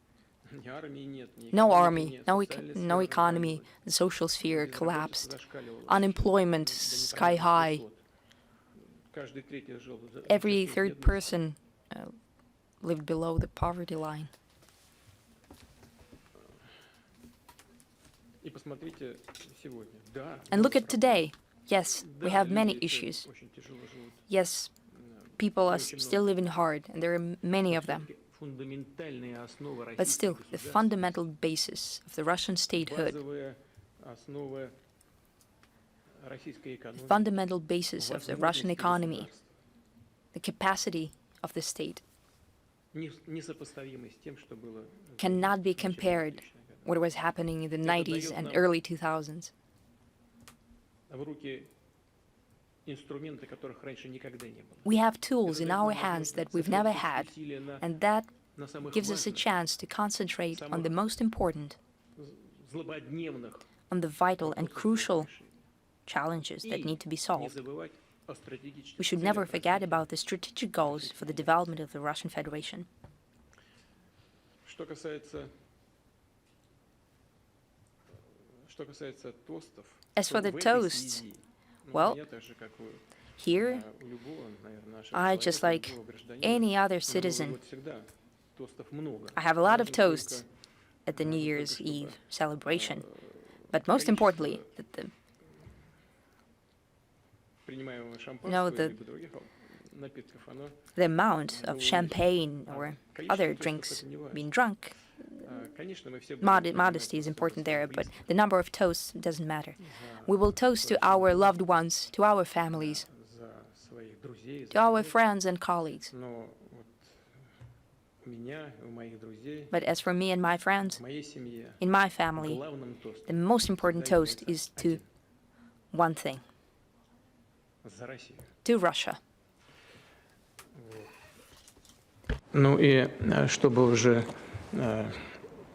No army, no economy, the social sphere collapsed, unemployment sky high. Every third person lived below the poverty line. And look at today. Yes, we have many issues. Yes, people are still living hard, and there are many of them. But still, the fundamental basis of the Russian statehood, the fundamental basis of the Russian economy, the capacity of the state, cannot be compared what was happening in the 90s and early 2000s. We have tools in our hands that we've never had, and that gives us a chance to concentrate on the most important, on the vital and crucial challenges that need to be solved. We should never forget about the strategic goals for the development of the Russian Federation. As for the toasts, well, here, I, just like any other citizen, I have a lot of toasts at the New Year's Eve celebration. But most importantly, the amount of champagne or other drinks being drunk, modesty is important there, but the number of toasts doesn't matter. We will toast to our loved ones, to our families, to our friends and colleagues. But as for me and my friends, in my family, the most important toast is to one thing: to Russia. Ну и чтобы уже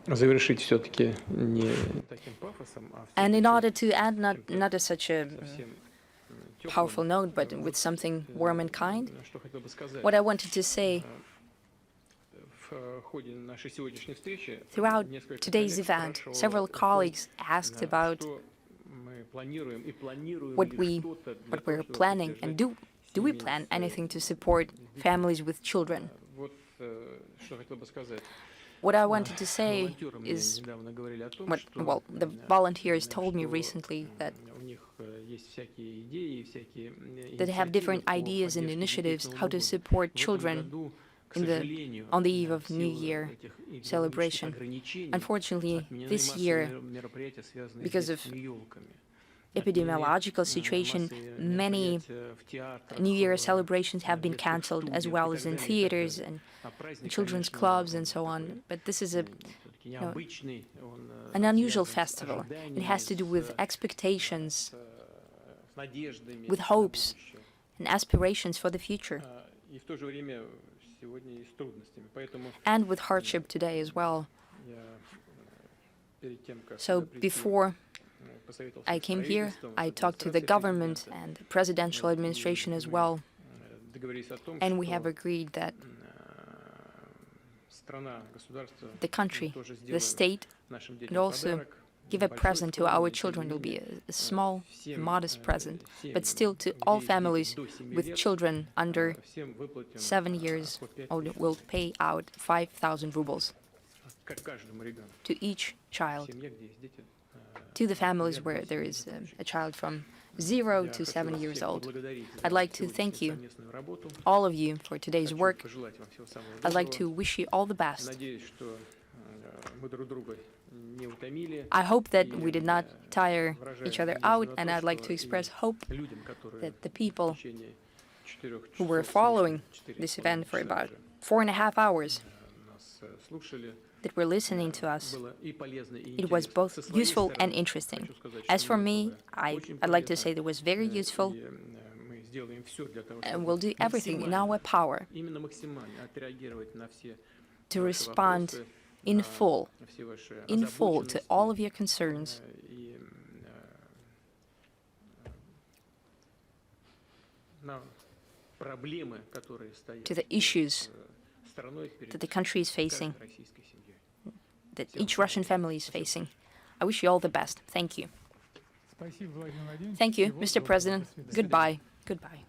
завершить все-таки не таким пафосом, And in order to end not as such a powerful note, but with something warm and kind, what I wanted to say throughout today's event, several colleagues asked about what we're planning, and do we plan anything to support families with children? What I wanted to say is, the volunteers told me recently that they have different ideas and initiatives how to support children on the eve of New Year celebration. Unfortunately, this year, because of epidemiological situation, many New Year celebrations have been cancelled, as well as in theaters and children's clubs and so on. But this is an unusual festival. It has to do with expectations, with hopes and aspirations for the future, and with hardship today as well. So before I came here, I talked to the government and the presidential administration as well, and we have agreed that the country, the state, and also give a present to our children. It will be a small, modest present, but still to all families with children under 7 years old will pay out 5,000 rubles to each child, to the families where there is a child from 0 to 7 years old. I'd like to thank you, all of you, for today's work. I'd like to wish you all the best. I hope that we did not tire each other out, and I'd like to express hope that the people who were following this event for about 4.5 hours, that were listening to us, it was both useful and interesting. As for me, I'd like to say that it was very useful, and we'll do everything in our power to respond in full to all of your concerns, to the issues that the country is facing, that each Russian family is facing. I wish you all the best. Thank you. Thank you, Mr. President. Goodbye. Goodbye.